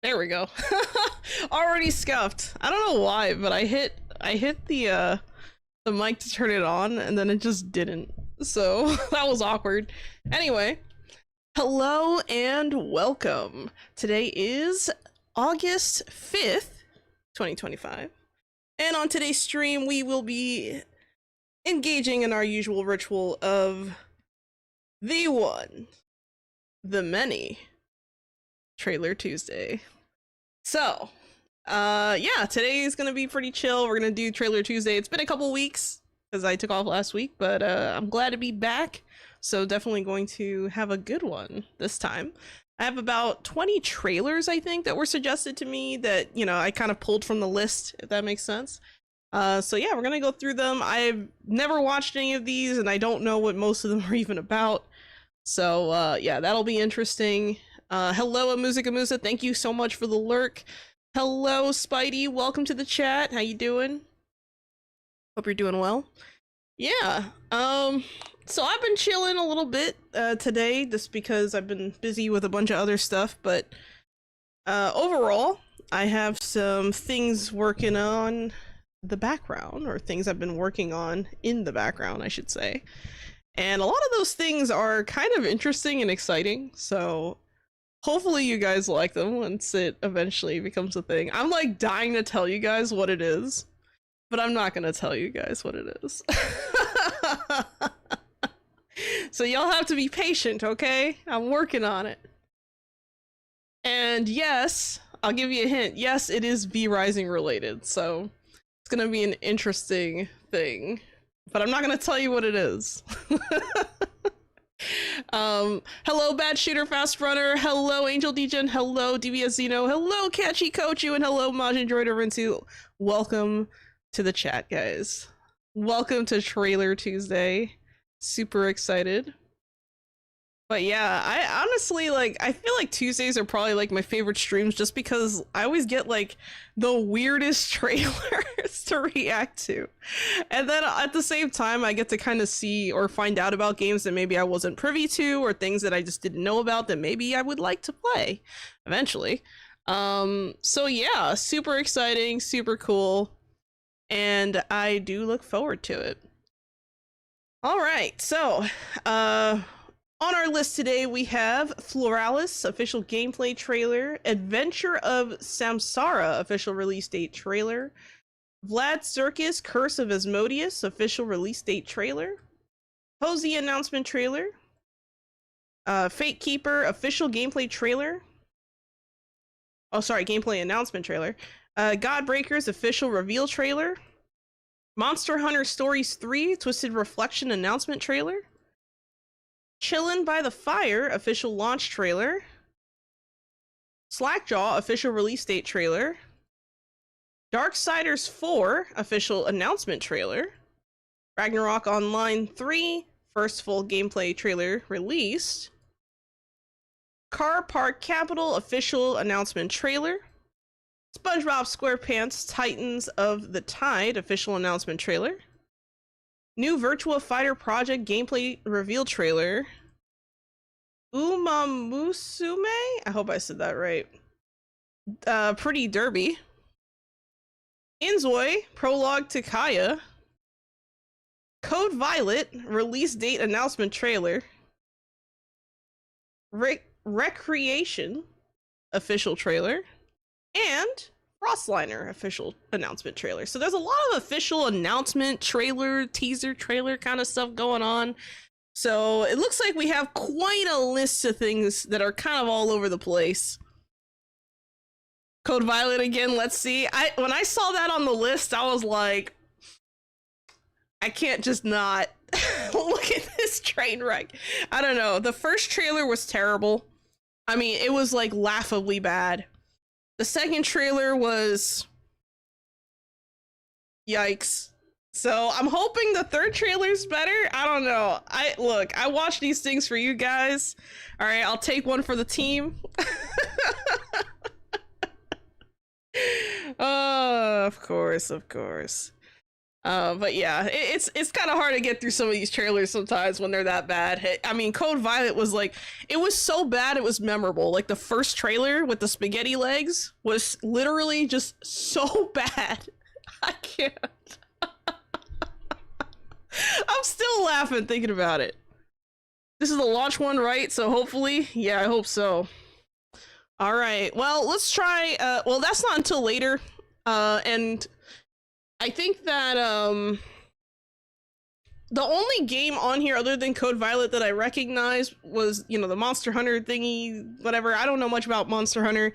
There we go. Already scuffed. I don't know why, but I hit the mic to turn it on and then it just didn't. So that was awkward. Anyway, hello and welcome. Today is August 5th, 2025. And on today's stream, we will be engaging in our usual ritual of the one, the many, Trailer Tuesday. So, yeah, today is gonna be pretty chill. We're gonna do Trailer Tuesday. It's been a couple weeks because I took off last week, but I'm glad to be back. So definitely going to have a good one this time. I have about 20 trailers, I think, that were suggested to me that, you know, I kind of pulled from the list, if that makes sense. So yeah, we're gonna go through them. I've never watched any of these, and I don't know what most of them are even about. So yeah, that'll be interesting. Hello, Amusa, thank you so much for the lurk. Hello, Spidey, welcome to the chat. How you doing? Hope you're doing well. Yeah, so I've been chilling a little bit today just because I've been busy with a bunch of other stuff, but overall, I have some things working on the background, or things I've been working on in the background, I should say. And a lot of those things are kind of interesting and exciting, so hopefully you guys like them once it eventually becomes a thing. I'm like dying to tell you guys what it is, but I'm not gonna tell you guys what it is. So y'all have to be patient, okay? I'm working on it. And yes, I'll give you a hint. Yes, it is V-Rising related, so it's gonna be an interesting thing. But I'm not gonna tell you what it is. Hello, Bad Shooter Fast Runner. Hello, Angel Degen. Hello, DBS Zeno. Hello, Catchy Kochu. And hello, Majin Droider Rinsu. Welcome to the chat, guys. Welcome to Trailer Tuesday. Super excited. But yeah, I honestly, like, I feel like Tuesdays are probably like my favorite streams just because I always get like the weirdest trailers to react to. And then at the same time, I get to kind of see or find out about games that maybe I wasn't privy to, or things that I just didn't know about that maybe I would like to play eventually. So yeah, super exciting, super cool. And I do look forward to it. All right, so, on our list today, we have Floralis official gameplay trailer, Adventure of Samsara official release date trailer, Vlad Circus Curse of Asmodeus official release date trailer, Posey announcement trailer, Fate Keeper official gameplay trailer. Oh, sorry, gameplay announcement trailer. Godbreakers official reveal trailer, Monster Hunter Stories 3 Twisted Reflection announcement trailer, Chillin' by the Fire official launch trailer, Slackjaw official release date trailer, Darksiders 4 official announcement trailer, Ragnarok Online 3 first full gameplay trailer released, Car Park Capital official announcement trailer, SpongeBob SquarePants Titans of the Tide official announcement trailer, new Virtua Fighter Project gameplay reveal trailer, Umamusume? I hope I said that right. Pretty Derby, Inzoi Prologue to Kaya, Code Violet release date announcement trailer, Recreation official trailer, and Frostliner official announcement trailer. So there's a lot of official announcement trailer, teaser trailer kind of stuff going on. So it looks like we have quite a list of things that are kind of all over the place. Code Violet again, let's see. When I saw that on the list, I was like, I can't just not look at this train wreck. I don't know. The first trailer was terrible. I mean, it was like laughably bad. The second trailer was yikes. So I'm hoping the third trailer's better. I don't know. I watch these things for you guys. All right, I'll take one for the team. Oh, of course. But yeah, it's kind of hard to get through some of these trailers sometimes when they're that bad. I mean, Code Violet was like, it was so bad it was memorable. Like the first trailer with the spaghetti legs was literally just so bad. I can't. I'm still laughing thinking about it. This is the launch one, right? So hopefully, yeah, I hope so. All right, well, let's try, well, that's not until later. And I think that, the only game on here other than Code Violet that I recognized was, you know, the Monster Hunter thingy, whatever. I don't know much about Monster Hunter.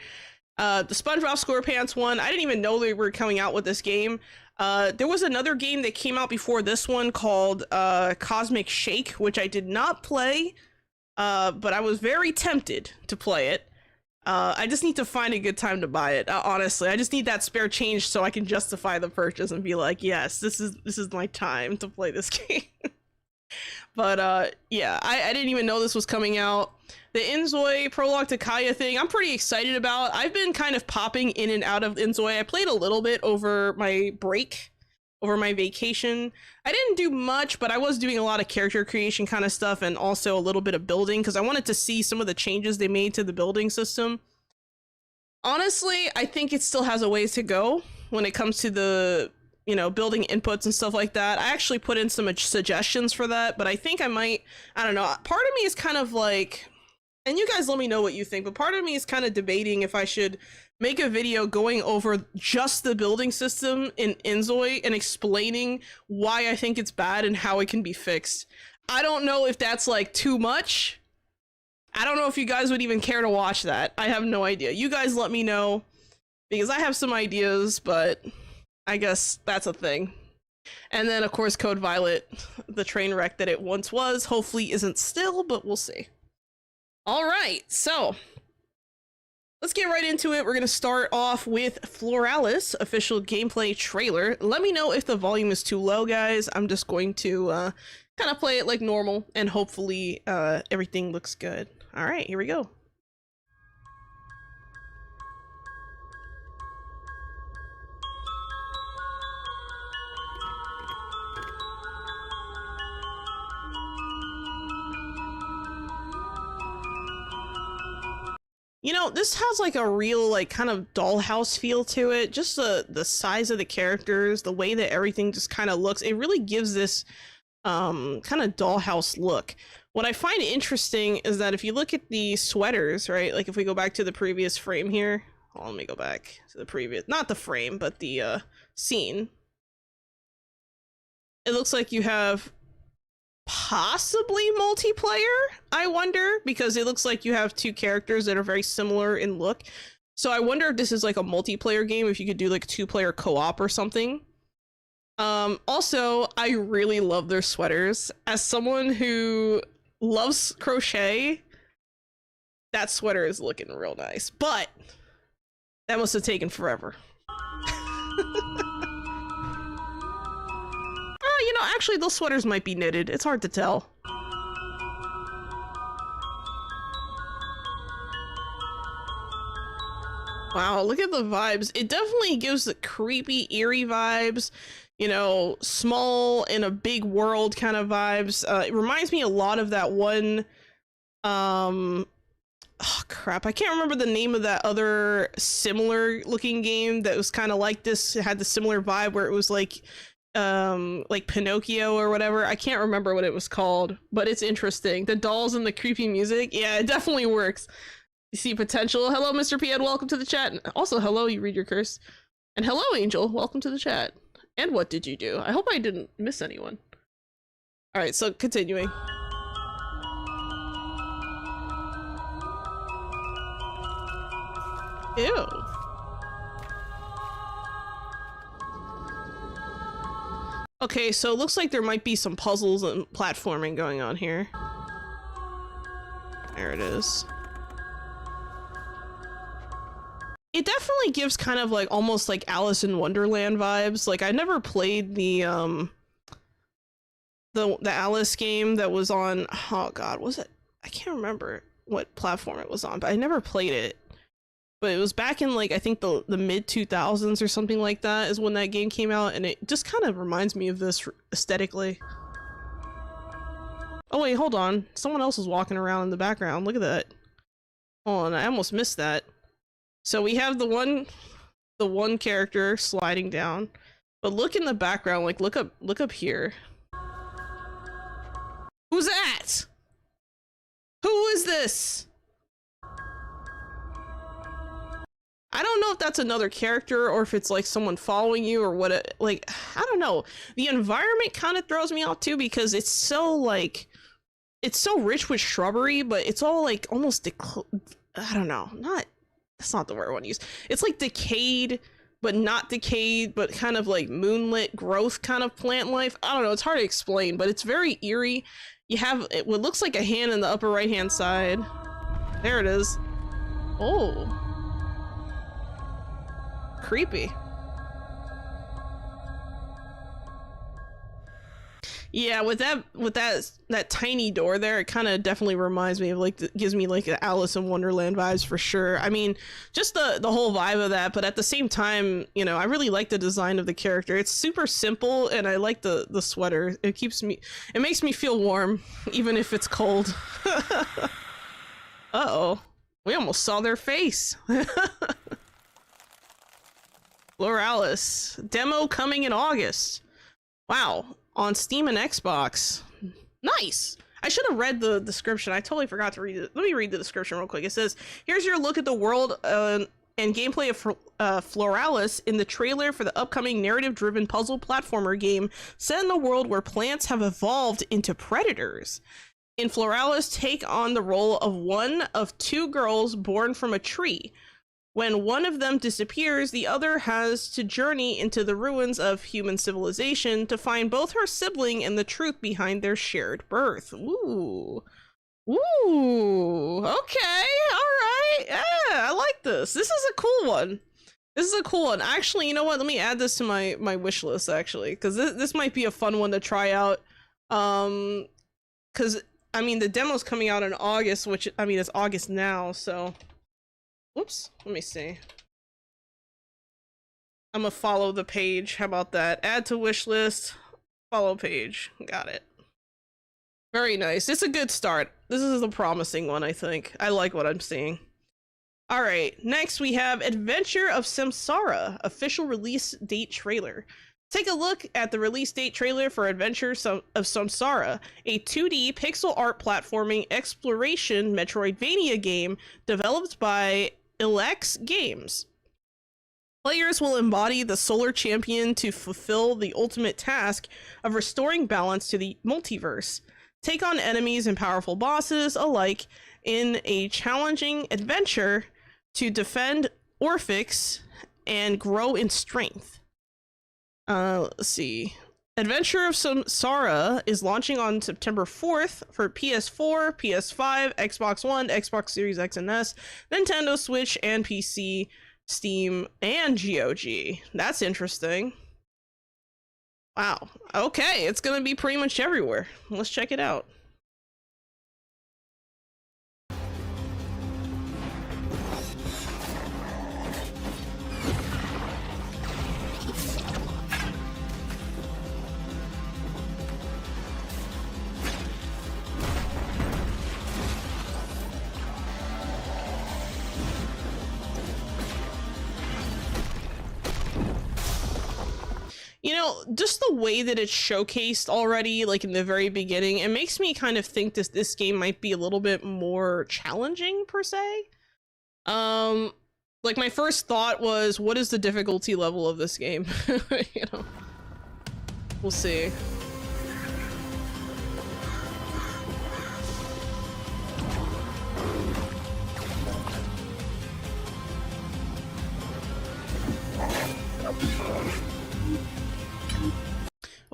The SpongeBob SquarePants one, I didn't even know they were coming out with this game. There was another game that came out before this one called Cosmic Shake, which I did not play, but I was very tempted to play it. I just need to find a good time to buy it. Honestly, I just need that spare change so I can justify the purchase and be like, yes, this is my time to play this game. But yeah, I didn't even know this was coming out. The Inzoi Prologue to Kaya thing, I'm pretty excited about. I've been kind of popping in and out of Inzoi. I played a little bit over my break, over my vacation. I didn't do much, but I was doing a lot of character creation kind of stuff and also a little bit of building because I wanted to see some of the changes they made to the building system. Honestly, I think it still has a ways to go when it comes to the, you know, building inputs and stuff like that. I actually put in some suggestions for that, but I think I might, I don't know. Part of me is kind of like, and you guys let me know what you think, but part of me is kind of debating if I should make a video going over just the building system in Inzoi and explaining why I think it's bad and how it can be fixed. I don't know if that's like too much. I don't know if you guys would even care to watch that. I have no idea. You guys let me know because I have some ideas, but I guess that's a thing. And then of course Code Violet, the train wreck that it once was, hopefully isn't still, but we'll see. All right, so let's get right into it. We're going to start off with Floralis official gameplay trailer. Let me know if the volume is too low, guys. I'm just going to kind of play it like normal and hopefully everything looks good. All right, here we go. You know, this has like a real like kind of dollhouse feel to it. Just the size of the characters, the way that everything just kind of looks. It really gives this kind of dollhouse look. What I find interesting is that if you look at the sweaters, right? Like if we go back to the previous frame here. Oh, let me go back to the previous, not the frame, but the scene. It looks like you have possibly multiplayer, I wonder, because it looks like you have two characters that are very similar in look. So I wonder if this is like a multiplayer game, if you could do like 2-player co-op or something. Also, I really love their sweaters. As someone who loves crochet, that sweater is looking real nice, but that must have taken forever. You know, actually, those sweaters might be knitted. It's hard to tell. Wow, look at the vibes. It definitely gives the creepy, eerie vibes. You know, small in a big world kind of vibes. It reminds me a lot of that one... oh, crap. I can't remember the name of that other similar looking game that was kind of like this. It had the similar vibe where it was like Pinocchio or whatever. I can't remember what it was called, but it's interesting. The dolls and the creepy music, yeah, it definitely works. You see potential. Hello, Mr. Pied, welcome to the chat. And also, hello, you read your curse. And hello, Angel, welcome to the chat. And what did you do? I hope I didn't miss anyone. All right, so continuing. Ew. Okay, so it looks like there might be some puzzles and platforming going on here. There it is. It definitely gives kind of like almost like Alice in Wonderland vibes. Like I never played the Alice game that was on, oh god, was it? I can't remember what platform it was on, but I never played it. but it was back in like I think the mid 2000s or something like that is when that game came out, and it just kind of reminds me of this aesthetically. Oh wait, hold on. Someone else is walking around in the background. Look at that. Hold on, I almost missed that. So we have the one character sliding down, but look in the background. Like look up here. Who's that? Who is this? I don't know if that's another character or if it's like someone following you or what. Like, I don't know. The environment kind of throws me off too because it's so like, it's so rich with shrubbery, but it's all like almost, I don't know, that's not the word I want to use. It's like decayed, but not decayed, but kind of like moonlit growth kind of plant life. I don't know. It's hard to explain, but it's very eerie. You have what looks like a hand in the upper right hand side. There it is. Oh. Creepy. Yeah, with that tiny door there, it kind of definitely reminds me of like, gives me like Alice in Wonderland vibes for sure. I mean, just the whole vibe of that, but at the same time, you know, I really like the design of the character. It's super simple, and I like the sweater. It makes me feel warm, even if it's cold. Uh-oh, we almost saw their face. Floralis demo coming in August. Wow, on Steam and Xbox. Nice. I should have read the description. I totally forgot to read it. Let me read the description real quick. It says, here's your look at the world and gameplay of Floralis in the trailer for the upcoming narrative-driven puzzle platformer game set in the world where plants have evolved into predators. In Floralis, take on the role of one of two girls born from a tree. When one of them disappears, the other has to journey into the ruins of human civilization to find both her sibling and the truth behind their shared birth. Ooh. Ooh. Okay. All right. Yeah, I like this. This is a cool one. This is a cool one. Actually, you know what? Let me add this to my wish list, actually, because this might be a fun one to try out. Because, I mean, the demo's coming out in August, which, I mean, it's August now, so... Whoops, let me see. I'm gonna follow the page. How about that? Add to wish list. Follow page. Got it. Very nice. It's a good start. This is a promising one, I think. I like what I'm seeing. Alright, next we have Adventure of Samsara, official release date trailer. Take a look at the release date trailer for Adventure of Samsara, a 2D pixel art platforming exploration Metroidvania game developed by Ilex Games. Players will embody the Solar Champion to fulfill the ultimate task of restoring balance to the multiverse. Take on enemies and powerful bosses alike in a challenging adventure to defend Orphix and grow in strength. Let's see. Adventure of Samsara is launching on September 4th for PS4, PS5, Xbox One, Xbox Series X and S, Nintendo Switch, and PC, Steam, and GOG. That's interesting. Wow. Okay, it's gonna be pretty much everywhere. Let's check it out. You know, just the way that it's showcased already, like in the very beginning, it makes me kind of think this game might be a little bit more challenging, per se. Like my first thought was, what is the difficulty level of this game? You know, we'll see.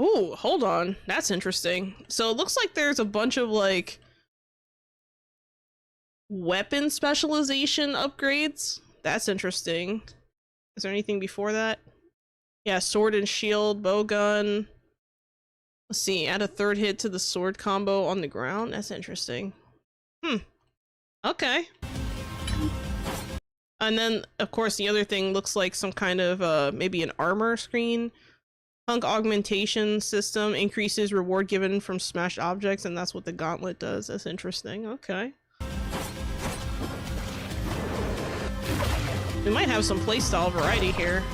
Oh, hold on. That's interesting. So it looks like there's a bunch of like weapon specialization upgrades. That's interesting. Is there anything before that? Yeah, sword and shield, bow gun. Let's see, add a third hit to the sword combo on the ground. That's interesting. Okay. And then, of course, the other thing looks like some kind of, maybe an armor screen. Hunk augmentation system increases reward given from smashed objects, and that's what the gauntlet does. That's interesting. Okay. We might have some playstyle variety here.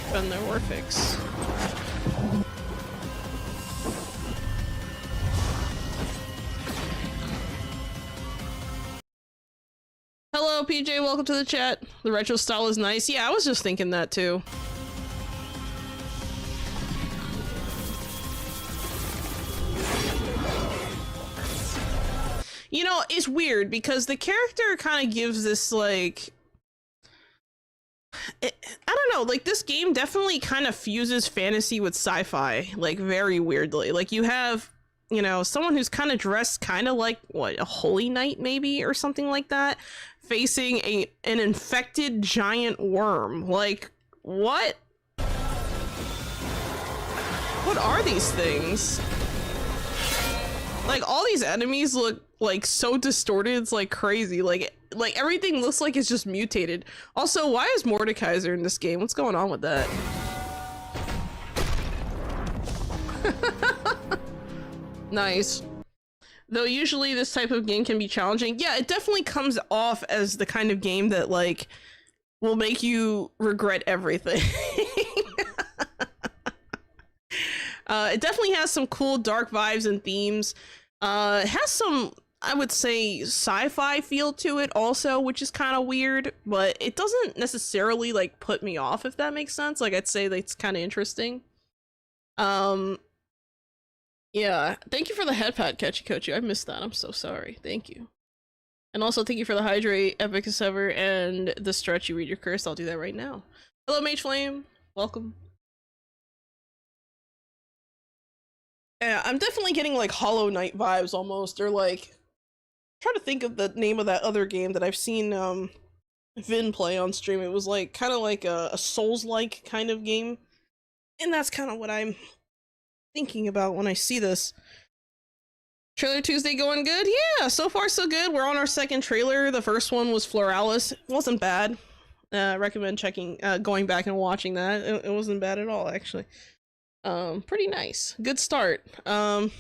Spend their Warfix. Hello, PJ. Welcome to the chat. The retro style is nice. Yeah, I was just thinking that too. You know, it's weird because the character kind of gives this, like... I don't know, like, this game definitely kind of fuses fantasy with sci-fi, like, very weirdly. Like, you have, you know, someone who's kind of dressed kind of like, what, a holy knight, maybe, or something like that, facing an infected giant worm. Like, what? What are these things? Like, all these enemies look, like, so distorted, it's, like, crazy. Like, everything looks like it's just mutated. Also, why is Mordekaiser in this game? What's going on with that? Nice. Though usually this type of game can be challenging. Yeah, it definitely comes off as the kind of game that, like, will make you regret everything. It definitely has some cool dark vibes and themes. It has some, I would say, sci-fi feel to it also, which is kind of weird, but it doesn't necessarily, like, put me off, if that makes sense. Like, I'd say that it's kind of interesting. Yeah, thank you for the headpat, Kochi. I missed that. I'm so sorry. Thank you. And also thank you for the hydrate, epic as ever, and the stretch. You read your curse. I'll do that right now. Hello, Mage Flame. Welcome. Yeah, I'm definitely getting, like, Hollow Knight vibes almost, or, like, I'm trying to think of the name of that other game that I've seen Vin play on stream. It was, like, kind of like a Souls-like kind of game, and that's kind of what I'm thinking about when I see this. Trailer Tuesday going good? Yeah, so far so good. We're on our second trailer. The first one was Floralis. It wasn't bad. Recommend going back and watching that. It wasn't bad at all, actually. Pretty nice. Good start. But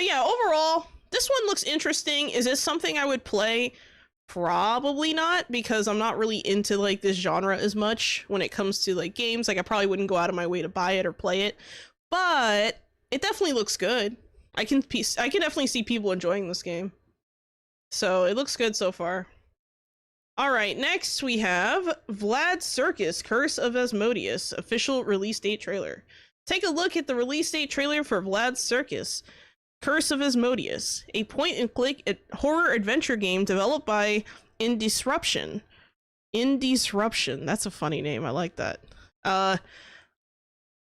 yeah, overall, this one looks interesting. Is this something I would play? Probably not, because I'm not really into, like, this genre as much when it comes to, like, games. Like, I probably wouldn't go out of my way to buy it or play it, but it definitely looks good. I can definitely see people enjoying this game. So it looks good so far. All right, next we have Vlad Circus, Curse of Asmodeus, official release date trailer. Take a look at the release date trailer for Vlad Circus, Curse of Asmodeus, a point-and-click horror adventure game developed by Indisruption. Indisruption, that's a funny name, I like that.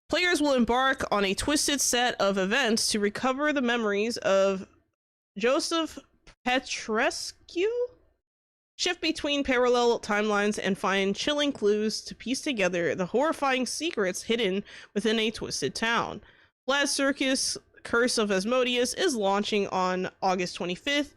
Players will embark on a twisted set of events to recover the memories of Joseph Petrescu, shift between parallel timelines, and find chilling clues to piece together the horrifying secrets hidden within a twisted town. Vlad Circus, Curse of Asmodeus is launching on August 25th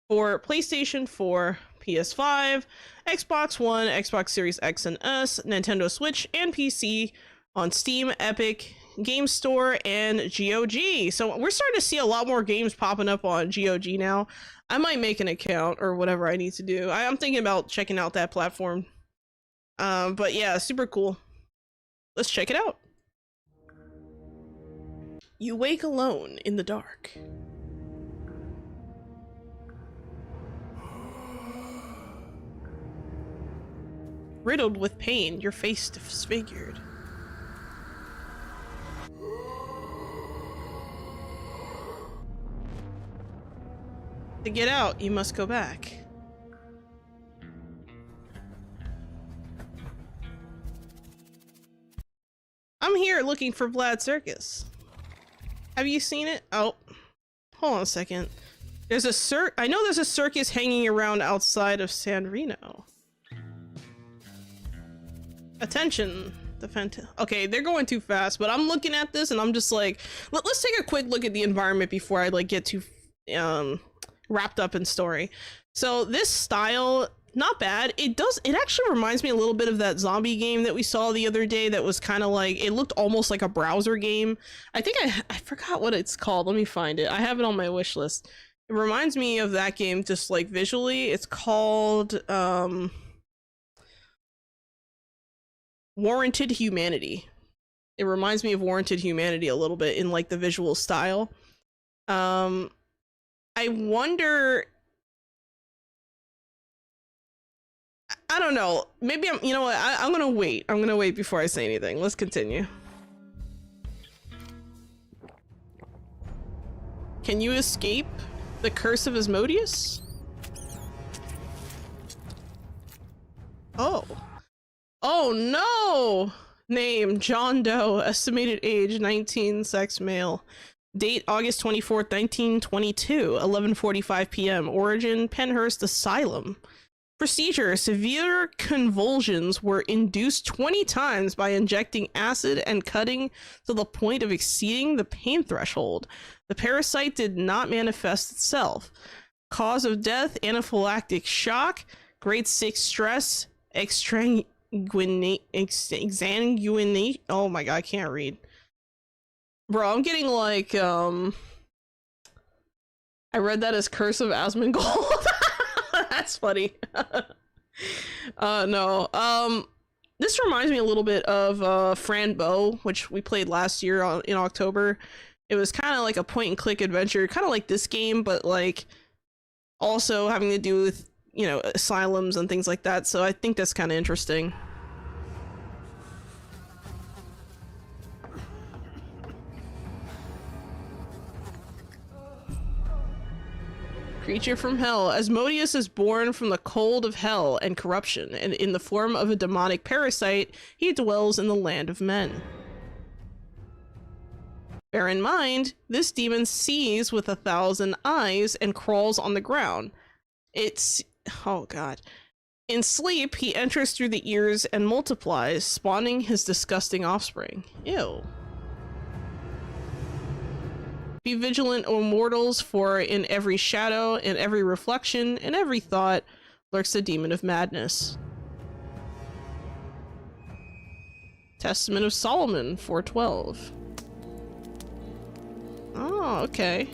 for PlayStation 4, PS5, Xbox One, Xbox Series X and S, Nintendo Switch, and PC on Steam, Epic, Game Store, and GOG. So we're starting to see a lot more games popping up on GOG now. I might make an account or whatever I need to do. I'm thinking about checking out that platform. But yeah, super cool. Let's check it out. You wake alone in the dark. Riddled with pain, your face disfigured. To get out, you must go back. I'm here looking for Vlad Circus. Have you seen it? Oh, hold on a second. There's a I know there's a circus hanging around outside of San Reno. Attention, okay, they're going too fast, but I'm looking at this and I'm just like, let's take a quick look at the environment before I, like, get too wrapped up in story. So this style, not bad. It actually reminds me a little bit of that zombie game that we saw the other day that was kind of like, it looked almost like a browser game. I think I forgot what it's called. Let me find it. I have it on my wish list. It reminds me of that game just like visually. It's called Warranted Humanity. It reminds me of Warranted Humanity a little bit in like the visual style. I wonder, I don't know, maybe you know what, I'm gonna wait before I say anything. Let's continue. Can you escape the curse of Asmodeus? Oh no! Name John Doe, estimated age 19, sex male. Date August 24th, 1922, 11:45 p.m. Origin Penhurst Asylum. Procedure: severe convulsions were induced 20 times by injecting acid and cutting to the point of exceeding the pain threshold. The parasite did not manifest itself. Cause of death: anaphylactic shock, grade 6 stress, exsanguinate. Oh my god, I can't read. Bro, I'm getting like, I read that as Curse of Asmongold. That's funny. No. This reminds me a little bit of Fran Bow, which we played last year in October. It was kind of like a point and click adventure, kind of like this game, but like also having to do with, you know, asylums and things like that. So I think that's kind of interesting. Creature from hell. Asmodeus is born from the cold of hell and corruption, and in the form of a demonic parasite, he dwells in the land of men. Bear in mind, this demon sees with 1,000 eyes and crawls on the ground. Oh god. In sleep, he enters through the ears and multiplies, spawning his disgusting offspring. Ew. Be vigilant, O mortals, for in every shadow, in every reflection, in every thought, lurks the demon of madness. Testament of Solomon, 4:12. Oh, okay.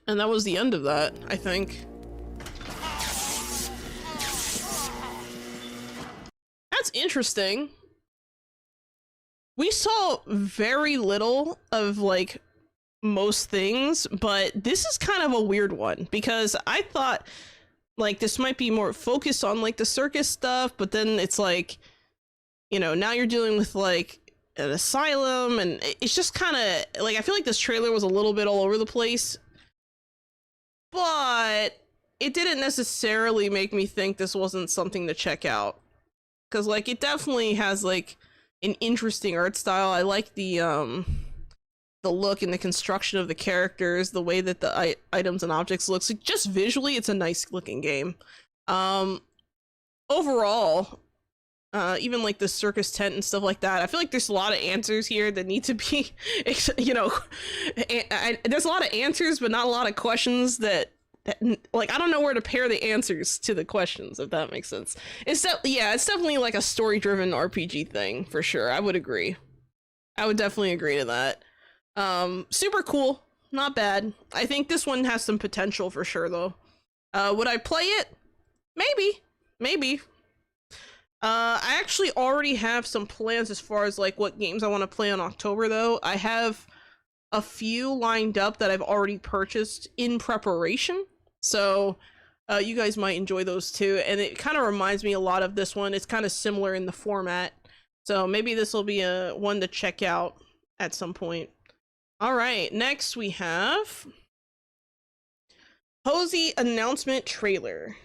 And that was the end of that, I think. That's interesting. We saw very little of like most things, but this is kind of a weird one because I thought like this might be more focused on like the circus stuff, but then it's like, you know, now you're dealing with like an asylum, and it's just kind of like, I feel like this trailer was a little bit all over the place, but it didn't necessarily make me think this wasn't something to check out, because like it definitely has like an interesting art style. I like the look and the construction of the characters, the way that the items and objects look. So just visually, it's a nice looking game. Overall, even like the circus tent and stuff like that, I feel like there's a lot of answers here that need to be, you know, there's a lot of answers, but not a lot of questions that like, I don't know where to pair the answers to the questions, if that makes sense. Yeah, it's definitely like a story-driven RPG thing, for sure. I would agree. I would definitely agree to that. Super cool. Not bad. I think this one has some potential for sure, though. Would I play it? Maybe. I actually already have some plans as far as like what games I want to play in October, though. I have a few lined up that I've already purchased in preparation. So you guys might enjoy those too. And it kind of reminds me a lot of this one. It's kind of similar in the format. So maybe this will be a one to check out at some point. All right, next we have Hosey announcement trailer.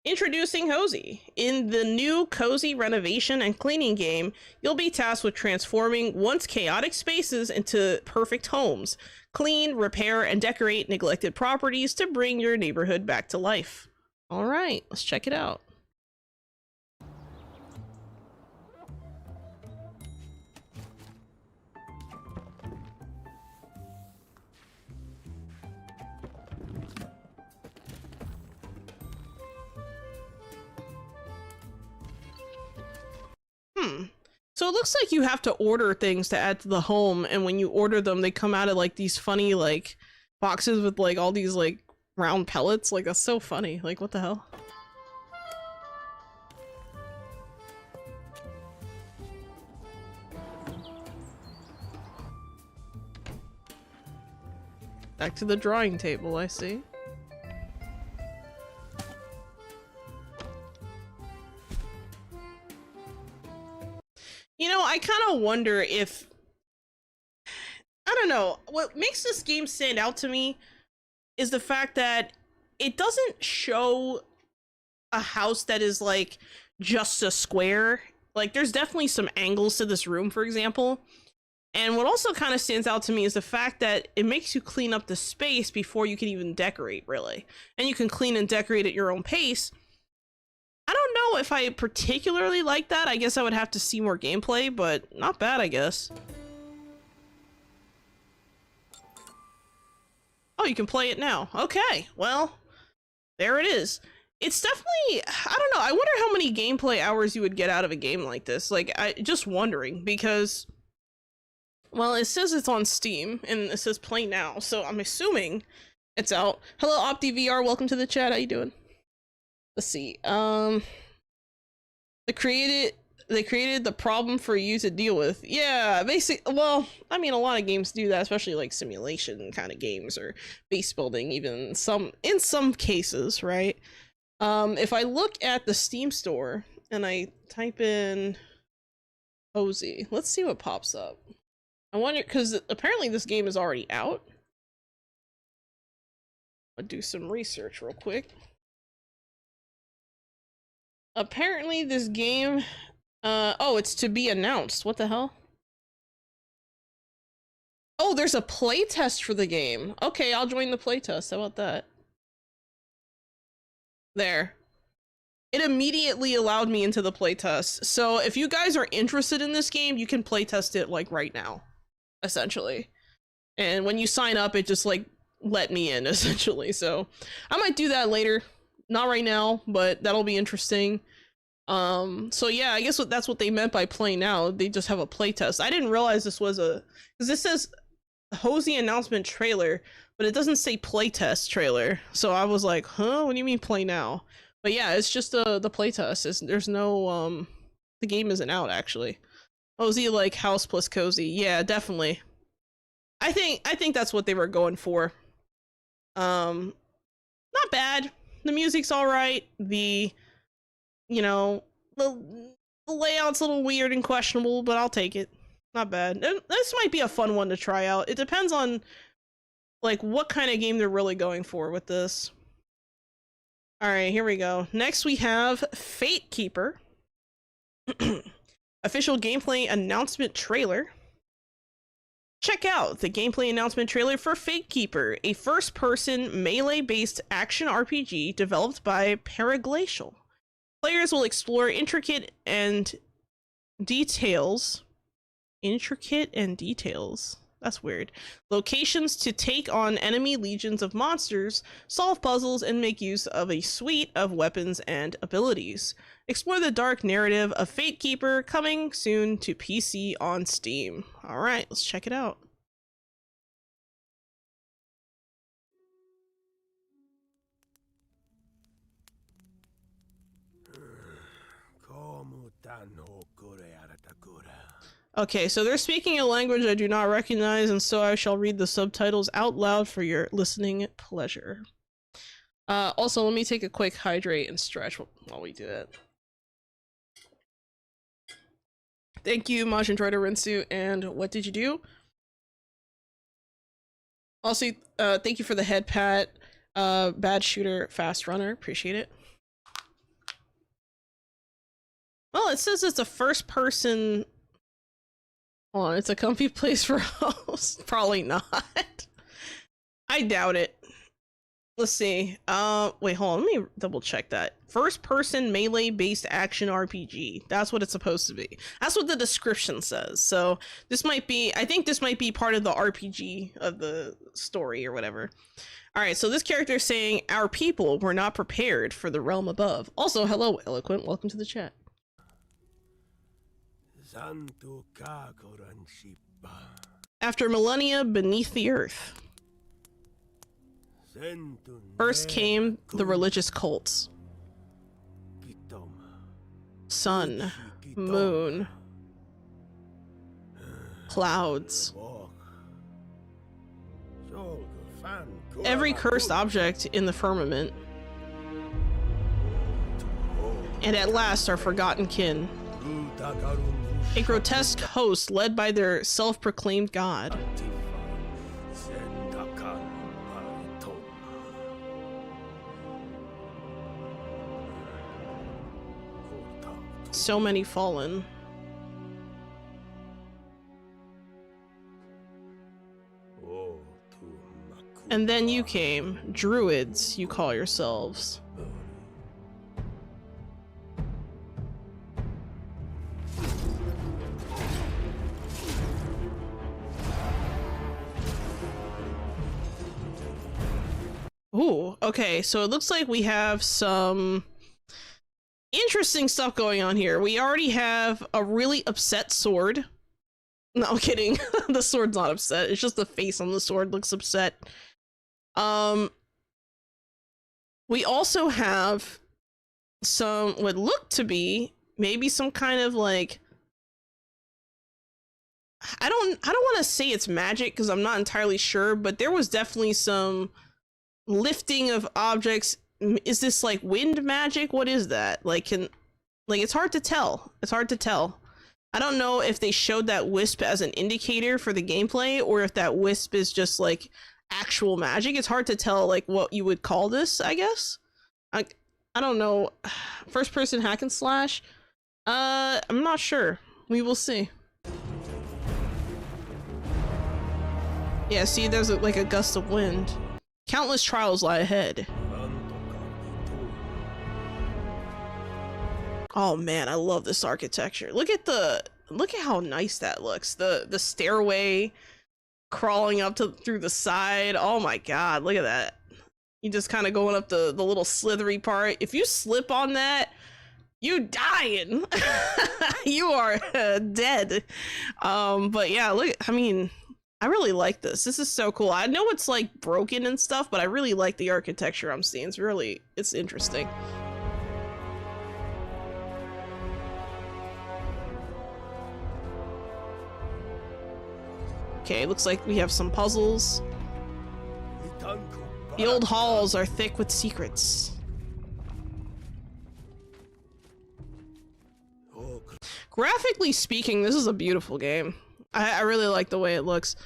Introducing Hosey. In the new cozy renovation and cleaning game, you'll be tasked with transforming once chaotic spaces into perfect homes. Clean, repair, and decorate neglected properties to bring your neighborhood back to life. All right, let's check it out. So it looks like you have to order things to add to the home, and when you order them, they come out of like these funny like boxes with like all these like round pellets. Like, that's so funny. Like, what the hell? Back to the drawing table, I see. You know, I kind of wonder if... I don't know. What makes this game stand out to me is the fact that it doesn't show a house that is, like, just a square. Like, there's definitely some angles to this room, for example. And what also kind of stands out to me is the fact that it makes you clean up the space before you can even decorate, really. And you can clean and decorate at your own pace. I don't know if I particularly like that. I guess I would have to see more gameplay, but not bad, I guess. Oh, you can play it now. Okay, well, there it is. It's definitely, I don't know, I wonder how many gameplay hours you would get out of a game like this. Like, just wondering, because... Well, it says it's on Steam, and it says play now, so I'm assuming it's out. Hello, OptiVR, welcome to the chat, how you doing? Let's see, they created the problem for you to deal with. Yeah, basically, well, I mean, a lot of games do that, especially like simulation kind of games, or base building, even in some cases, right? If I look at the Steam store, and I type in Cozy, let's see what pops up. I wonder, because apparently this game is already out. I'll do some research real quick. Apparently this game, oh, it's to be announced. What the hell? Oh, there's a playtest for the game. Okay, I'll join the playtest. How about that? There. It immediately allowed me into the playtest. So if you guys are interested in this game, you can playtest it like right now, essentially. And when you sign up, it just like let me in, essentially. So I might do that later. Not right now, but that'll be interesting. So yeah, I guess that's what they meant by play now. They just have a playtest. I didn't realize this was a, because this says Hosey announcement trailer, but it doesn't say playtest trailer. So I was like, huh, what do you mean play now? But yeah, it's just the playtest. There's no the game isn't out actually. Hosey like house plus cozy. Yeah, definitely. I think that's what they were going for. Not bad. The music's all right. The, you know, the layout's a little weird and questionable, but I'll take it. Not bad. This might be a fun one to try out. It depends on like what kind of game they're really going for with this. All right, here we go. Next we have Fate Keeper. Official gameplay announcement trailer. Check out the gameplay announcement trailer for Fate Keeper, a first-person melee-based action RPG developed by Paraglacial. Players will explore intricate and details. That's weird. Locations to take on enemy legions of monsters, solve puzzles, and make use of a suite of weapons and abilities. Explore the dark narrative of Fate Keeper, coming soon to PC on Steam. Alright, let's check it out. Okay, so they're speaking a language I do not recognize, and so I shall read the subtitles out loud for your listening pleasure. Also, let me take a quick hydrate and stretch while we do it. Thank you, Majin Droider Rinsu, and what did you do? Also, thank you for the head pat, bad shooter, fast runner, appreciate it. Well, it says it's a first person... Oh, it's a comfy place for hosts. Probably not. I doubt it. Let's see. Wait, hold on. Let me double check that. First person melee based action RPG. That's what it's supposed to be. That's what the description says. So this might be, I think this might be part of the RPG of the story or whatever. All right. So this character is saying our people were not prepared for the realm above. Also, hello, Eloquent. Welcome to the chat. After millennia beneath the earth, first came the religious cults. Sun, moon, clouds. Every cursed object in the firmament. And at last our forgotten kin. A grotesque host led by their self-proclaimed god. So many fallen. And then you came, druids, you call yourselves. Ooh, okay, so it looks like we have some interesting stuff going on here. We already have a really upset sword. No, I'm kidding. The sword's not upset. It's just the face on the sword looks upset. We also have some what look to be maybe some kind of like I don't want to say it's magic because I'm not entirely sure, but there was definitely some lifting of objects. Is this like wind magic? What is that? Like it's hard to tell. It's hard to tell. I don't know if they showed that wisp as an indicator for the gameplay or if that wisp is just like actual magic. It's hard to tell like what you would call this, I guess. I don't know. First person hack and slash? I'm not sure. We will see. Yeah, see, there's like a gust of wind. Countless trials lie ahead. Oh man, I love this architecture. Look at how nice that looks. The stairway crawling up through the side. Oh my god, look at that. You just kind of going up the little slithery part. If you slip on that, you dying. You are dead. But yeah, look, I mean, I really like this. This is so cool. I know it's like broken and stuff, but I really like the architecture I'm seeing. It's interesting. Okay, looks like we have some puzzles. The old halls are thick with secrets. Graphically speaking, this is a beautiful game. I really like the way it looks.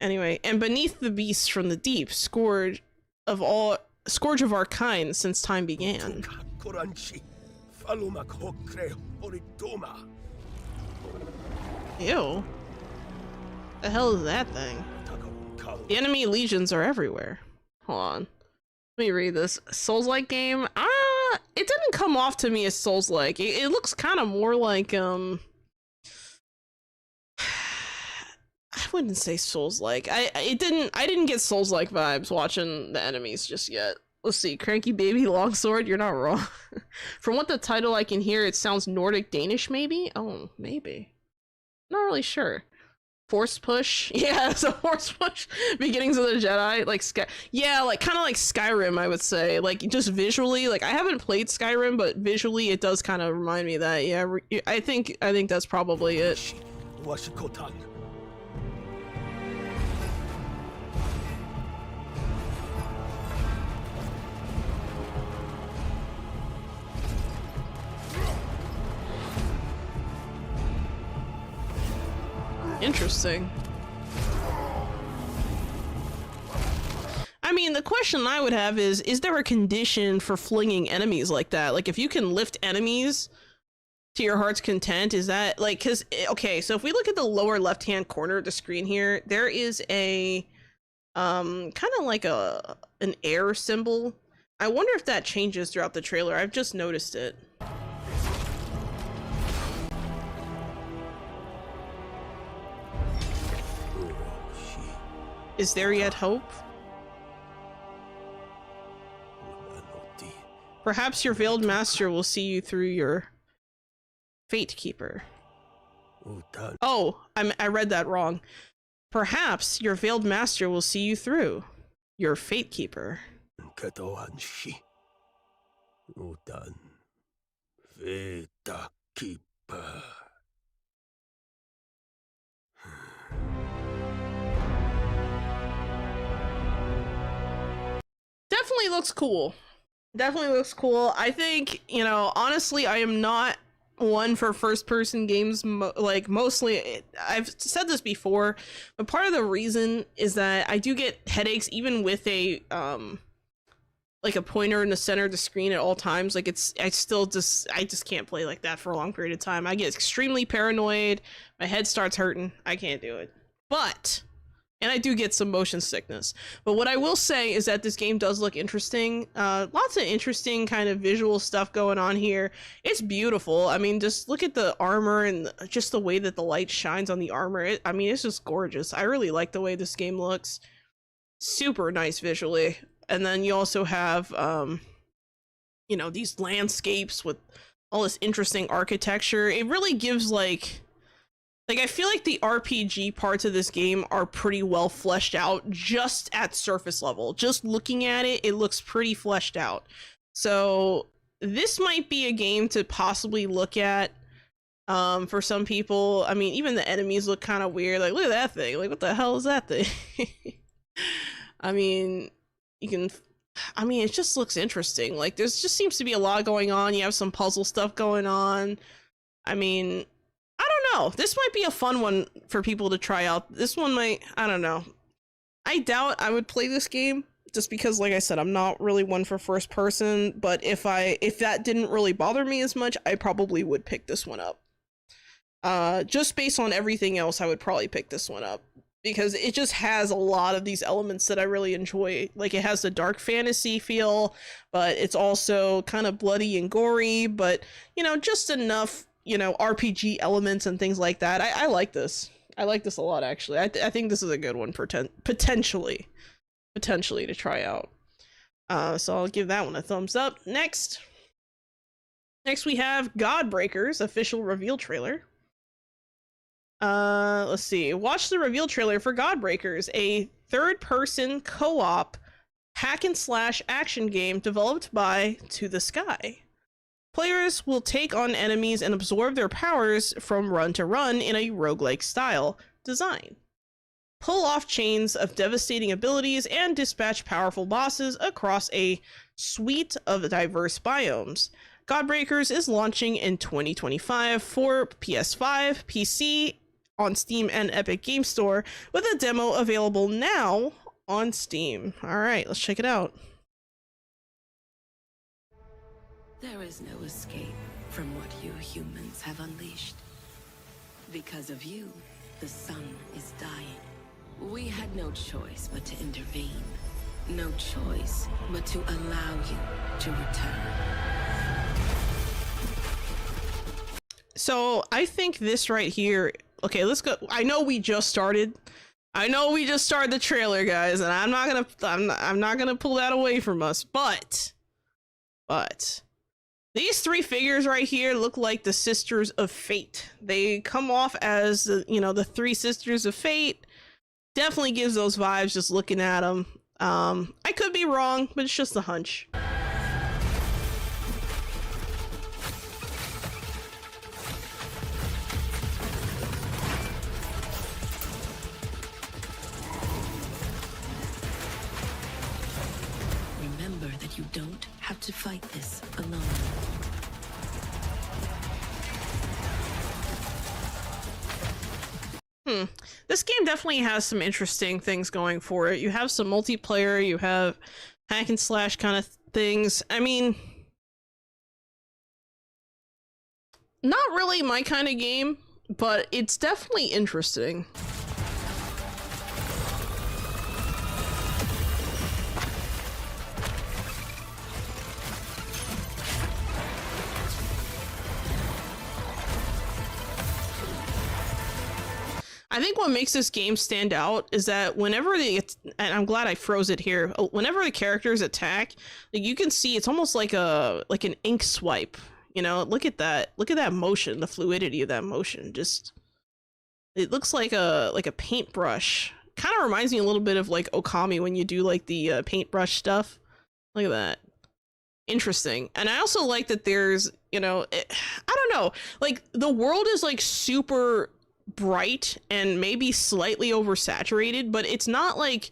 Anyway, and beneath the beasts from the deep, scourge of our kind since time began. Ew. The hell is that thing? The enemy legions are everywhere. Hold on. Let me read this. Souls-like game? It didn't come off to me as Souls-like. It looks kind of more like, I wouldn't say Souls-like. I didn't get Souls-like vibes watching the enemies just yet. Let's see. Cranky Baby Longsword, you're not wrong. From what the title I can hear, it sounds Nordic Danish, maybe? Oh, maybe. Not really sure. Force push? Yeah, it's a force push. Beginnings of the Jedi, like yeah, like kind of like Skyrim, I would say. Like just visually, like I haven't played Skyrim, but visually it does kind of remind me of that. Yeah, I think that's probably it. Interesting. I mean, the question I would have is there a condition for flinging enemies like that? Like, if you can lift enemies to your heart's content, is that, like, because, okay, so if we look at the lower left-hand corner of the screen here, there is a, kind of like an air symbol. I wonder if that changes throughout the trailer. I've just noticed it. Is there yet hope? Perhaps your veiled master will see you through your fate keeper. Oh, I read that wrong. Perhaps your veiled master will see you through. Your fate keeper. Definitely looks cool. Definitely looks cool. I think, you know, honestly, I am not one for first person games. Like, mostly, I've said this before, but part of the reason is that I do get headaches even with a like a pointer in the center of the screen at all times. Like, I just can't play like that for a long period of time. I get extremely paranoid, my head starts hurting, I can't do it. But, and I do get some motion sickness. But what I will say is that this game does look interesting. Lots of interesting kind of visual stuff going on here. It's beautiful. I mean, just look at the armor and just the way that the light shines on the armor. I mean, it's just gorgeous. I really like the way this game looks. Super nice visually. And then you also have, you know, these landscapes with all this interesting architecture. It really gives like I feel like the RPG parts of this game are pretty well fleshed out just at surface level. Just looking at it, it looks pretty fleshed out. So this might be a game to possibly look at for some people. I mean, even the enemies look kind of weird. Like, look at that thing. Like, what the hell is that thing? I mean, it just looks interesting. Like, there's just seems to be a lot going on. You have some puzzle stuff going on. I mean, I don't know. This might be a fun one for people to try out. This one might, I don't know. I doubt I would play this game just because, like I said, I'm not really one for first person, but if that didn't really bother me as much, I probably would pick this one up. Just based on everything else, I would probably pick this one up because it just has a lot of these elements that I really enjoy. Like, it has the dark fantasy feel, but it's also kind of bloody and gory, but, you know, just enough, you know, RPG elements and things like that. I like this. I like this a lot, actually. I think this is a good one potentially to try out. So I'll give that one a thumbs up. Next we have Godbreakers official reveal trailer. Let's see. Watch the reveal trailer for Godbreakers, a third-person co-op hack-and-slash action game developed by To The Sky. Players will take on enemies and absorb their powers from run to run in a roguelike style design. Pull off chains of devastating abilities and dispatch powerful bosses across a suite of diverse biomes. Godbreakers is launching in 2025 for PS5, PC, on Steam and Epic Game Store, with a demo available now on Steam. Alright, let's check it out. There is no escape from what you humans have unleashed. Because of you, the sun is dying. We had no choice but to intervene. No choice but to allow you to return. So I think this right here, okay, let's go. I know we just started the trailer, guys, and I'm not gonna pull that away from us, but these three figures right here look like the Sisters of Fate. They come off as, you know, the three Sisters of Fate. Definitely gives those vibes just looking at them. I could be wrong, but it's just a hunch. Remember that you don't have to fight this alone. This game definitely has some interesting things going for it. You have some multiplayer, you have hack and slash kind of things. I mean, not really my kind of game, but it's definitely interesting. I think what makes this game stand out is that whenever and I'm glad I froze it here, whenever the characters attack, like, you can see it's almost like an ink swipe, you know. Look at that motion, the fluidity of that motion, just It looks like a paintbrush. Kind of reminds me a little bit of like Okami when you do like the paintbrush stuff. Look at that. Interesting. And I also like that there's, you know, I don't know, like the world is like super bright and maybe slightly oversaturated, but it's not like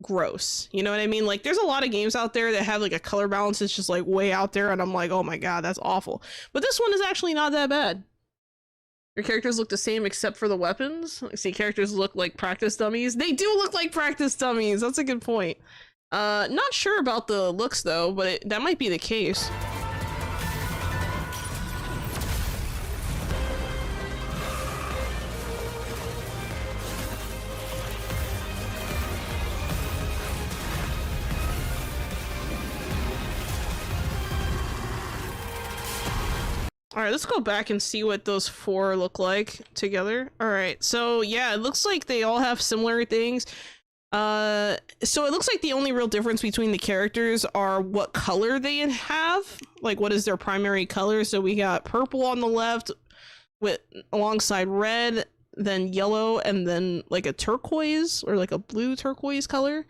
gross. You know what I mean? Like there's a lot of games out there that have like a color balance that's just like way out there and I'm like, oh my god, that's awful. But this one is actually not that bad. Your characters look the same except for the weapons. See, characters look like practice dummies. They do look like practice dummies. That's a good point. Not sure about the looks though, but that might be the case. All right, let's go back and see what those four look like together. All right, so yeah, it looks like they all have similar things. So it looks like the only real difference between the characters are what color they have, like what is their primary color. So we got purple on the left with alongside red, then yellow, and then like a turquoise or like a blue turquoise color.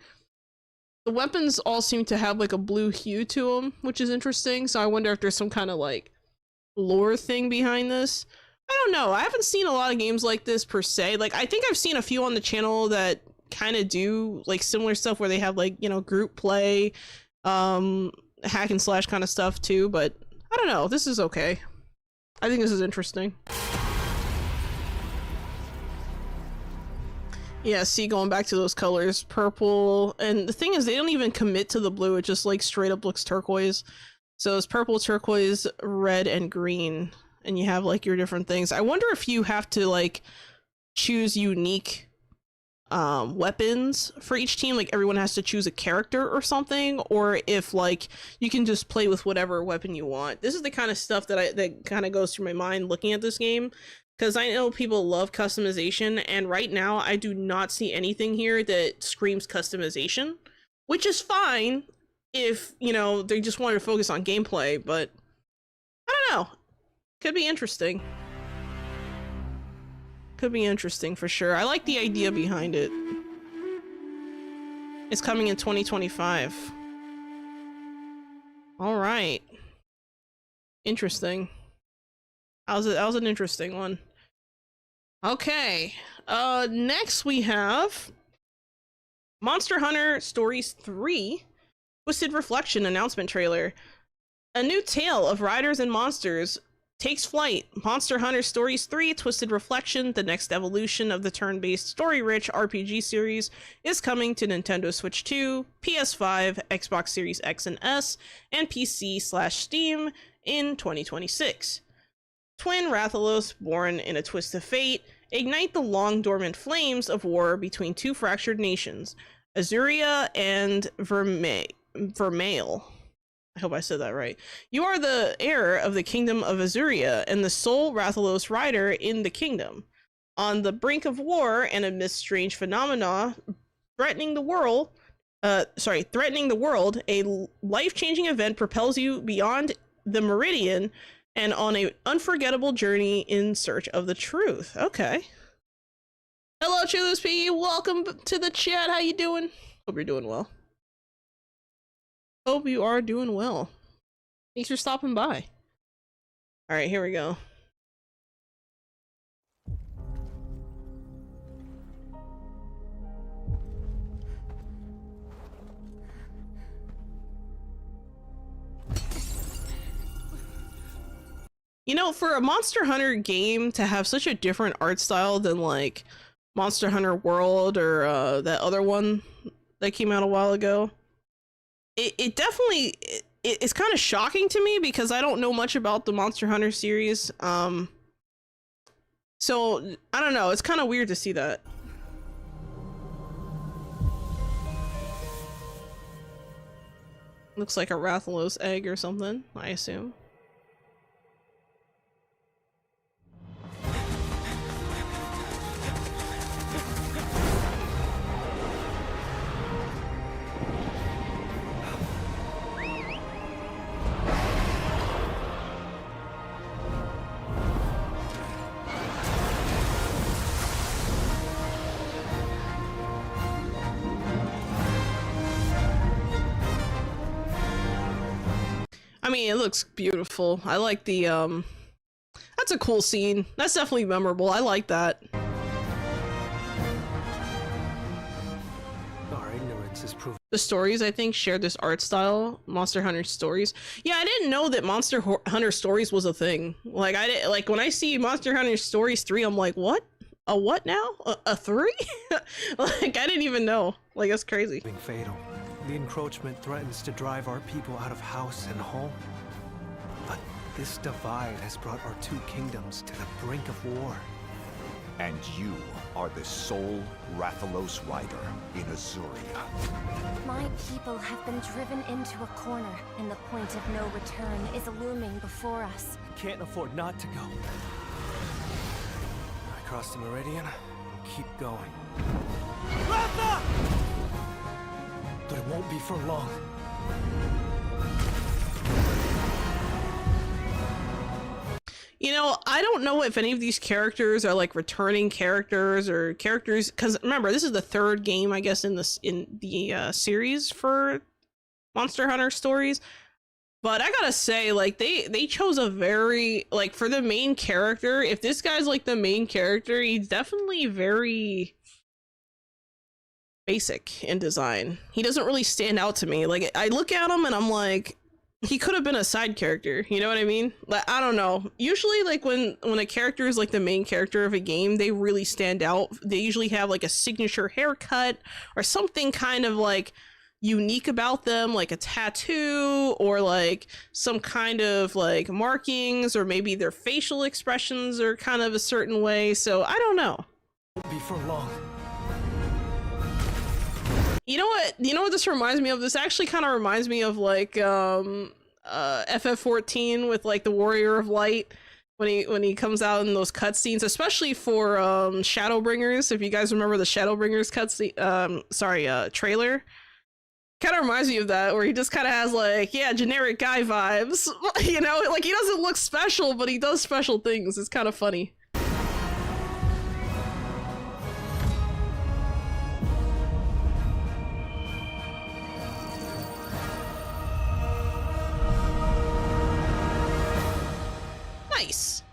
The weapons all seem to have like a blue hue to them, which is interesting. So I wonder if there's some kind of like lore thing behind this. I don't know. I haven't seen a lot of games like this per se. Like I think I've seen a few on the channel that kind of do like similar stuff where they have like, you know, group play, hack and slash kind of stuff too, but I don't know, this is okay. I think this is interesting. Yeah, see, going back to those colors, purple, and the thing is they don't even commit to the blue, it just like straight up looks turquoise. So it's purple, turquoise, red, and green, and you have like your different things. I wonder if you have to like choose unique weapons for each team, like everyone has to choose a character or something, or if like you can just play with whatever weapon you want. This is the kind of stuff that kind of goes through my mind looking at this game, because I know people love customization, and right now I do not see anything here that screams customization, which is fine if, you know, they just wanted to focus on gameplay, but I don't know, could be interesting. Could be interesting for sure. I like the idea behind it. It's coming in 2025. All right. Interesting. That was an interesting one. Okay. Next we have Monster Hunter Stories 3 Twisted Reflection announcement trailer. A new tale of riders and monsters takes flight. Monster Hunter Stories 3 Twisted Reflection, the next evolution of the turn-based story-rich RPG series, is coming to Nintendo Switch 2, PS5, Xbox Series X and S, and PC/Steam in 2026. Twin Rathalos, born in a twist of fate, ignite the long-dormant flames of war between two fractured nations, Azuria and Vermeil. I hope I said that right. You are the heir of the kingdom of Azuria and the sole Rathalos rider in the kingdom. On the brink of war and amidst strange phenomena threatening the world, a life-changing event propels you beyond the meridian and on an unforgettable journey in search of the truth. Okay. Hello, Chulus P. Welcome to the chat. How you doing? Hope you're doing well. Hope you are doing well. Thanks for stopping by. All right, here we go. You know, for a Monster Hunter game to have such a different art style than like Monster Hunter World or that other one that came out a while ago, it definitely it's kind of shocking to me because I don't know much about the Monster Hunter series. So I don't know, it's kind of weird to see that. Looks like a Rathalos egg or something, I assume. I mean, it looks beautiful. I like the that's a cool scene. That's definitely memorable. I like that. Our ignorance is proof. The stories, I think, share this art style. Monster Hunter Stories. Yeah, I didn't know that Monster Hunter Stories was a thing. Like, like when I see Monster Hunter Stories 3, I'm like, what? A what now? A 3? Like, I didn't even know. Like, that's crazy. Fatal. The encroachment threatens to drive our people out of house and home. But this divide has brought our two kingdoms to the brink of war. And you are the sole Rathalos rider in Azuria. My people have been driven into a corner, and the point of no return is looming before us. Can't afford not to go. I cross the meridian and keep going. Ratha! But it won't be for long. You know, I don't know if any of these characters are like returning characters or characters, because remember, this is the third game, I guess, in the series for Monster Hunter Stories. But I gotta say, like, they chose a very, like, for the main character, if this guy's like the main character, he's definitely very basic in design. He doesn't really stand out to me. Like, I look at him and I'm like, he could have been a side character, you know what I mean? Like, I don't know. Usually, like, when a character is like the main character of a game, they really stand out. They usually have like a signature haircut or something kind of like unique about them, like a tattoo or like some kind of like markings, or maybe their facial expressions are kind of a certain way. So I don't know. Won't be for long. You know what? You know what this reminds me of? This actually kind of reminds me of like FF14 with like the Warrior of Light when he comes out in those cutscenes, especially for Shadowbringers. If you guys remember the Shadowbringers cutscene, trailer, kind of reminds me of that, where he just kind of has like, yeah, generic guy vibes. You know, like he doesn't look special, but he does special things. It's kind of funny. Nice.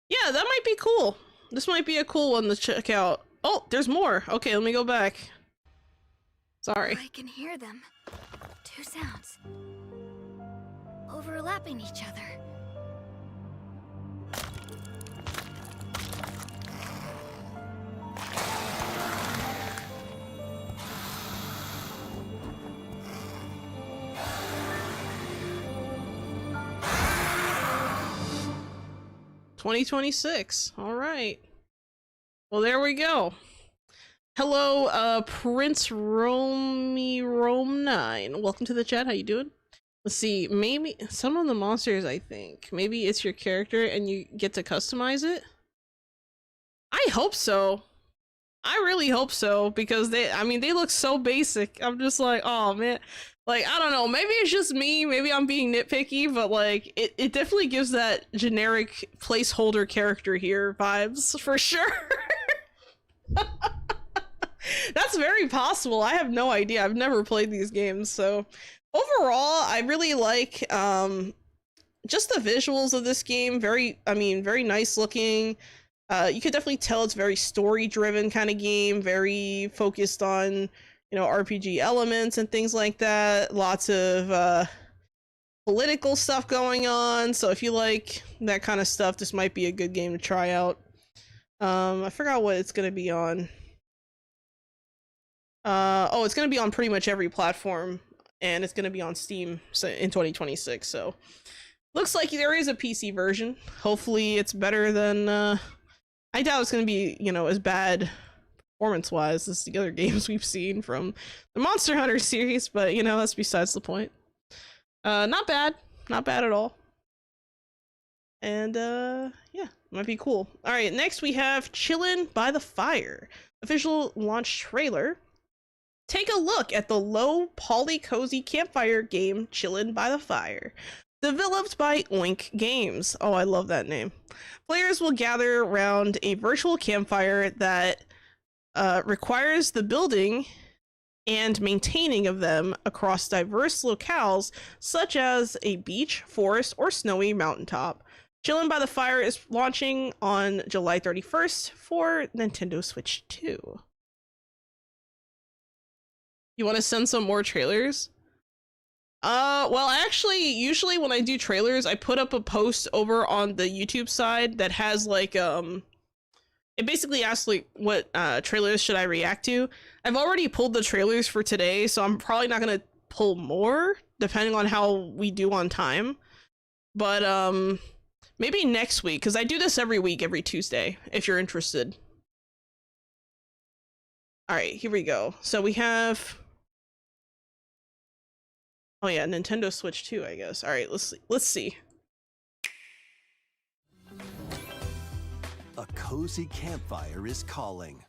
Yeah, that might be cool. This might be a cool one to check out. Oh, there's more. Okay, let me go back. Sorry. I can hear them. Two sounds. Overlapping each other. $2026. All right. Well, there we go. Hello, Prince Romy Rome 9. Welcome to the chat. How you doing? Let's see. Maybe some of the monsters, I think. Maybe it's your character and you get to customize it. I hope so. I really hope so, because they look so basic. I'm just like, oh man. Like, I don't know, maybe it's just me, maybe I'm being nitpicky, but like, it definitely gives that generic placeholder character here vibes, for sure. That's very possible. I have no idea. I've never played these games, so overall, I really like just the visuals of this game. Very nice looking. You could definitely tell it's very story-driven kind of game, very focused on, you know, RPG elements and things like that. Lots of political stuff going on. So if you like that kind of stuff, this might be a good game to try out. I forgot what it's gonna be on. Oh, it's gonna be on pretty much every platform, and it's gonna be on Steam in 2026. So looks like there is a PC version. Hopefully it's better than I doubt it's gonna be, you know, as bad performance-wise as the other games we've seen from the Monster Hunter series, but you know, that's besides the point. Not bad at all. And yeah, might be cool. All right, next we have Chillin' by the Fire, official launch trailer. Take a look at the low poly cozy campfire game Chillin' by the Fire, developed by Oink Games. Oh, I love that name. Players will gather around a virtual campfire that requires the building and maintaining of them across diverse locales such as a beach, forest, or snowy mountaintop. Chillin' by the Fire is launching on July 31st for Nintendo Switch 2. You want to send some more trailers? Well, actually, usually when I do trailers, I put up a post over on the YouTube side that has like, it basically asks like what trailers should I react to. I've already pulled the trailers for today, so I'm probably not gonna pull more depending on how we do on time. But maybe next week, because I do this every week, every Tuesday, if you're interested. All right, here we go. So we have, oh yeah, Nintendo Switch 2, I guess. All right, let's see. A cozy campfire is calling.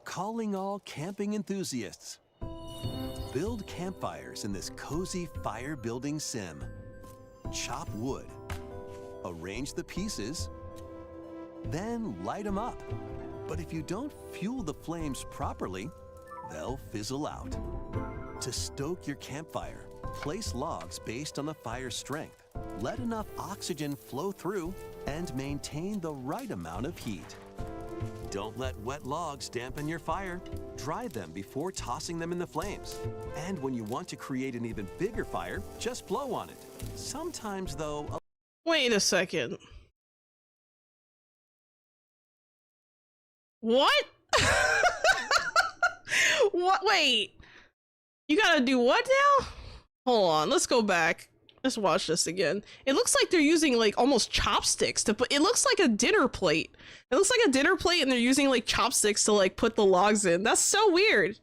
Calling all camping enthusiasts. Build campfires in this cozy fire building sim. Chop wood. Arrange the pieces. Then light them up. But if you don't fuel the flames properly, they'll fizzle out. To stoke your campfire, place logs based on the fire's strength. Let enough oxygen flow through and maintain the right amount of heat. Don't let wet logs dampen your fire. Dry them before tossing them in the flames. And when you want to create an even bigger fire, just blow on it. Sometimes, though... Wait a second. What? What? Wait. You gotta do what now? Hold on, let's go back. Let's watch this again. It looks like they're using like almost chopsticks to put, it looks like a dinner plate. It looks like a dinner plate and they're using like chopsticks to like put the logs in. That's so weird.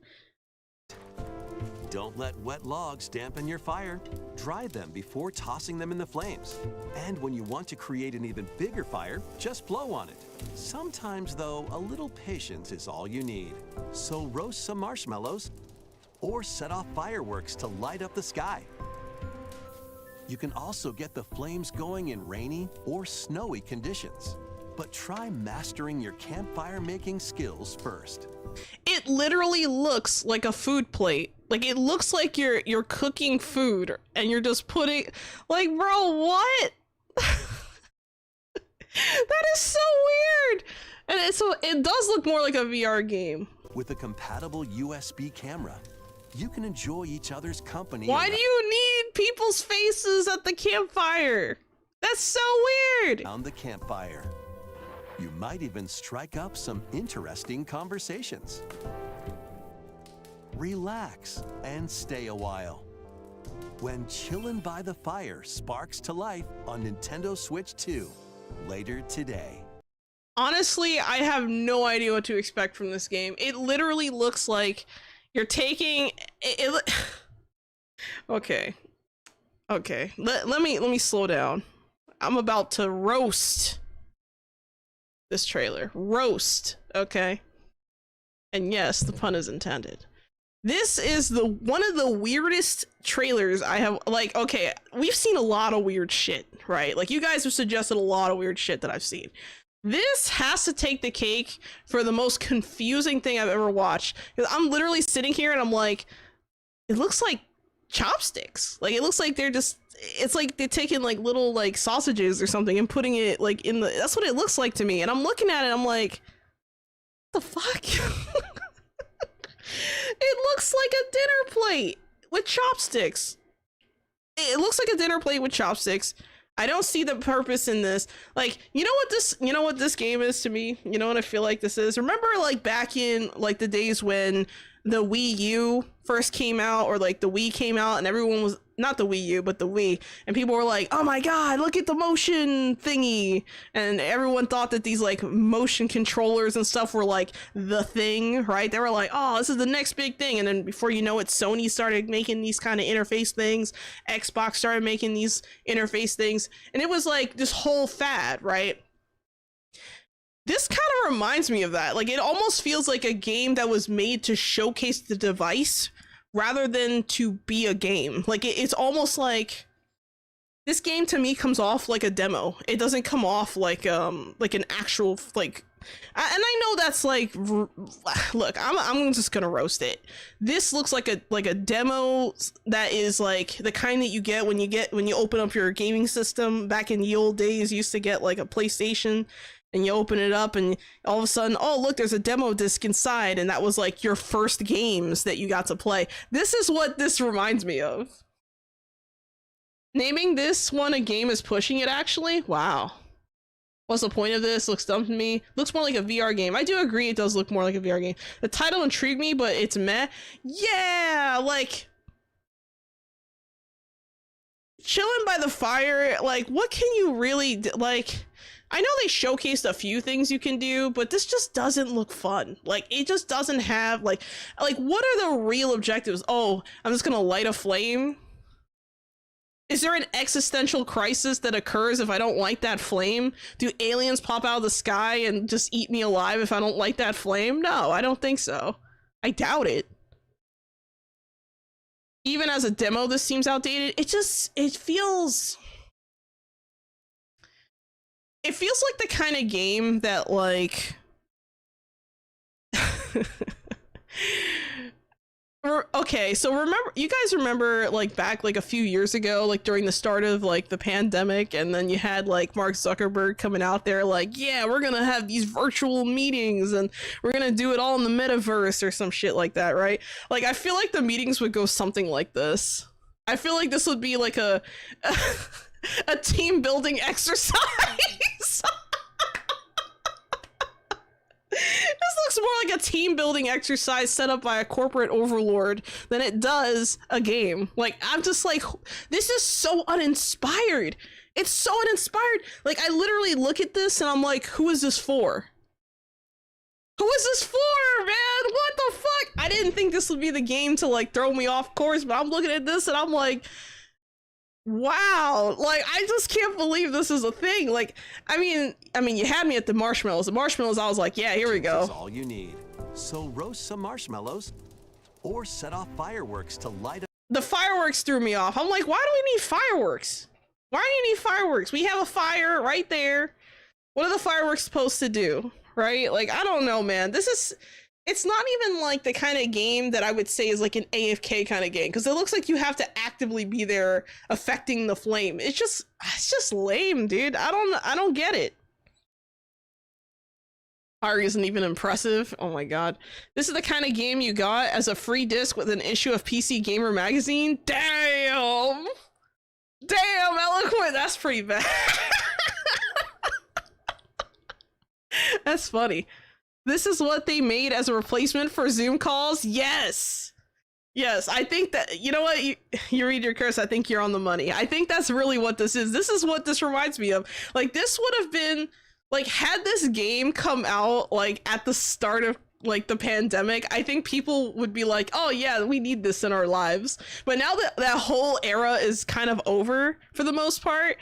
Don't let wet logs dampen your fire. Dry them before tossing them in the flames. And when you want to create an even bigger fire, just blow on it. Sometimes, though, a little patience is all you need. So roast some marshmallows or set off fireworks to light up the sky. You can also get the flames going in rainy or snowy conditions. But try mastering your campfire making skills first. It literally looks like a food plate. Like it looks like you're cooking food and you're just putting, like, bro, what? That is so weird. And so it does look more like a VR game. With a compatible USB camera, you can enjoy each other's company. Why do you need people's faces at the campfire? That's so weird. Around the campfire. You might even strike up some interesting conversations. Relax and stay a while. When Chillin' by the Fire sparks to life on Nintendo Switch 2 later today. Honestly, I have no idea what to expect from this game. It literally looks like you're taking it. Okay. Let me slow down. I'm about to roast this trailer. Roast, okay? And yes, the pun is intended. This is one of the weirdest trailers I have, like, okay, we've seen a lot of weird shit, right? Like, you guys have suggested a lot of weird shit that I've seen. This has to take the cake for the most confusing thing I've ever watched. Because I'm literally sitting here and I'm like, it looks like chopsticks. Like, it looks like they're just, it's like they're taking like little like sausages or something and putting it like in the, that's what it looks like to me. And I'm looking at it, I'm like, what the fuck? It looks like a dinner plate with chopsticks. It looks like a dinner plate with chopsticks. I don't see the purpose in this. Like, you know what this game is to me? You know what I feel like this is? Remember like back in like the days when the Wii U first came out, or like the Wii came out and everyone was, not the Wii U, but the Wii, and people were like, oh my god, look at the motion thingy, and everyone thought that these like motion controllers and stuff were like the thing, right? They were like, oh, this is the next big thing. And then before you know it, Sony started making these kind of interface things, Xbox started making these interface things, and it was like this whole fad, right? This kind of reminds me of that. Like, it almost feels like a game that was made to showcase the device rather than to be a game. Like, it's almost like this game to me comes off like a demo. It doesn't come off like an actual like And I know that's like, look, I'm just gonna roast it. This looks like a demo that is like the kind that you get when you open up your gaming system. Back in the old days, you used to get like a PlayStation, and you open it up, and all of a sudden, oh look, there's a demo disc inside, and that was like your first games that you got to play. This is what this reminds me of. Naming this one a game is pushing it, actually. Wow. What's the point of this? Looks dumb to me. Looks more like a VR game. I do agree it does look more like a VR game. The title intrigued me, but it's meh. Yeah, like... Chilling by the fire, like, what can you really do? Like, I know they showcased a few things you can do, but this just doesn't look fun. Like, it just doesn't have, like, what are the real objectives? Oh, I'm just gonna light a flame? Is there an existential crisis that occurs if I don't light that flame? Do aliens pop out of the sky and just eat me alive if I don't light that flame? No, I don't think so. I doubt it. Even as a demo, this seems outdated. It feels like the kind of game that, like... Okay, so you guys remember like back like a few years ago, like during the start of like the pandemic, and then you had like Mark Zuckerberg coming out there like, yeah, we're gonna have these virtual meetings and we're gonna do it all in the metaverse or some shit like that, right? Like, I feel like the meetings would go something like this. I feel like this would be like a team building exercise. This looks more like a team building exercise set up by a corporate overlord than it does a game. Like, I'm just like, this is so uninspired. It's so uninspired. Like, I literally look at this and I'm like, who is this for? Who is this for, man? What the fuck? I didn't think this would be the game to like throw me off course, but I'm looking at this and I'm like, wow, like, I just can't believe this is a thing. Like, I mean, you had me at the marshmallows. The marshmallows, I was like, yeah, here we go. That's all you need. So roast some marshmallows or set off fireworks to light up. The fireworks threw me off. I'm like, why do we need fireworks? Why do you need fireworks? We have a fire right there. What are the fireworks supposed to do? Right? Like, I don't know, man. It's not even like the kind of game that I would say is like an AFK kind of game, because it looks like you have to actively be there affecting the flame. It's just lame, dude. I don't get it. Fire isn't even impressive. Oh my god. This is the kind of game you got as a free disc with an issue of PC Gamer magazine? Damn! Damn, eloquent! That's pretty bad. That's funny. This is what they made as a replacement for Zoom calls? Yes! Yes, I think that, you know what, you read your curse, I think you're on the money. I think that's really what this is. This is what this reminds me of. Like, this would have been, like, had this game come out, like, at the start of, like, the pandemic, I think people would be like, oh yeah, we need this in our lives. But now that that whole era is kind of over, for the most part,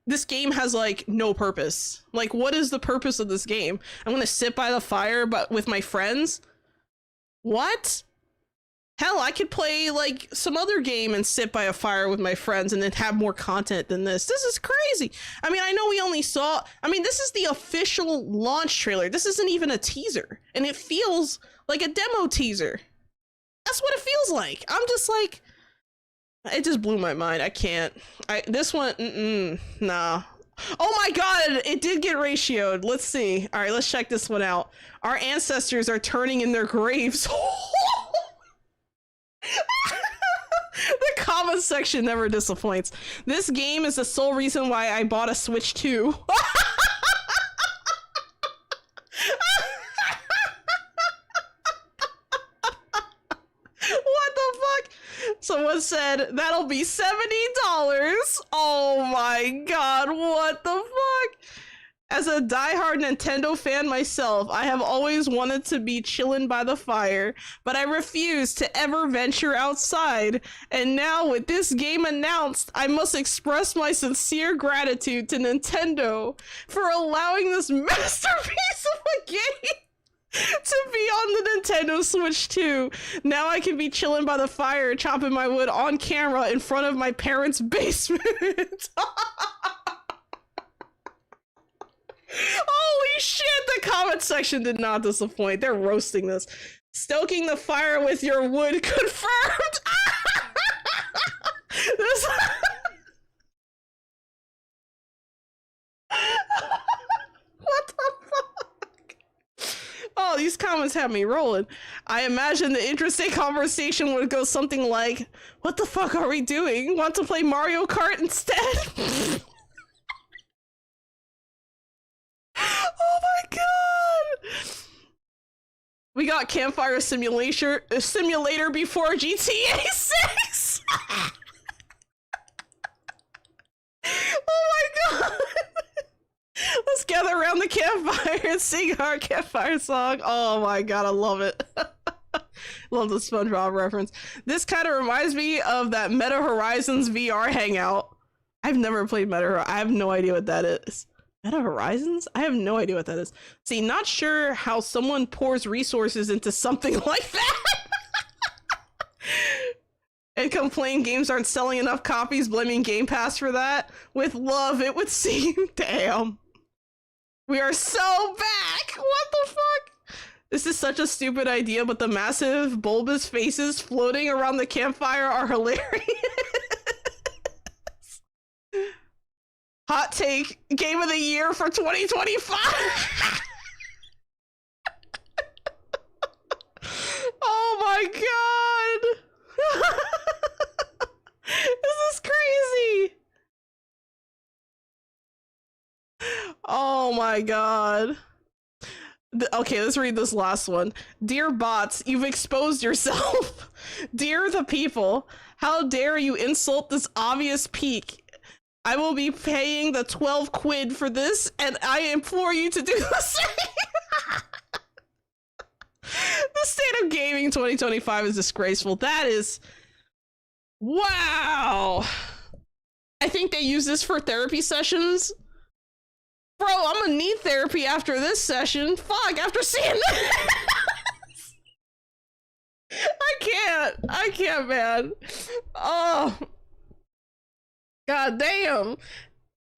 this game has like no purpose. Like, what is the purpose of this game? I'm gonna sit by the fire but with my friends? What? Hell, I could play like some other game and sit by a fire with my friends and then have more content than this. This is crazy. I mean, I know we only saw, this is the official launch trailer. This isn't even a teaser, and it feels like a demo teaser. That's what it feels like. I'm just like, it just blew my mind. I can't. This one, nah. Oh my god, it did get ratioed. Let's see. All right, let's check this one out. Our ancestors are turning in their graves. The comment section never disappoints. This game is the sole reason why I bought a Switch 2. What the fuck? Someone said that'll be $70. Oh my god, what the fuck? As a diehard Nintendo fan myself, I have always wanted to be chilling by the fire, but I refuse to ever venture outside. And now with this game announced, I must express my sincere gratitude to Nintendo for allowing this masterpiece of a game to be on the Nintendo Switch 2. Now I can be chilling by the fire, chopping my wood on camera in front of my parents' basement. Holy shit, the comment section did not disappoint. They're roasting this. Stoking the fire with your wood confirmed. This what the fuck? Oh, these comments have me rolling. I imagine the interesting conversation would go something like, what the fuck are we doing? Want to play Mario Kart instead? Oh my god! We got campfire simulator before GTA 6. Oh my god! Let's gather around the campfire and sing our campfire song. Oh my god, I love it. Love the SpongeBob reference. This kind of reminds me of that Meta Horizons VR hangout. I've never played Meta Horizons. I have no idea what that is. Meta Horizons? I have no idea what that is. See, not sure how someone pours resources into something like that. And complain games aren't selling enough copies, blaming Game Pass for that. With love, it would seem. Damn. We are so back! What the fuck? This is such a stupid idea, but the massive, bulbous faces floating around the campfire are hilarious. Hot take, game of the year for 2025. Oh my god. This is crazy. Oh my god. Okay, let's read this last one. Dear bots, you've exposed yourself. Dear the people, how dare you insult this obvious peak? I will be paying the 12 quid for this, and I implore you to do the same. The state of gaming 2025 is disgraceful. That is... Wow. I think they use this for therapy sessions. Bro, I'm gonna need therapy after this session. Fuck, after seeing this. I can't, man. Oh. God damn.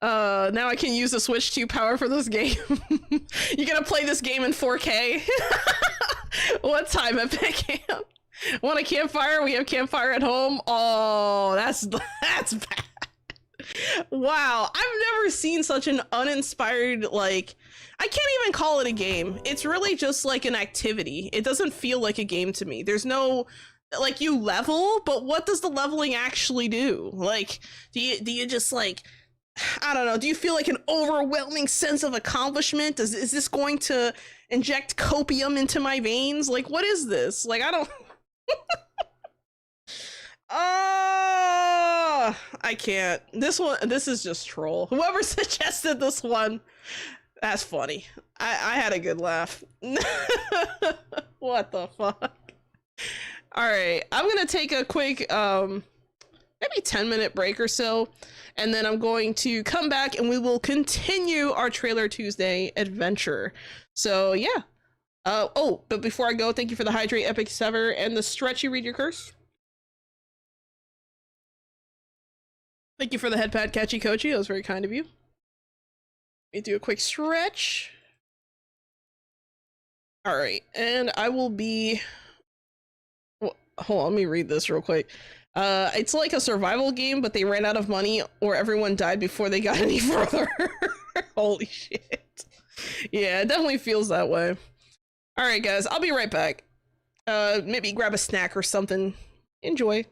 Now I can use the Switch 2 power for this game. You gonna play this game in 4K? What time, Epic? Want a campfire? We have campfire at home. Oh, that's bad. Wow, I've never seen such an uninspired, like, I can't even call it a game. It's really just like an activity. It doesn't feel like a game to me. There's no, like, you level, but what does the leveling actually do? Like, do you just, like, I don't know, do you feel like an overwhelming sense of accomplishment? Is this going to inject copium into my veins? Like, what is this? Like, I don't... Oh, I can't. This is just troll. Whoever suggested this one, that's funny. I had a good laugh. What the fuck? All right, I'm gonna take a quick maybe 10-minute break or so, and then I'm going to come back and we will continue our Trailer Tuesday adventure. So yeah. Oh, but before I go, thank you for the hydrate, epic sever, and the stretch. You read your curse. Thank you for the headpat, Catchy Kochi. That was very kind of you. Let me do a quick stretch. All right, and I will be... Well, hold on, let me read this real quick. It's like a survival game, but they ran out of money or everyone died before they got any further. Holy shit. Yeah, it definitely feels that way. All right, guys, I'll be right back. Maybe grab a snack or something. Enjoy.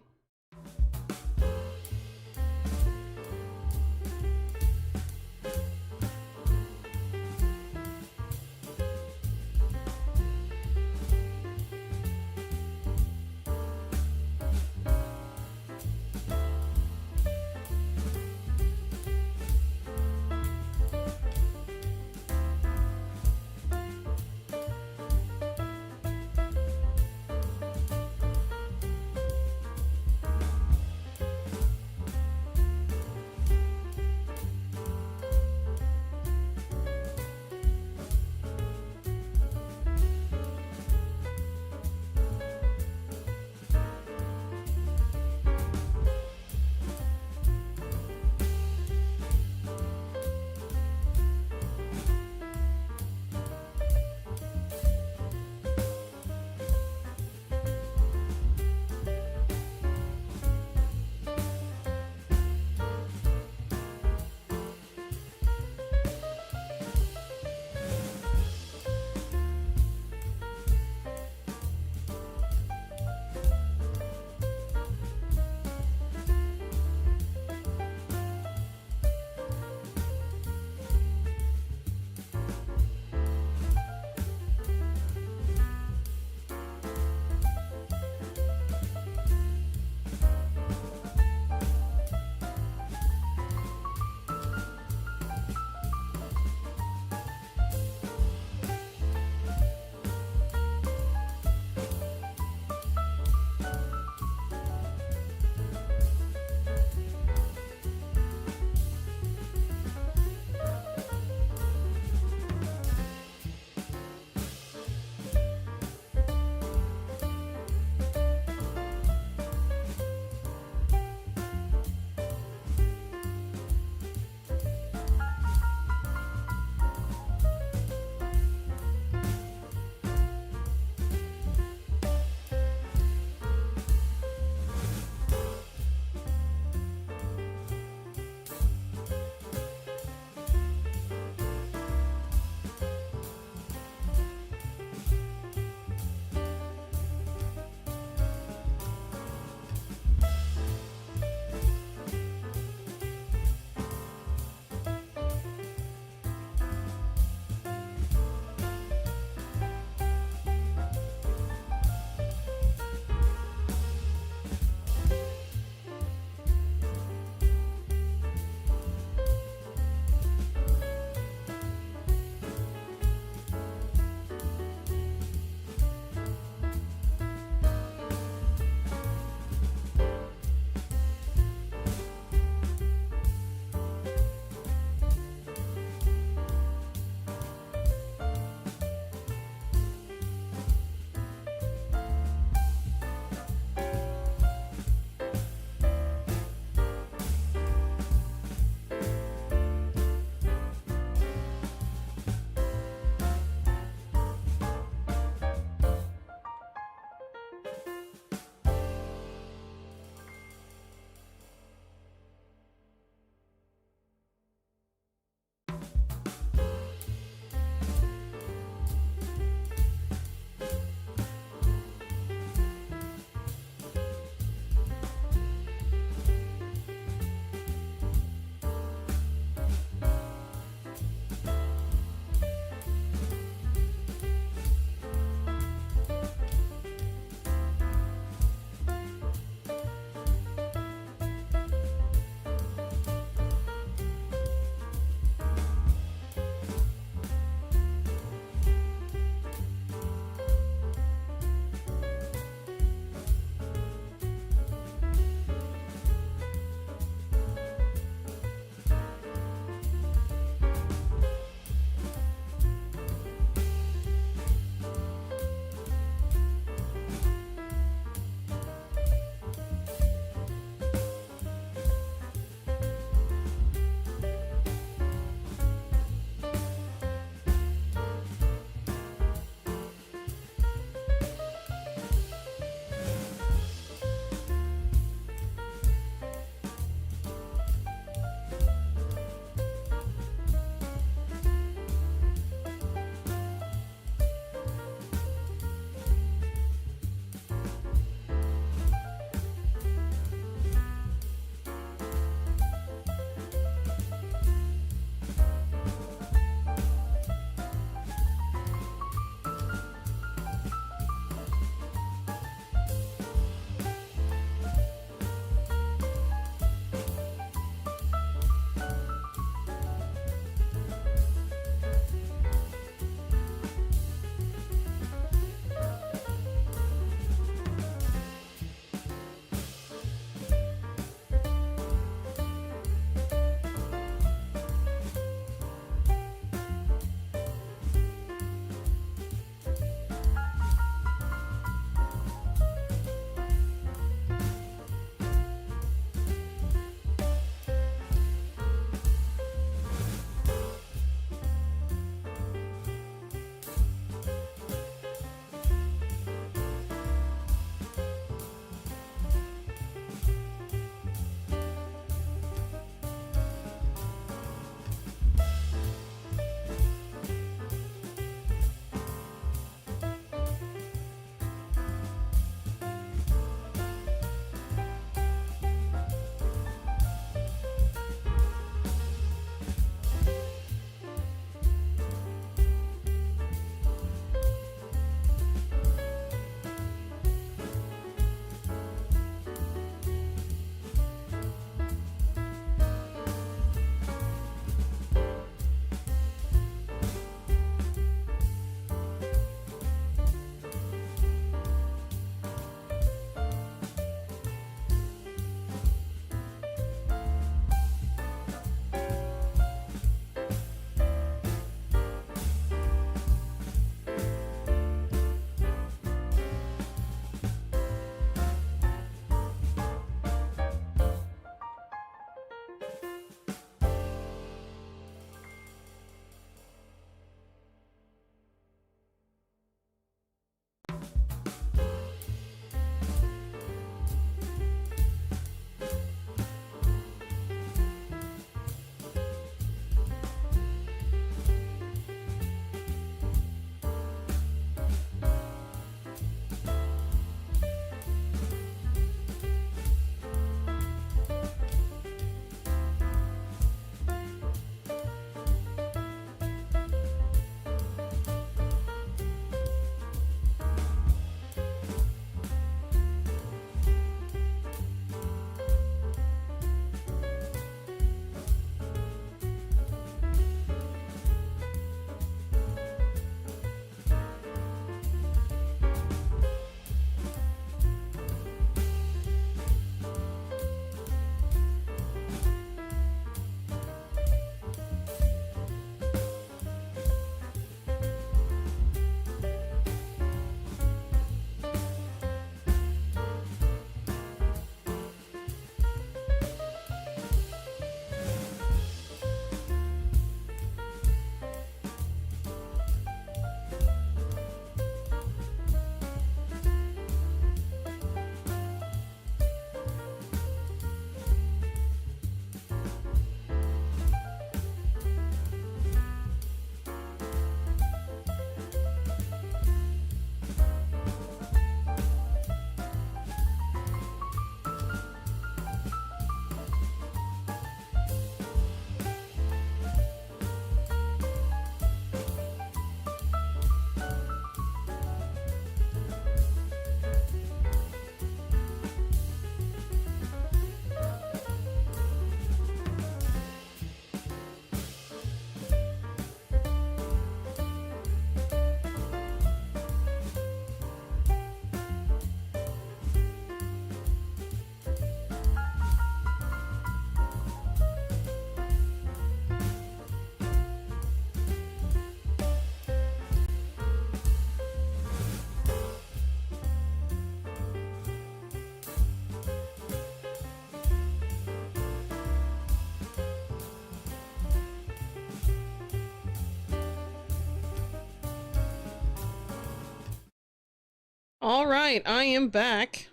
All right, I am back.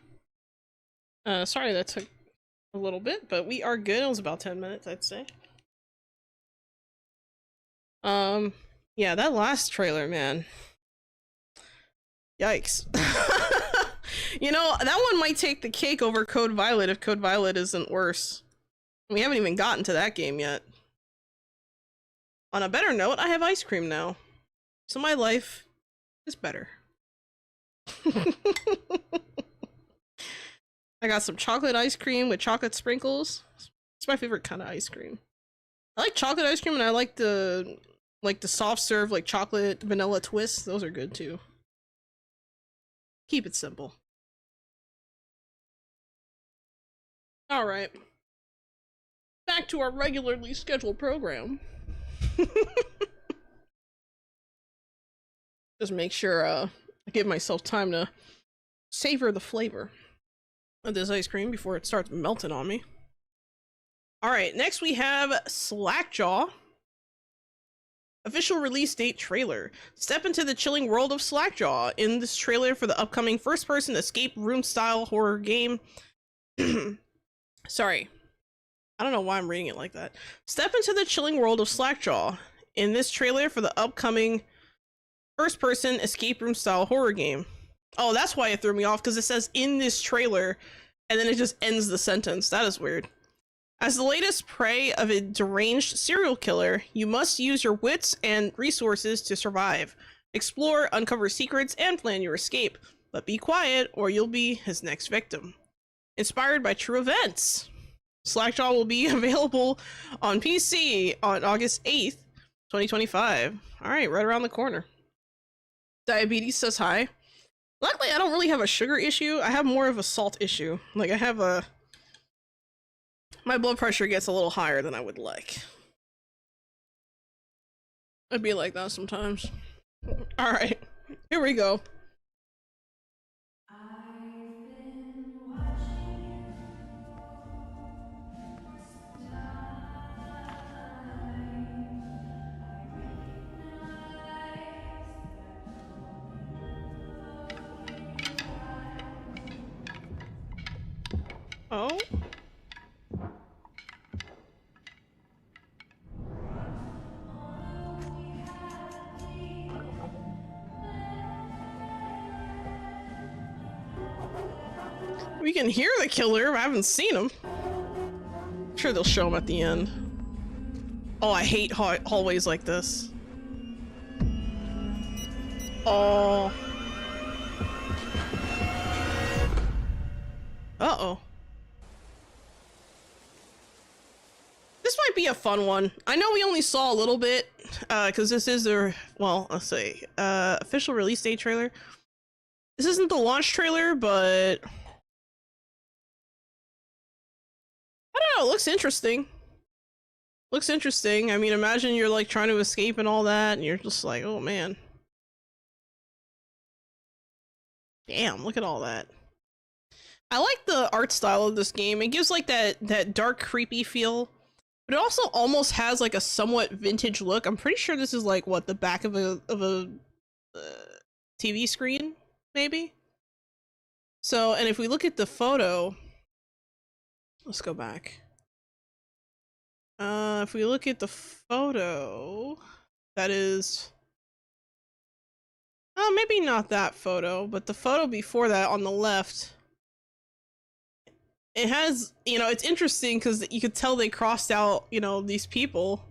Sorry that took a little bit, but we are good. It was about 10 minutes, I'd say. Yeah, that last trailer, man. Yikes. You know, that one might take the cake over Code Violet if Code Violet isn't worse. We haven't even gotten to that game yet. On a better note, I have ice cream now. So my life is better. I got some chocolate ice cream with chocolate sprinkles. It's my favorite kind of ice cream. I like chocolate ice cream, and I like the soft serve, like chocolate vanilla twists. Those are good too. Keep it simple. All right. Back to our regularly scheduled program. Just make sure I give myself time to savor the flavor of this ice cream before it starts melting on me. All right, next we have Slackjaw. Official release date trailer. Step into the chilling world of Slackjaw in this trailer for the upcoming first-person escape room style horror game. Sorry. I don't know why I'm reading it like that. Step into the chilling world of Slackjaw in this trailer for the upcoming first-person escape room style horror game. Oh, that's why it threw me off, because it says in this trailer, and then it just ends the sentence. That is weird. As the latest prey of a deranged serial killer, you must use your wits and resources to survive. Explore, uncover secrets, and plan your escape. But be quiet, or you'll be his next victim. Inspired by true events. Slackjaw will be available on PC on August 8th, 2025. Alright, right around the corner. Diabetes says hi. Luckily, I don't really have a sugar issue. I have more of a salt issue. Like, I have a... My blood pressure gets a little higher than I would like. I'd be like that sometimes. Alright, here we go. Oh? We can hear the killer, I haven't seen him. I'm sure they'll show him at the end. Oh, I hate hallways like this. Oh. Uh-oh. This might be a fun one. I know we only saw a little bit, because this is their, well, let's say, official release date trailer. This isn't the launch trailer, but... I don't know, it looks interesting. Looks interesting. I mean, imagine you're like trying to escape and all that, and you're just like, oh man. Damn, look at all that. I like the art style of this game. It gives like that dark, creepy feel, but it also almost has like a somewhat vintage look. I'm pretty sure this is like what, the back of a TV screen, maybe. So, and if we look at the photo, let's go back. If we look at the photo, that is, maybe not that photo, but the photo before that on the left. It has, you know, it's interesting because you could tell they crossed out, you know, these people.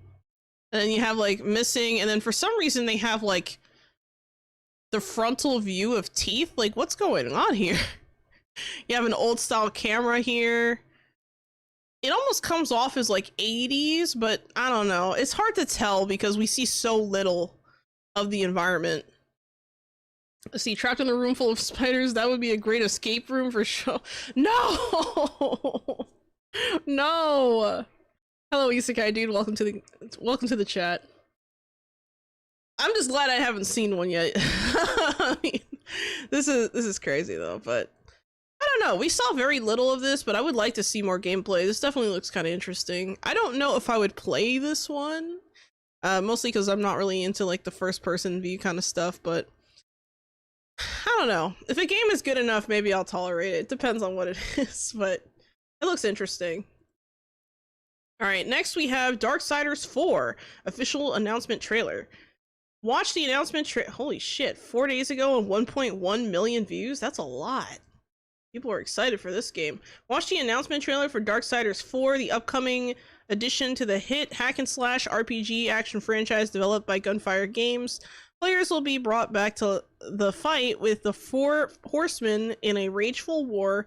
And then you have like missing, and then for some reason they have like the frontal view of teeth. Like, what's going on here? You have an old style camera here. It almost comes off as like 80s, but I don't know. It's hard to tell because we see so little of the environment. Let's see, trapped in a room full of spiders, that would be a great escape room for sure. No! No! Hello, Isekai dude, welcome to the chat. I'm just glad I haven't seen one yet. I mean, this is crazy though, but I don't know. We saw very little of this, but I would like to see more gameplay. This definitely looks kind of interesting. I don't know if I would play this one, mostly because I'm not really into like the first person view kind of stuff, but I don't know. If a game is good enough, maybe I'll tolerate it. It depends on what it is, but it looks interesting. Alright, next we have Darksiders 4 official announcement trailer. Watch the announcement holy shit, 4 days ago and 1.1 million views? That's a lot. People are excited for this game. Watch the announcement trailer for Darksiders 4, the upcoming addition to the hit hack-and-slash RPG action franchise developed by Gunfire Games. Players will be brought back to the fight with the four horsemen in a rageful war,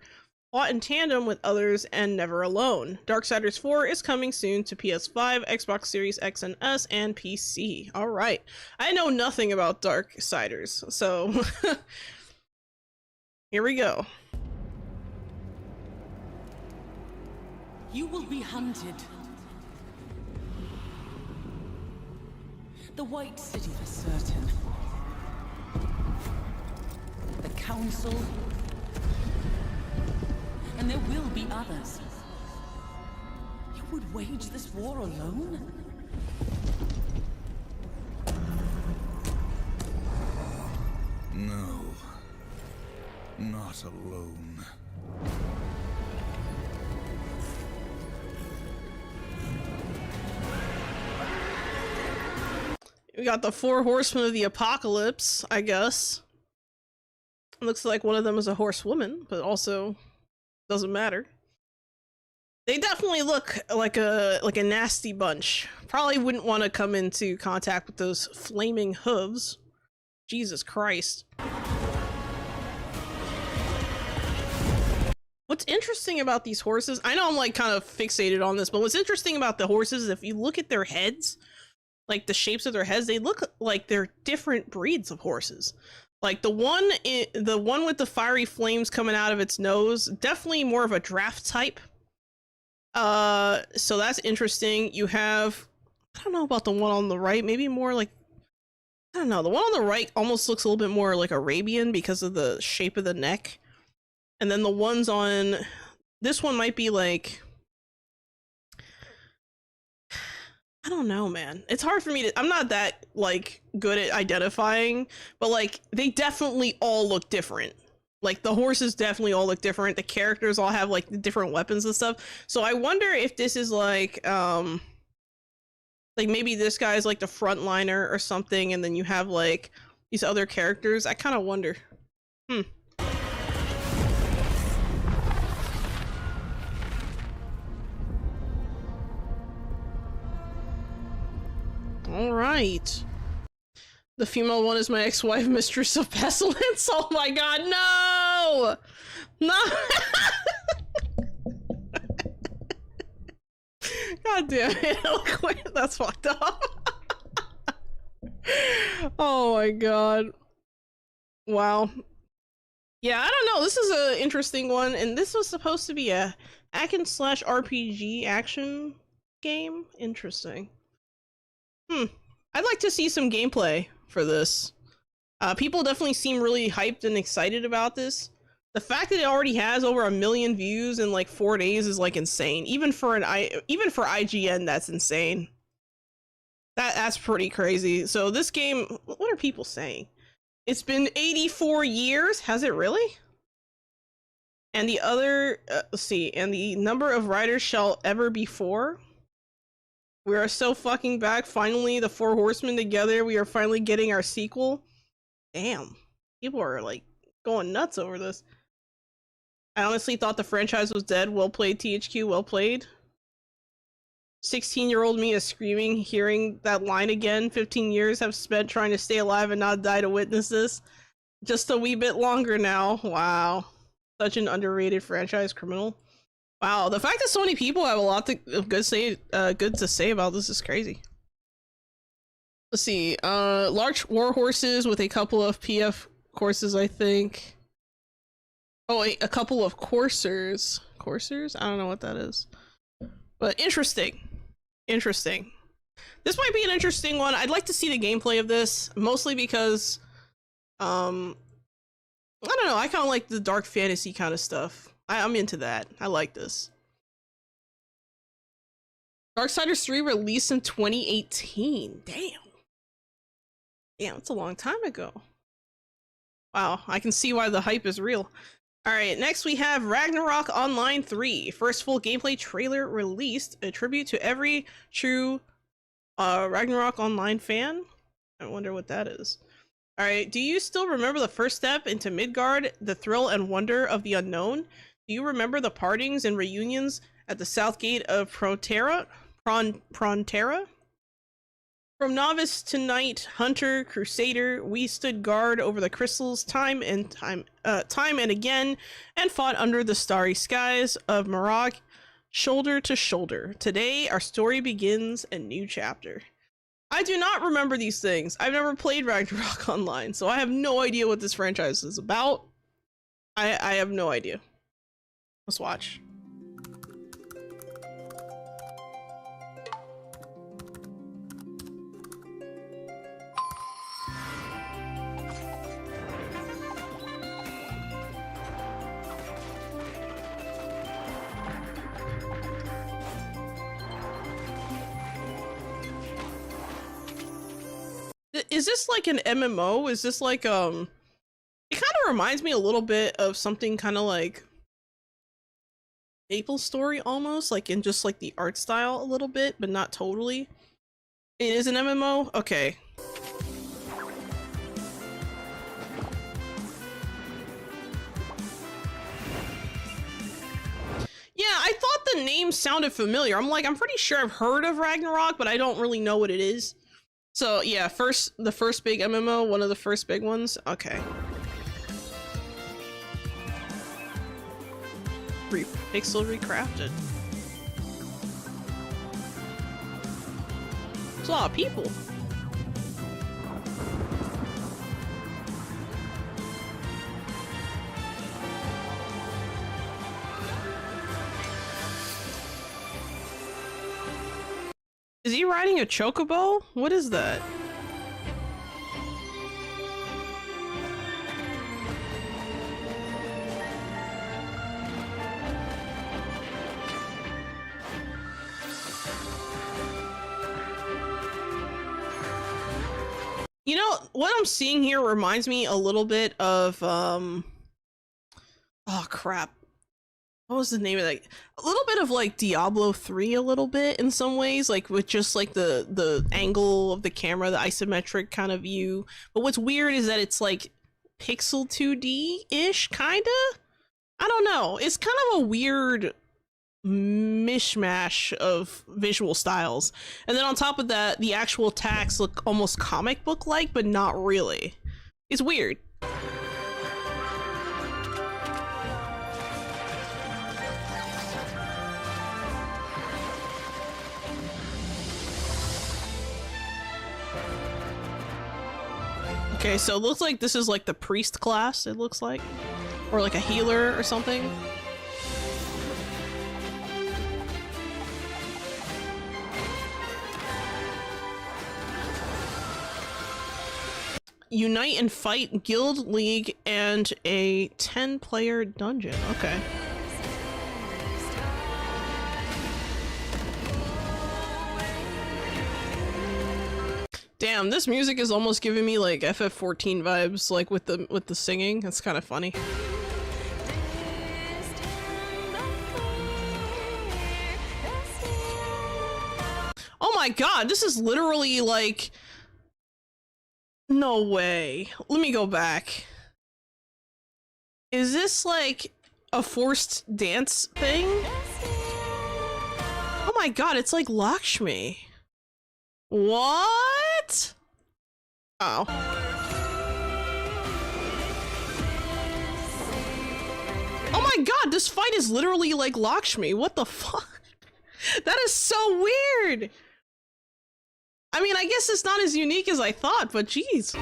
fought in tandem with others and never alone. Darksiders 4 is coming soon to PS5, Xbox Series X and S, and PC. Alright. I know nothing about Darksiders, so here we go. You will be hunted. The White City for certain. The Council. And there will be others. You would wage this war alone? No. Not alone. We got the four horsemen of the apocalypse, I guess. Looks like one of them is a horsewoman, but also doesn't matter. They definitely look like a nasty bunch. Probably wouldn't want to come into contact with those flaming hooves. Jesus Christ. What's interesting about these horses, I know I'm like kind of fixated on this, but what's interesting about the horses is if you look at their heads, like the shapes of their heads, they look like they're different breeds of horses. Like the one with the fiery flames coming out of its nose, definitely more of a draft type. So that's interesting. You have, I don't know about the one on the right, maybe more like, I don't know, the one on the right almost looks a little bit more like Arabian because of the shape of the neck. And then the ones on this one might be like, I don't know, man. It's hard for me to, I'm not that like good at identifying, but like they definitely all look different. Like the horses definitely all look different. The characters all have like the different weapons and stuff. So I wonder if this is like maybe this guy's like the frontliner or something, and then you have like these other characters. I kind of wonder. All right. The female one is my ex-wife, Mistress of Pestilence. Oh my god, no! No! God damn it. That's fucked up. Oh my god. Wow. Yeah, I don't know. This is an interesting one, and this was supposed to be a hack-and-slash RPG action game. Interesting. I'd like to see some gameplay for this. People definitely seem really hyped and excited about this. The fact that it already has over 1 million views in like 4 days is like insane. Even for IGN, that's insane. That's pretty crazy. So this game, what are people saying? It's been 84 years. Has it really? And the other, let's see, and the number of writers shall ever be 4. We are so fucking back. Finally, the four horsemen together. We are finally getting our sequel. Damn. People are like going nuts over this. I honestly thought the franchise was dead. Well played, THQ. Well played. 16-year-old me is screaming, hearing that line again. 15 years have spent trying to stay alive and not die to witness this. Just a wee bit longer now. Wow. Such an underrated franchise criminal. Wow, the fact that so many people have a lot of good to say about this is crazy. Let's see, large war horses with a couple of PF courses, I think. Oh wait, a couple of coursers. Coursers? I don't know what that is. But interesting. Interesting. This might be an interesting one. I'd like to see the gameplay of this, mostly because, I don't know, I kind of like the dark fantasy kind of stuff. I'm into that. I like this. Darksiders 3 released in 2018. Damn. Damn, it's a long time ago. Wow, I can see why the hype is real. Alright, next we have Ragnarok Online 3. First full gameplay trailer released. A tribute to every true Ragnarok Online fan? I wonder what that is. Alright, do you still remember the first step into Midgard, the thrill and wonder of the unknown? Do you remember the partings and reunions at the south gate of Prontera? From novice to knight, hunter, crusader, we stood guard over the crystals time and again, and fought under the starry skies of Marag, shoulder to shoulder. Today, our story begins a new chapter. I do not remember these things. I've never played Ragnarok Online, so I have no idea what this franchise is about. I have no idea. Let's watch. Is this like an MMO? Is this like, it kind of reminds me a little bit of something kind of like Maple Story almost, like in just like the art style a little bit, but not totally. It is an MMO? Okay. Yeah, I thought the name sounded familiar. I'm pretty sure I've heard of Ragnarok, but I don't really know what it is. So yeah, the first big MMO, one of the first big ones. Okay. Pixel recrafted. There's a lot of people. Is he riding a chocobo? What is that? You know, what I'm seeing here reminds me a little bit of, oh crap. What was the name of that? A little bit of like Diablo 3 a little bit in some ways, like with just like the angle of the camera, the isometric kind of view. But what's weird is that it's like pixel 2D-ish, kinda? I don't know. It's kind of a weird mishmash of visual styles. And then on top of that, the actual attacks look almost comic book-like, but not really. It's weird. Okay, so it looks like this is like the priest class, it looks like. Or like a healer or something. Unite and fight, guild, league, and a 10-player dungeon. Okay. Damn, this music is almost giving me like FF14 vibes, like with the singing. That's kind of funny. Oh my god, this is literally like... No way. Let me go back. Is this like a forced dance thing? Oh my god, it's like Lakshmi. What? Oh. Oh my god, this fight is literally like Lakshmi. What the fuck? That is so weird. I mean, I guess it's not as unique as I thought, but jeez.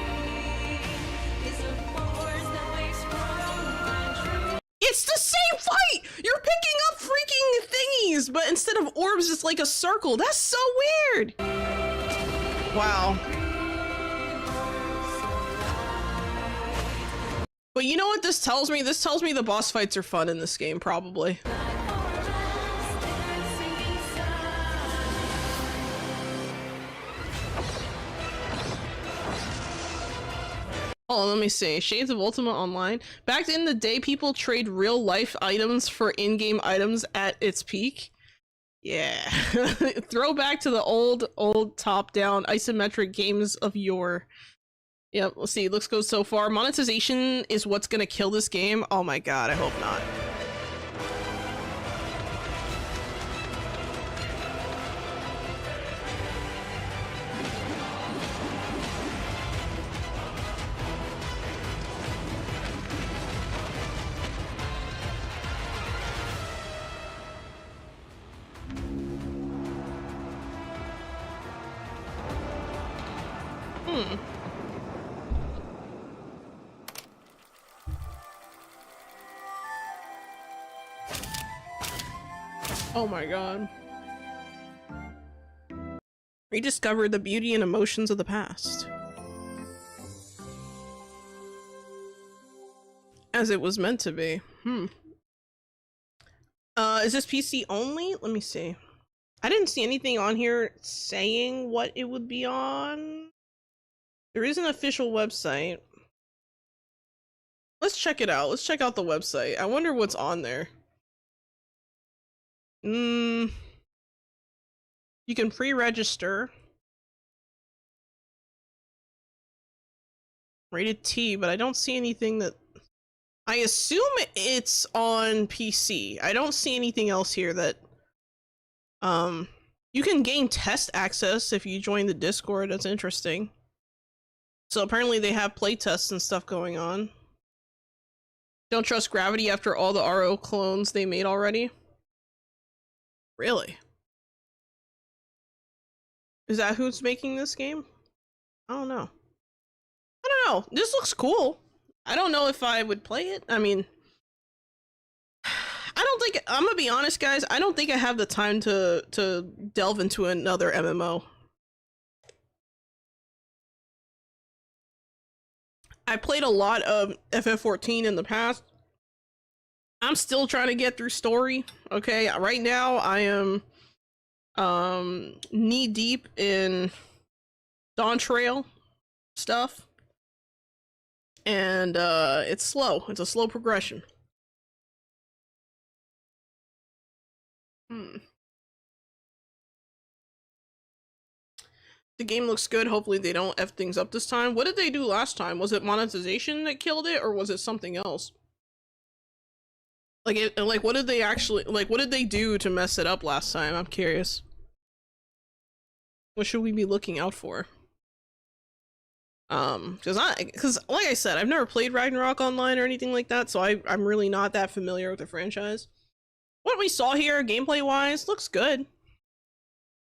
It's the same fight! You're picking up freaking thingies, but instead of orbs, it's like a circle. That's so weird. Wow. But you know what this tells me? This tells me the boss fights are fun in this game, probably. Oh, let me see. Shades of Ultima Online. Back in the day, people trade real life items for in-game items at its peak. Yeah. Throwback to the old top-down isometric games of yore. Yep, let's see. Looks good so far. Monetization is what's gonna kill this game. Oh my god, I hope not. Oh my god. Rediscovered the beauty and emotions of the past. As it was meant to be. Is this PC only? Let me see. I didn't see anything on here saying what it would be on. There is an official website. Let's check it out. Let's check out the website. I wonder what's on there. You can pre-register. Rated T, but I don't see anything that... I assume it's on PC. I don't see anything else here that... You can gain test access if you join the Discord. That's interesting. So apparently they have playtests and stuff going on. Don't trust Gravity after all the RO clones they made already. Really? Is that who's making this game? I don't know. I don't know. This looks cool. I don't know if I would play it. I mean, I don't think, I'm gonna be honest, guys, I don't think I have the time to delve into another MMO. I played a lot of FF14 in the past. I'm still trying to get through story. Okay, right now I am knee deep in Dawn Trail stuff. And it's slow. It's a slow progression. The game looks good. Hopefully they don't F things up this time. What did they do last time? Was it monetization that killed it, or was it something else? Like what did they actually, like, what did they do to mess it up last time? I'm curious. What should we be looking out for? Because like I said, I've never played Ragnarok Online or anything like that, so I'm really not that familiar with the franchise. What we saw here, gameplay wise, looks good.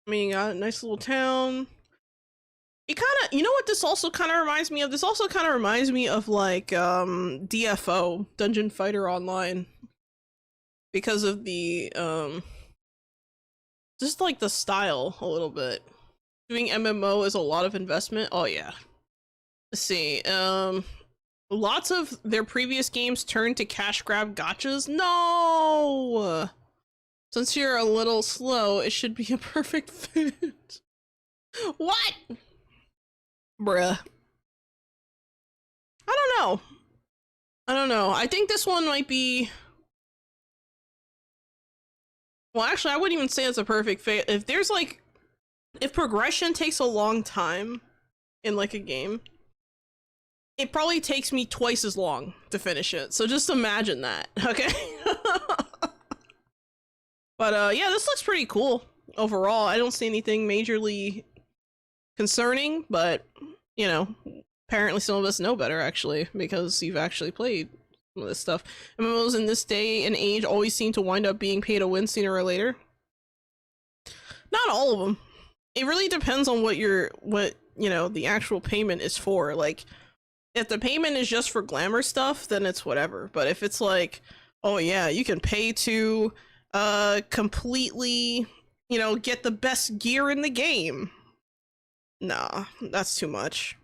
I mean, got a nice little town. It kind of, you know what this also kind of reminds me of? This also kind of reminds me of like DFO, Dungeon Fighter Online, because of the just like the style a little bit. Doing MMO is a lot of investment. Oh yeah. Let's see. Lots of their previous games turned to cash grab gotchas. No! Since you're a little slow, it should be a perfect fit. What? Bruh. I don't know. I don't know. I think this one might be... Well, actually, I wouldn't even say it's a perfect fit. If there's like... If progression takes a long time in like a game, it probably takes me twice as long to finish it. So just imagine that, okay? But yeah, this looks pretty cool overall. I don't see anything majorly concerning, but you know, apparently some of us know better actually, because you've actually played some of this stuff. MMOs in this day and age always seem to wind up being pay to win sooner or later. Not all of them. It really depends on what you know, the actual payment is for. Like, if the payment is just for glamour stuff, then it's whatever. But if it's like, oh yeah, you can pay to completely, you know, get the best gear in the game. Nah, that's too much.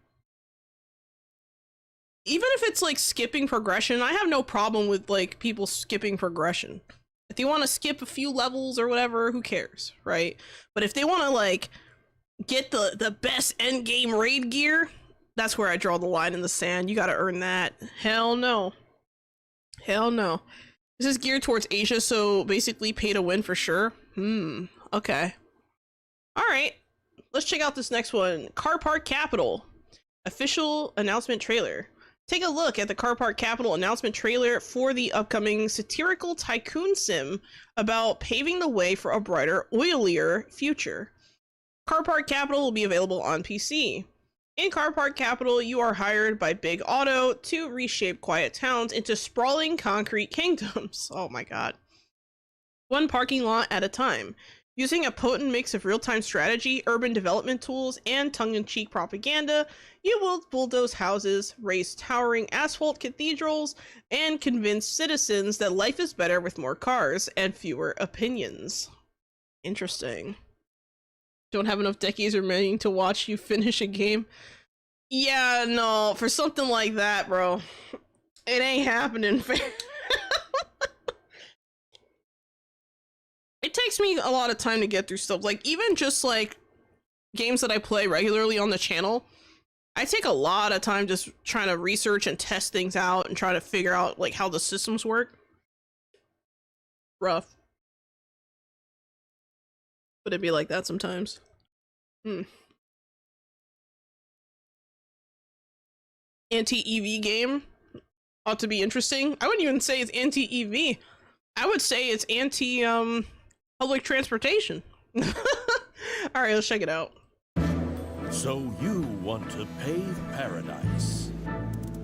Even if it's like skipping progression, I have no problem with like people skipping progression. If they want to skip a few levels or whatever, who cares, right? But if they want to like get the best end game raid gear, That's where I draw the line in the sand. You gotta earn that. Hell no. Hell no. This is geared towards Asia, so basically pay to win for sure. Okay. Alright. Let's check out this next one. Car Park Capital. Official announcement trailer. Take a look at the Car Park Capital announcement trailer for the upcoming satirical tycoon sim about paving the way for a brighter, oilier future. Car Park Capital will be available on PC. In Car Park Capital, you are hired by Big Auto to reshape quiet towns into sprawling concrete kingdoms. Oh my god. One parking lot at a time. Using a potent mix of real-time strategy, urban development tools, and tongue-in-cheek propaganda, you will bulldoze houses, raise towering asphalt cathedrals, and convince citizens that life is better with more cars and fewer opinions. Interesting. Don't have enough decades remaining to watch you finish a game. Yeah, no, for something like that, bro, it ain't happening. It takes me a lot of time to get through stuff. Like, even just like games that I play regularly on the channel, I take a lot of time just trying to research and test things out and try to figure out like how the systems work. Rough. But it'd be like that sometimes. Anti-EV game ought to be interesting. I wouldn't even say it's anti-EV. I would say it's anti public transportation. All right, let's check it out. So you want to pave paradise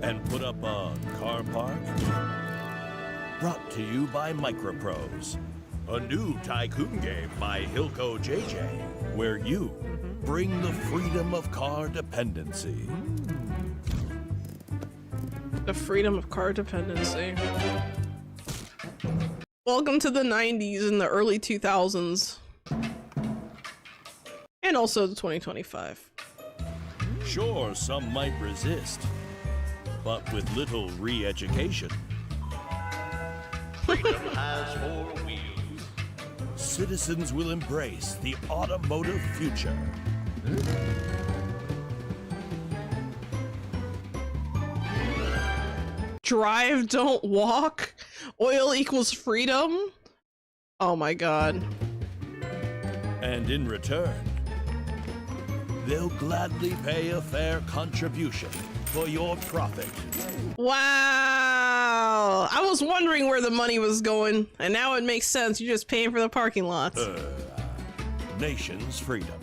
and put up a car park? Brought to you by Microprose, a new tycoon game by Hilco JJ, where you bring the freedom of car dependency. The freedom of car dependency. Welcome to the 90s and the early 2000s. And also the 2025. Sure, some might resist, but with little re-education, freedom has four wheels. citizens will embrace the automotive future. Drive, don't walk. Oil equals freedom. Oh my god. And in return, they'll gladly pay a fair contribution for your profit. Wow. I was wondering where the money was going, and now it makes sense. You're just paying for the parking lots. Nation's freedom.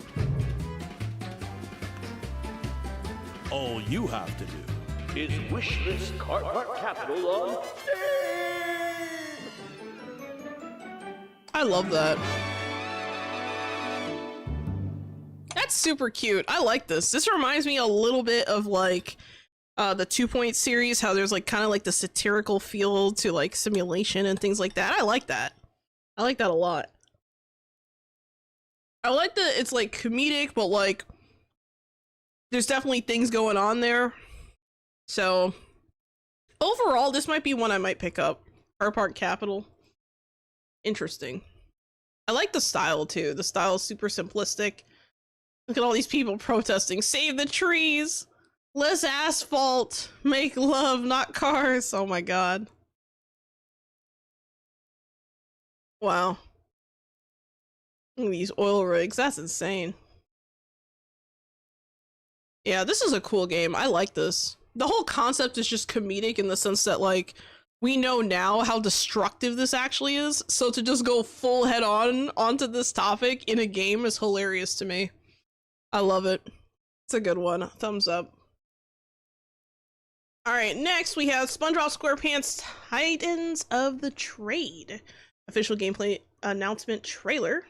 All you have to do Is wishlist Car Park Capital on I love that. That's super cute. I like this. This reminds me a little bit of like the 2 Point series, how there's like kind of like the satirical feel to like simulation and things like that. I like that. I like that a lot. I like that it's like comedic, but like there's definitely things going on there. So overall, this might be one I might pick up. Car Park Capital. Interesting. I like the style too. The style is super simplistic. Look at all these people protesting. Save the trees! Less asphalt! Make love, not cars! Oh my god. Wow. Look at these oil rigs. That's insane. Yeah, this is a cool game. I like this. The whole concept is just comedic in the sense that, like, we know now how destructive this actually is, so to just go full head on onto this topic in a game is hilarious to me. I love it. It's a good one. Thumbs up. Alright, next we have SpongeBob SquarePants Titans of the Trade. Official gameplay announcement trailer.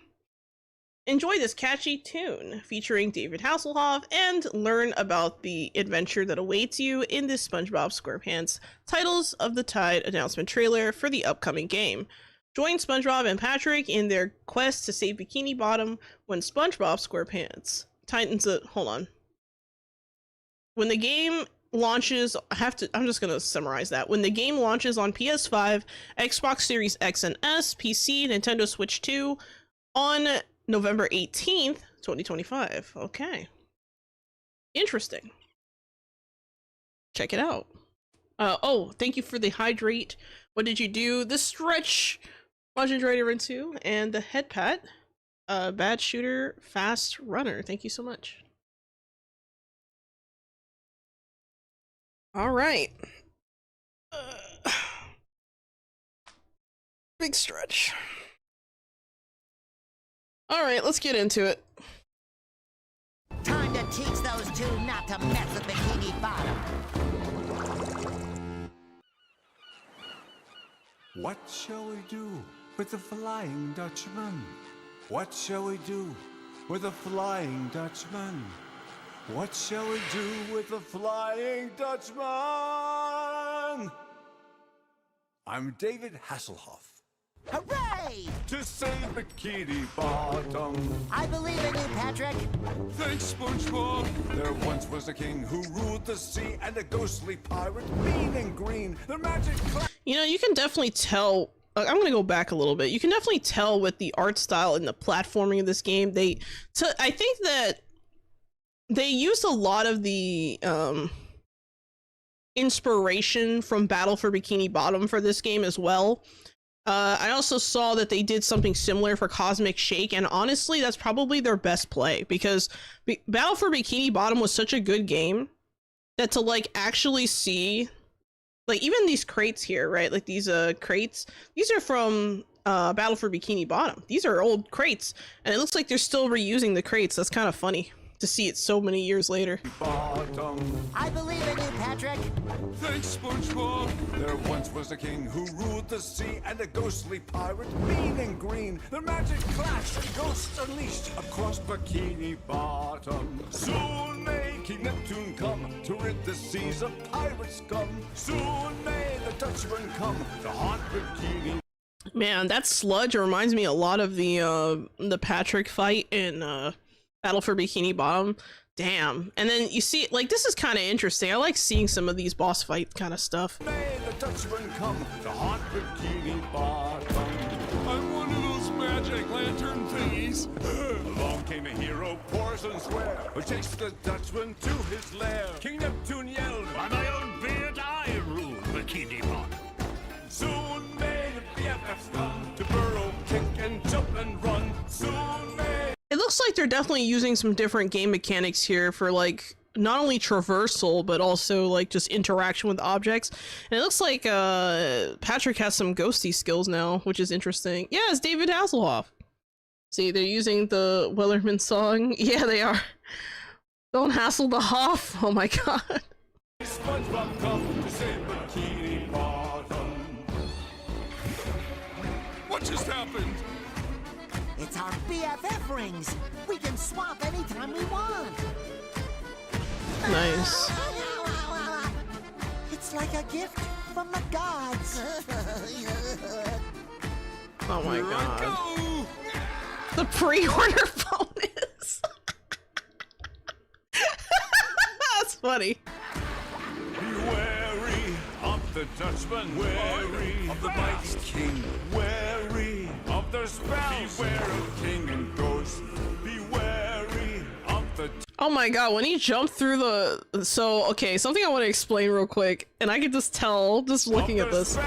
Enjoy this catchy tune featuring David Hasselhoff and learn about the adventure that awaits you in this SpongeBob SquarePants Titles of the Tide announcement trailer for the upcoming game. Join SpongeBob and Patrick in their quest to save Bikini Bottom when SpongeBob SquarePants Titans hold on. When the game launches, I'm just gonna summarize that. When the game launches on PS5, Xbox Series X and S, PC, Nintendo Switch 2 on November 18th, 2025. Okay. Interesting. check it out. Oh, thank you for the hydrate. What did you do? The stretch Legend Raider into, and the headpat. Bad shooter, fast runner. Thank you so much. All right. Big stretch. All right, let's get into it. Time to teach those two not to mess with Bikini Bottom. What shall we do with the Flying Dutchman? What shall we do with the Flying Dutchman? What shall we do with the Flying Dutchman? I'm David Hasselhoff. Hooray! To save Bikini Bottom. I believe in you, Patrick. Thanks, SpongeBob. There once was a king who ruled the sea, and a ghostly pirate, mean and green. The magic. You know, you can definitely tell. I'm gonna go back a little bit. You can definitely tell with the art style and the platforming of this game. I think that they used a lot of the inspiration from Battle for Bikini Bottom for this game as well. I also saw that they did something similar for Cosmic Shake, and honestly, that's probably their best play, because Battle for Bikini Bottom was such a good game that to like actually see, like, even these crates here, right? Like these crates, these are from Battle for Bikini Bottom. These are old crates, and it looks like they're still reusing the crates. That's kind of funny to see it so many years later. Bottom. I believe in you, Patrick. Thanks, SpongeBob. There once was a king who ruled the sea, and a ghostly pirate, mean and green. The magic clash and ghosts unleashed across Bikini Bottom. Soon may King Neptune come to rid the seas of pirate scum. Soon may the Dutchman come to haunt Bikini. Man, that sludge reminds me a lot of the Patrick fight in Battle for Bikini Bottom. Damn. And then you see, like, this is kind of interesting. I like seeing some of these boss fight kind of stuff. May the Dutchman come to haunt Bikini Bottom. I'm one of those magic lantern thingies. Along came a hero, pours and swear, who takes the Dutchman to his lair. King Neptune yelled, by my own beard I rule Bikini Bottom. Soon may the BFFs come to burrow, kick and jump and run. Soon may. It looks like they're definitely using some different game mechanics here for, like, not only traversal, but also, like, just interaction with objects. And it looks like Patrick has some ghosty skills now, which is interesting. Yeah, it's David Hasselhoff. See, they're using the Wellerman song. Yeah, they are. Don't hassle the Hoff. Oh my god. SpongeBob come to save Bikini Bottom. What just happened? It's our BFF rings. We can swap anytime we want. Nice. It's like a gift from the gods. Oh my god. The pre-order bonus. That's funny. Be wary of the Dutchman, wary of the mighty king, wary of their spouse, beware of king and ghost, be wary of the. Oh my god, when he jumped through the... So, okay, something I want to explain real quick, and I could just tell, just looking at this.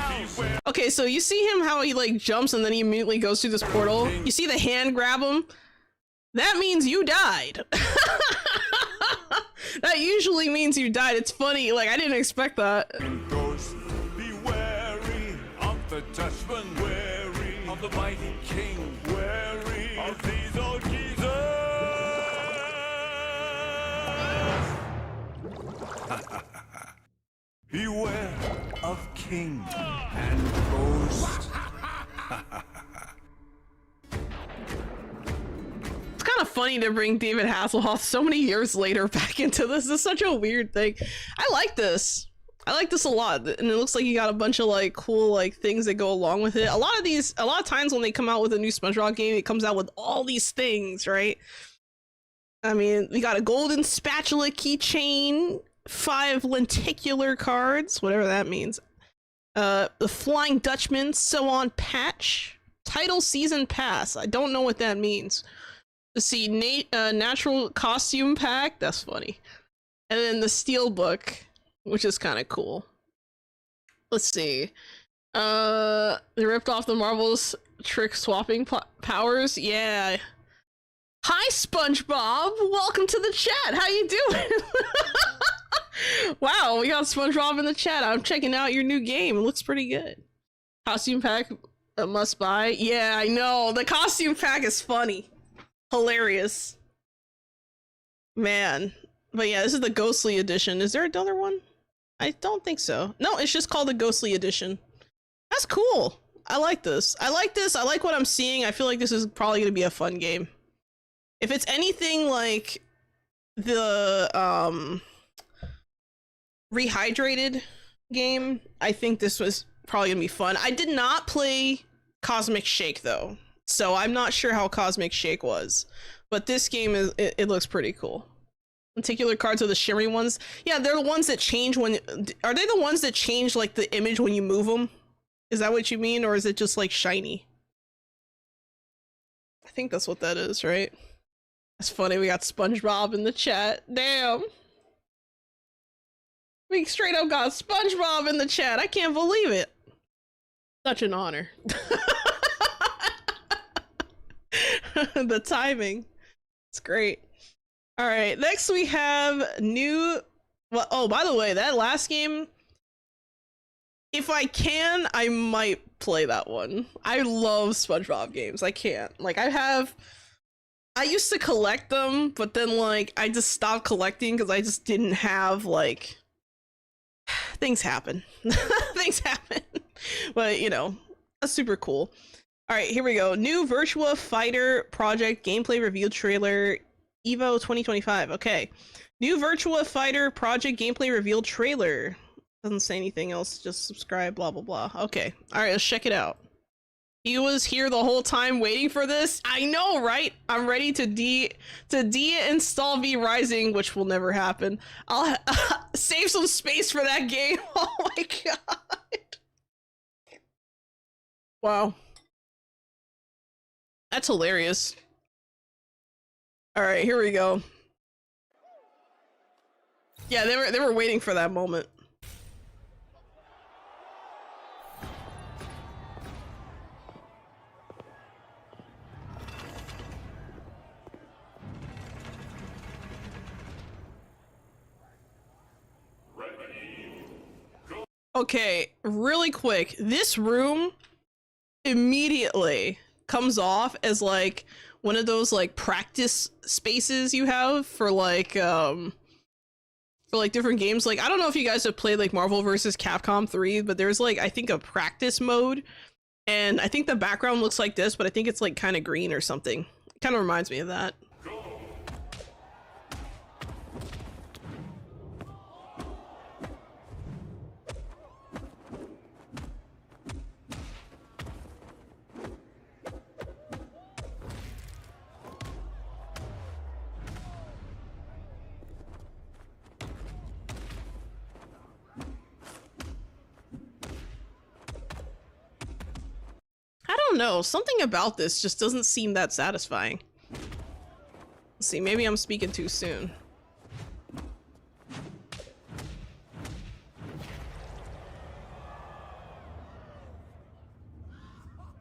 Okay, so you see him, how he, like, jumps and then he immediately goes through this portal? You see the hand grab him? That means you died. That usually means you died. It's funny, like, I didn't expect that. Ghost, be wary of the Dutchman, wary of the mighty king, wary of these old geezers. Beware of king and ghost. It's kind of funny to bring David Hasselhoff so many years later back into this. It's such a weird thing. I like this. I like this a lot, and it looks like you got a bunch of like cool like things that go along with it. A lot of times when they come out with a new SpongeBob game, it comes out with all these things, right? I mean, we got a golden spatula keychain, 5 lenticular cards, whatever that means. The Flying Dutchman, so on patch, title season pass. I don't know what that means. Let's see, natural costume pack. That's funny. And then the steel book. which is kind of cool. Let's see. They ripped off the Marvel's trick swapping powers. Yeah. Hi, SpongeBob. Welcome to the chat. How you doing? Wow, we got SpongeBob in the chat. I'm checking out your new game. It looks pretty good. Costume pack, a must buy. Yeah, I know. The costume pack is funny. Hilarious. Man. But yeah, this is the Ghostly edition. Is there another one? I don't think so. No, it's just called the Ghostly edition. That's cool. I like this. I like this. I like what I'm seeing. I feel like this is probably going to be a fun game. If it's anything like the Rehydrated game, I think this was probably gonna be fun. I did not play Cosmic Shake though, so I'm not sure how Cosmic Shake was, but this game is it looks pretty cool. Particular cards are the shimmery ones. Yeah, they're the ones that change when. Are they the ones that change like the image when you move them? Is that what you mean, or is it just like shiny? I think that's what that is, right? That's funny. We got SpongeBob in the chat. Damn. We straight up got SpongeBob in the chat. I can't believe it. Such an honor. The timing. It's great. All right. Next we have new. Well, oh, by the way, that last game, if I can, I might play that one. I love SpongeBob games. I can't. Like, I used to collect them, but then, like, I just stopped collecting because I just didn't have, like, things happen. Things happen. But, you know, that's super cool. All right, here we go. New Virtua Fighter Project gameplay review trailer, Evo 2025. Okay. New Virtua Fighter Project gameplay reveal trailer. Doesn't say anything else, just subscribe, blah, blah, blah. Okay. All right, let's check it out. He was here the whole time waiting for this. I know, right? I'm ready to deinstall V Rising, which will never happen. I'll save some space for that game. Oh my god. Wow. That's hilarious. All right, here we go. Yeah, they were waiting for that moment. Okay, really quick. This room immediately comes off as like one of those like practice spaces you have for like different games. Like, I don't know if you guys have played like Marvel vs. Capcom 3, but there's like, I think a practice mode, and I think the background looks like this, but I think it's like kind of green or something. It kind of reminds me of that. I don't know, something about this just doesn't seem that satisfying. Let's see, maybe I'm speaking too soon.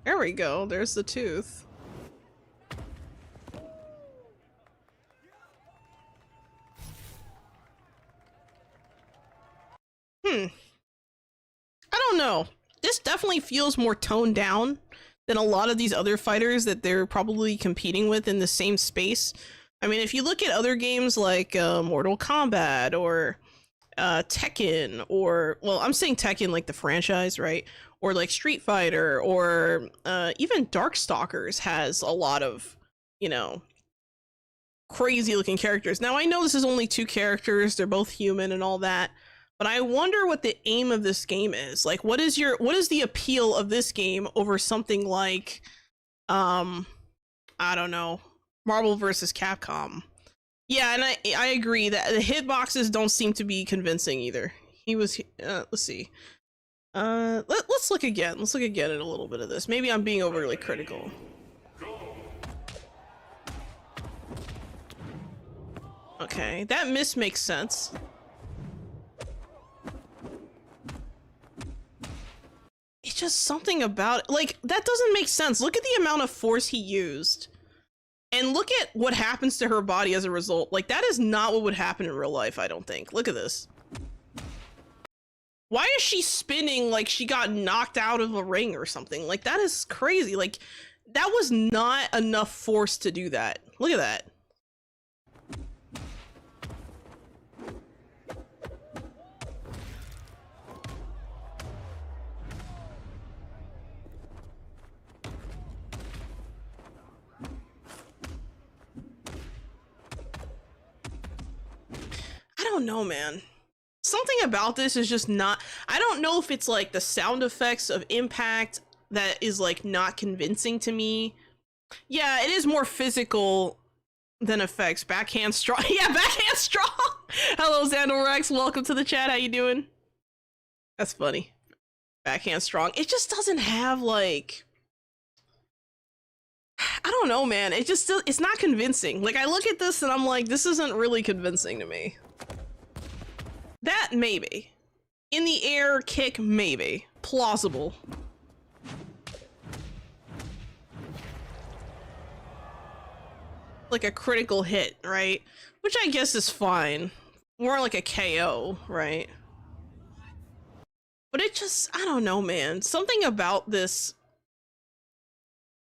There we go, there's the tooth. I don't know. This definitely feels more toned down than a lot of these other fighters that they're probably competing with in the same space. I mean, if you look at other games like Mortal Kombat or Tekken, or, well, I'm saying Tekken like the franchise, right? Or like Street Fighter, or even Darkstalkers has a lot of, you know, crazy looking characters. Now, I know this is only 2 characters, they're both human and all that, but I wonder what the aim of this game is. Like, what is the appeal of this game over something like, I don't know, Marvel vs. Capcom? Yeah, and I agree that the hitboxes don't seem to be convincing either. He was, let's see. Let's look again. Let's look again at a little bit of this. Maybe I'm being overly critical. Okay, that miss makes sense. just something about it. Like, that doesn't make sense. Look at the amount of force he used. And look at what happens to her body as a result. Like, that is not what would happen in real life, I don't think. Look at this. Why is she spinning like she got knocked out of a ring or something? Like, that is crazy. Like, that was not enough force to do that. Look at that. I don't know, man. Something about this is just not... I don't know if it's like the sound effects of impact that is like not convincing to me. Yeah, it is more physical than effects. Backhand strong. Yeah, backhand strong. Hello, Xandorex. Welcome to the chat. How you doing? That's funny. Backhand strong. It just doesn't have like... I don't know, man. It just... It's not convincing. Like, I look at this and I'm like, this isn't really convincing to me. That, maybe. In the air kick, maybe. Plausible. Like a critical hit, right? Which I guess is fine. More like a KO, right? But it just, I don't know, man. Something about this...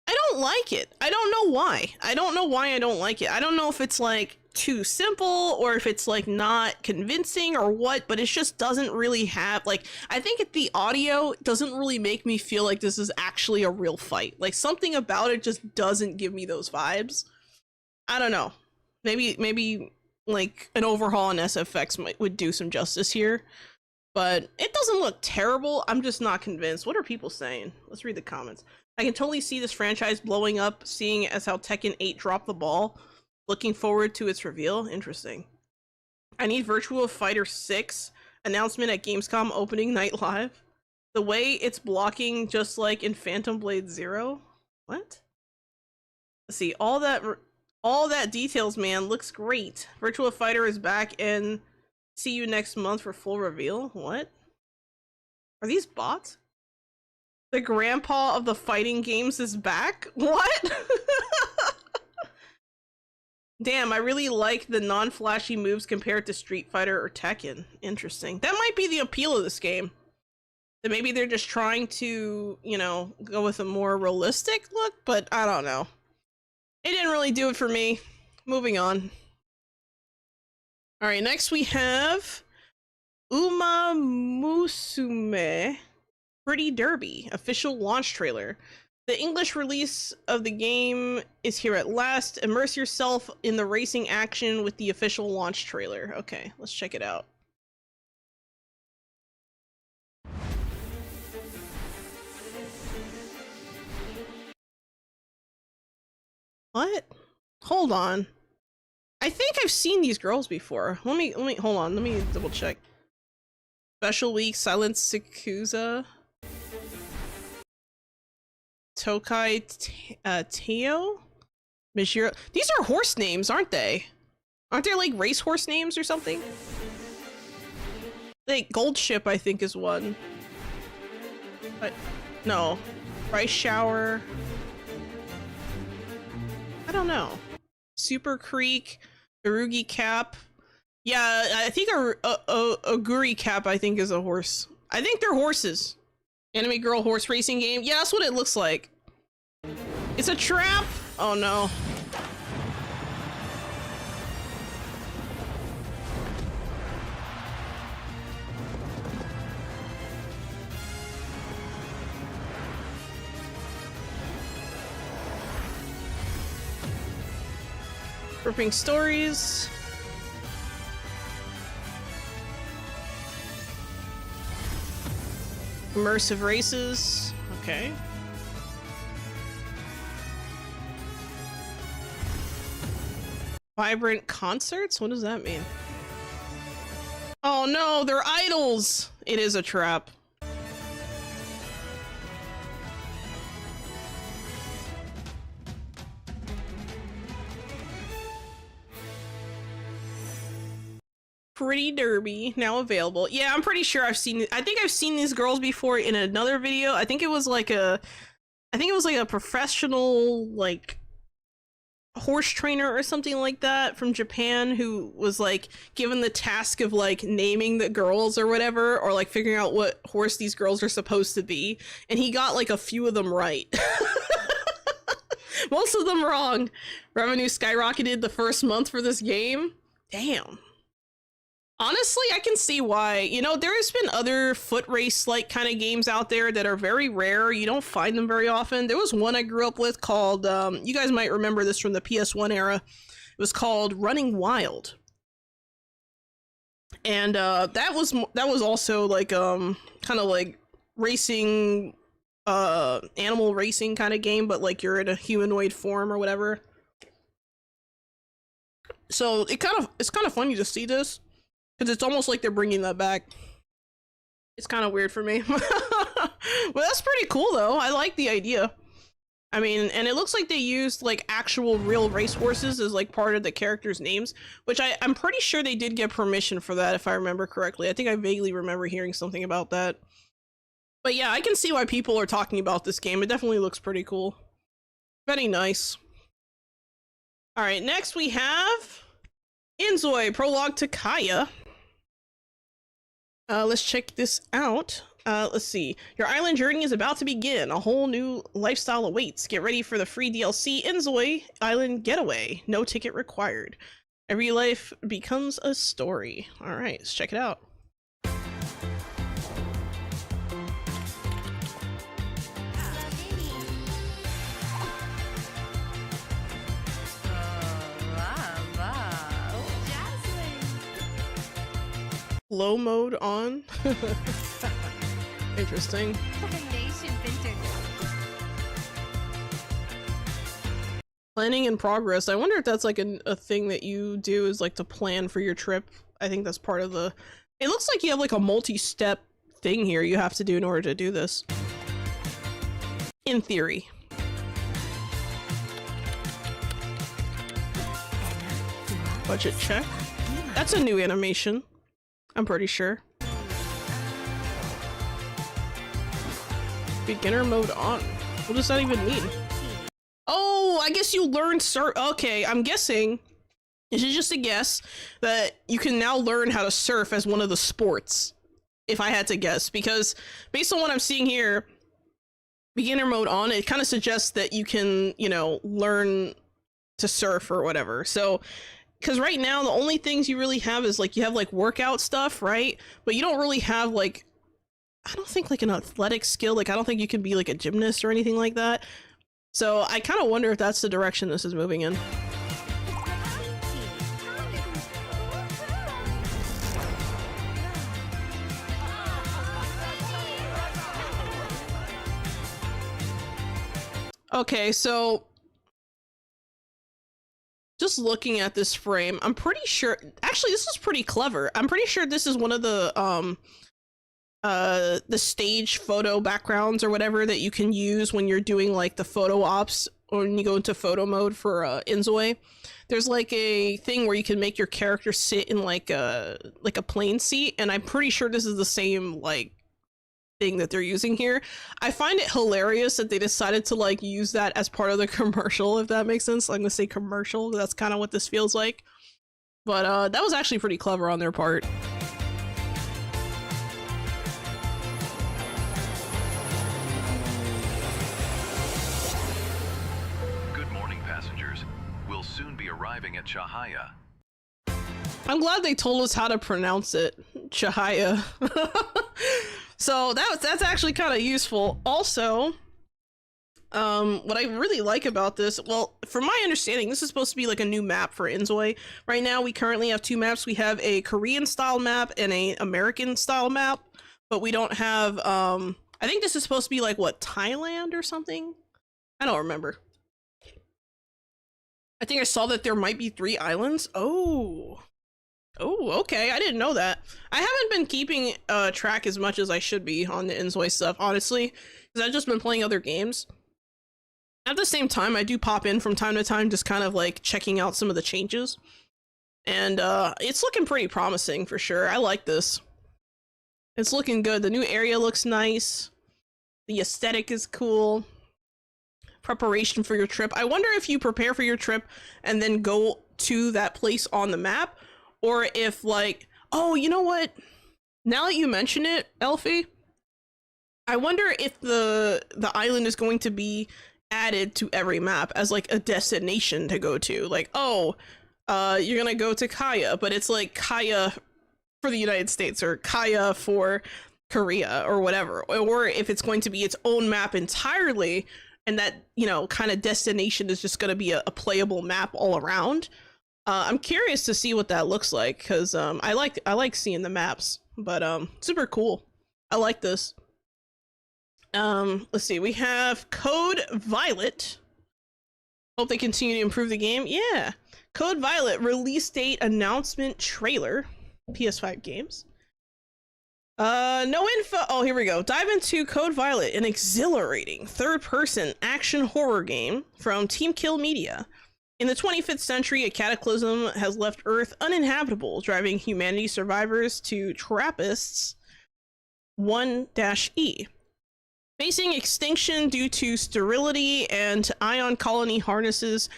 I don't like it. I don't know why. I don't know why I don't like it. I don't know if it's like too simple or if it's like not convincing or what, but it just doesn't really have like, I think the audio doesn't really make me feel like this is actually a real fight. Like, something about it just doesn't give me those vibes. I don't know. Maybe like an overhaul in SFX would do some justice here, but it doesn't look terrible. I'm just not convinced. What are people saying? Let's read the comments. I can totally see this franchise blowing up, seeing it as how Tekken 8 dropped the ball. Looking forward to its reveal. Interesting. I need Virtua Fighter 6 announcement at Gamescom opening night live. The way it's blocking just like in Phantom Blade 0. What? Let's see, all that details, man, looks great. Virtua Fighter is back and see you next month for full reveal. What? Are these bots? The grandpa of the fighting games is back? What? Damn, I really like the non-flashy moves compared to Street Fighter or Tekken. Interesting. That might be the appeal of this game. That maybe they're just trying to, you know, go with a more realistic look, but I don't know. It didn't really do it for me. Moving on. Alright, next we have Uma Musume Pretty Derby official launch trailer. The English release of the game is here at last. Immerse yourself in the racing action with the official launch trailer. Okay, let's check it out. What? Hold on. I think I've seen these girls before. Let me hold on. Let me double check. Special Week, Silent Sakusa, Tokai Teo, Mishiro. These are horse names, aren't they? Aren't they like race horse names or something? Like Gold Ship, I think, is one. But no, Rice Shower. I don't know. Super Creek, Urugi Cap. Yeah, I think Oguri Cap, I think, is a horse. I think they're horses. Anime girl horse racing game. Yeah, that's what it looks like. It's a trap. Oh no. Ripping stories. Immersive races. Okay. Vibrant concerts? What does that mean? Oh no, they're idols! It is a trap. Pretty Derby now available. Yeah, I'm pretty sure I've seen. I think I've seen these girls before in another video. I think it was like a professional like horse trainer or something like that from Japan who was like given the task of like naming the girls or whatever, or like figuring out what horse these girls are supposed to be, and he got like a few of them right. Most of them wrong. Revenue skyrocketed the first month for this game. Damn. Honestly, I can see why. You know, there has been other foot race like kind of games out there that are very rare. You don't find them very often. There was one I grew up with called, you guys might remember this from the PS1 era. It was called Running Wild. And that was also like kind of like racing, animal racing kind of game, but like you're in a humanoid form or whatever. So it's kind of funny to see this. Because it's almost like they're bringing that back. It's kind of weird for me. Well, that's pretty cool, though. I like the idea. I mean, and it looks like they used, like, actual real racehorses as, like, part of the characters' names. Which I'm pretty sure they did get permission for that, if I remember correctly. I think I vaguely remember hearing something about that. But yeah, I can see why people are talking about this game. It definitely looks pretty cool. Very nice. Alright, next we have Inzoi, Prologue to Kaya. Let's check this out. Let's see. Your island journey is about to begin. A whole new lifestyle awaits. Get ready for the free DLC Inzoi Island Getaway. No ticket required. Every life becomes a story. Alright, let's check it out. Low mode on. Interesting. Planning in progress. I wonder if that's like a thing that you do, is like to plan for your trip. I think that's part of the... It looks like you have like a multi-step thing here you have to do in order to do this. In theory. Budget check. That's a new animation. I'm pretty sure. Beginner mode on. What does that even mean? Oh, I guess you learned surf. Okay, I'm guessing, this is just a guess, that you can now learn how to surf as one of the sports. If I had to guess, because based on what I'm seeing here, beginner mode on, it kind of suggests that you can, you know, learn to surf or whatever. So, because right now the only things you really have is like you have like workout stuff, right? But you don't really have like, I don't think like an athletic skill. Like I don't think you can be like a gymnast or anything like that. So I kind of wonder if that's the direction this is moving in. Okay, so just looking at this frame, I'm pretty sure, actually this is pretty clever. I'm pretty sure this is one of the stage photo backgrounds or whatever that you can use when you're doing like the photo ops, or when you go into photo mode for Inzoi. There's like a thing where you can make your character sit in like a plane seat, and I'm pretty sure this is the same like thing that they're using here. I find it hilarious that they decided to like use that as part of the commercial, if that makes sense. I'm gonna say commercial, that's kind of what this feels like. But that was actually pretty clever on their part. Good morning, passengers. We'll soon be arriving at Chahaya. I'm glad they told us how to pronounce it. Chahaya. So that's actually kind of useful. Also, what I really like about this, well, from my understanding, this is supposed to be like a new map for Inzoi. Right now, we currently have two maps. We have a Korean style map and a American style map, but we don't have, I think this is supposed to be like, what, Thailand or something? I don't remember. I think I saw that there might be 3 islands. Oh, okay. I didn't know that. I haven't been keeping track as much as I should be on the Inzoi stuff, honestly, because I've just been playing other games. At the same time, I do pop in from time to time, just kind of like checking out some of the changes. And it's looking pretty promising for sure. I like this. It's looking good. The new area looks nice. The aesthetic is cool. Preparation for your trip. I wonder if you prepare for your trip and then go to that place on the map, or if like, oh, you know what? Now that you mention it, Elfie, I wonder if the island is going to be added to every map as like a destination to go to. Like, oh, you're gonna go to Kaya, but it's like Kaya for the United States or Kaya for Korea or whatever. Or if it's going to be its own map entirely, and that, you know, kind of destination is just going to be a playable map all around. I'm curious to see what that looks like, because I like seeing the maps, but super cool. I like this. Let's see, we have Code Violet. Hope they continue to improve the game. Yeah. Code Violet release date announcement trailer. PS5 games. No info. Oh, here we go. Dive into Code Violet, an exhilarating third-person action horror game from Team Kill Media. In the 25th century, a cataclysm has left Earth uninhabitable, driving humanity survivors to Trappists 1-E. Facing extinction due to sterility and ion colony harnesses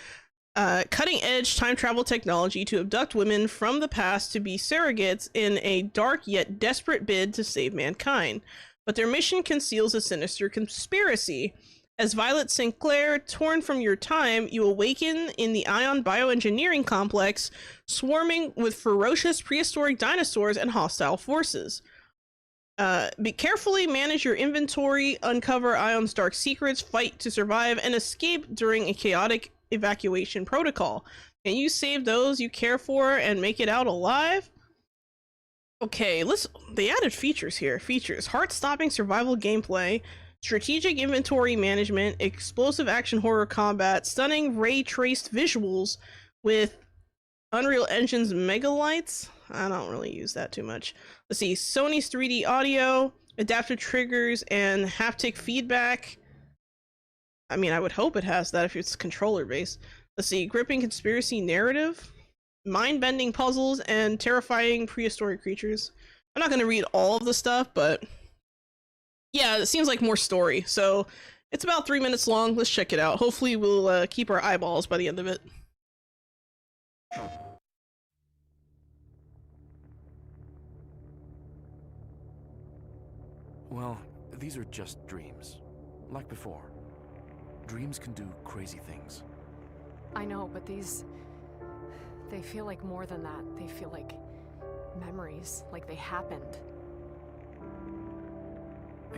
cutting-edge time travel technology to abduct women from the past to be surrogates in a dark yet desperate bid to save mankind. But their mission conceals a sinister conspiracy. As Violet Sinclair, torn from your time, you awaken in the Ion bioengineering complex, swarming with ferocious prehistoric dinosaurs and hostile forces. Carefully manage your inventory, uncover Ion's dark secrets, fight to survive, and escape during a chaotic evacuation protocol. Can you save those you care for and make it out alive? Okay, they added features here. Features: heart-stopping survival gameplay, strategic inventory management, explosive action horror combat, stunning ray-traced visuals with Unreal Engine's Megalights. I don't really use that too much. Let's see, Sony's 3D audio, adaptive triggers, and haptic feedback. I mean, I would hope it has that if it's controller based. Let's see, gripping conspiracy narrative, mind-bending puzzles, and terrifying prehistoric creatures. I'm not going to read all of the stuff, but yeah, it seems like more story. So it's about 3 minutes long. Let's check it out. Hopefully we'll keep our eyeballs by the end of it. Well, these are just dreams, like before. Dreams can do crazy things. I know, but they feel like more than that. They feel like memories, like they happened.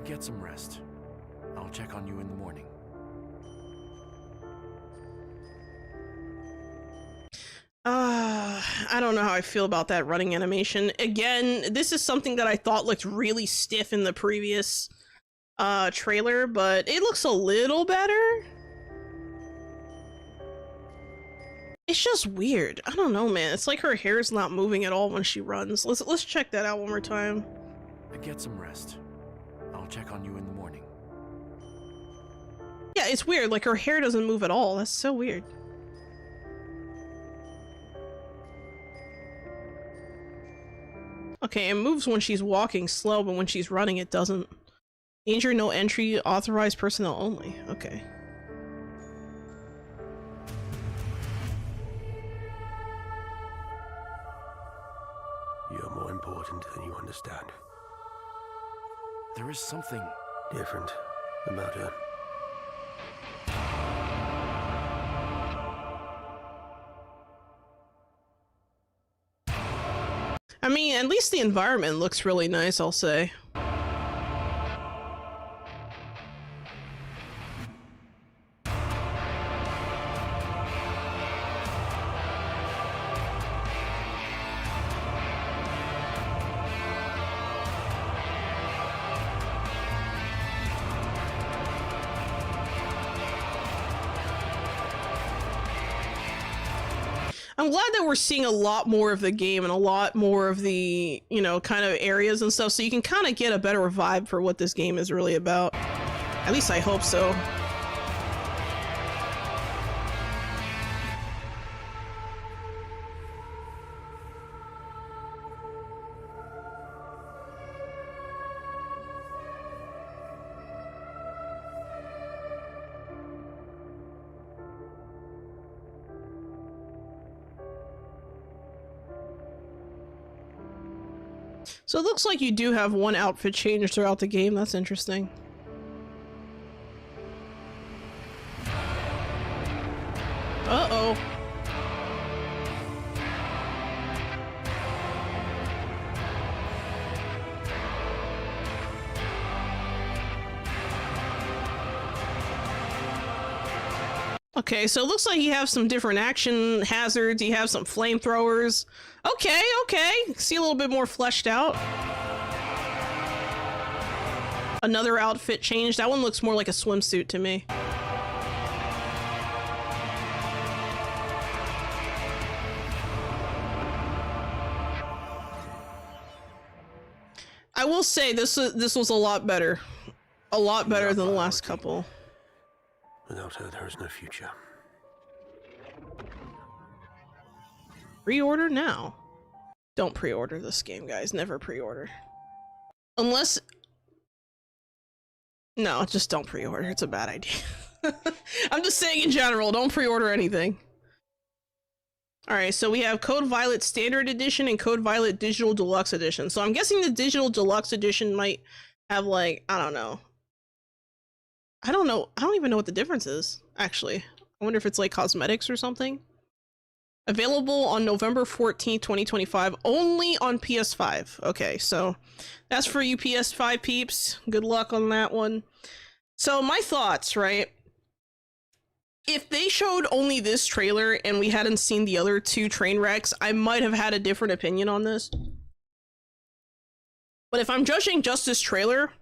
Get some rest. I'll check on you in the morning. I don't know how I feel about that running animation. Again, this is something that I thought looked really stiff in the previous trailer, but it looks a little better. It's just weird. I don't know, man. It's like her hair's not moving at all when she runs. Let's check that out one more time. Get some rest. I'll check on you in the morning. Yeah, it's weird. Like her hair doesn't move at all. That's so weird. Okay, it moves when she's walking slow, but when she's running, it doesn't. Danger, no entry, authorized personnel only. Okay. You're more important than you understand. There is something different about her. I mean, at least the environment looks really nice, I'll say. I'm glad that we're seeing a lot more of the game and a lot more of the, you know, kind of areas and stuff, so you can kind of get a better vibe for what this game is really about. At least I hope so. So it looks like you do have one outfit change throughout the game. That's interesting. Uh-oh. Okay, so it looks like you have some different action hazards. You have some flamethrowers. Okay, okay. See a little bit more fleshed out. Another outfit change. That one looks more like a swimsuit to me. I will say this was a lot better. A lot better than the last couple. Without her, there is no future. Pre-order now. Don't pre-order this game, guys. Never pre-order. Unless... No, just don't pre-order. It's a bad idea. I'm just saying in general, don't pre-order anything. Alright, so we have Code Violet Standard Edition and Code Violet Digital Deluxe Edition. So I'm guessing the Digital Deluxe Edition might have, like, I don't know. I don't know. I don't even know what the difference is, actually. I wonder if it's like cosmetics or something. Available on November 14th, 2025, only on PS5. Okay, so that's for you PS5 peeps. Good luck on that one. So my thoughts, right? If they showed only this trailer and we hadn't seen the other two train wrecks, I might have had a different opinion on this. But if I'm judging just this trailer,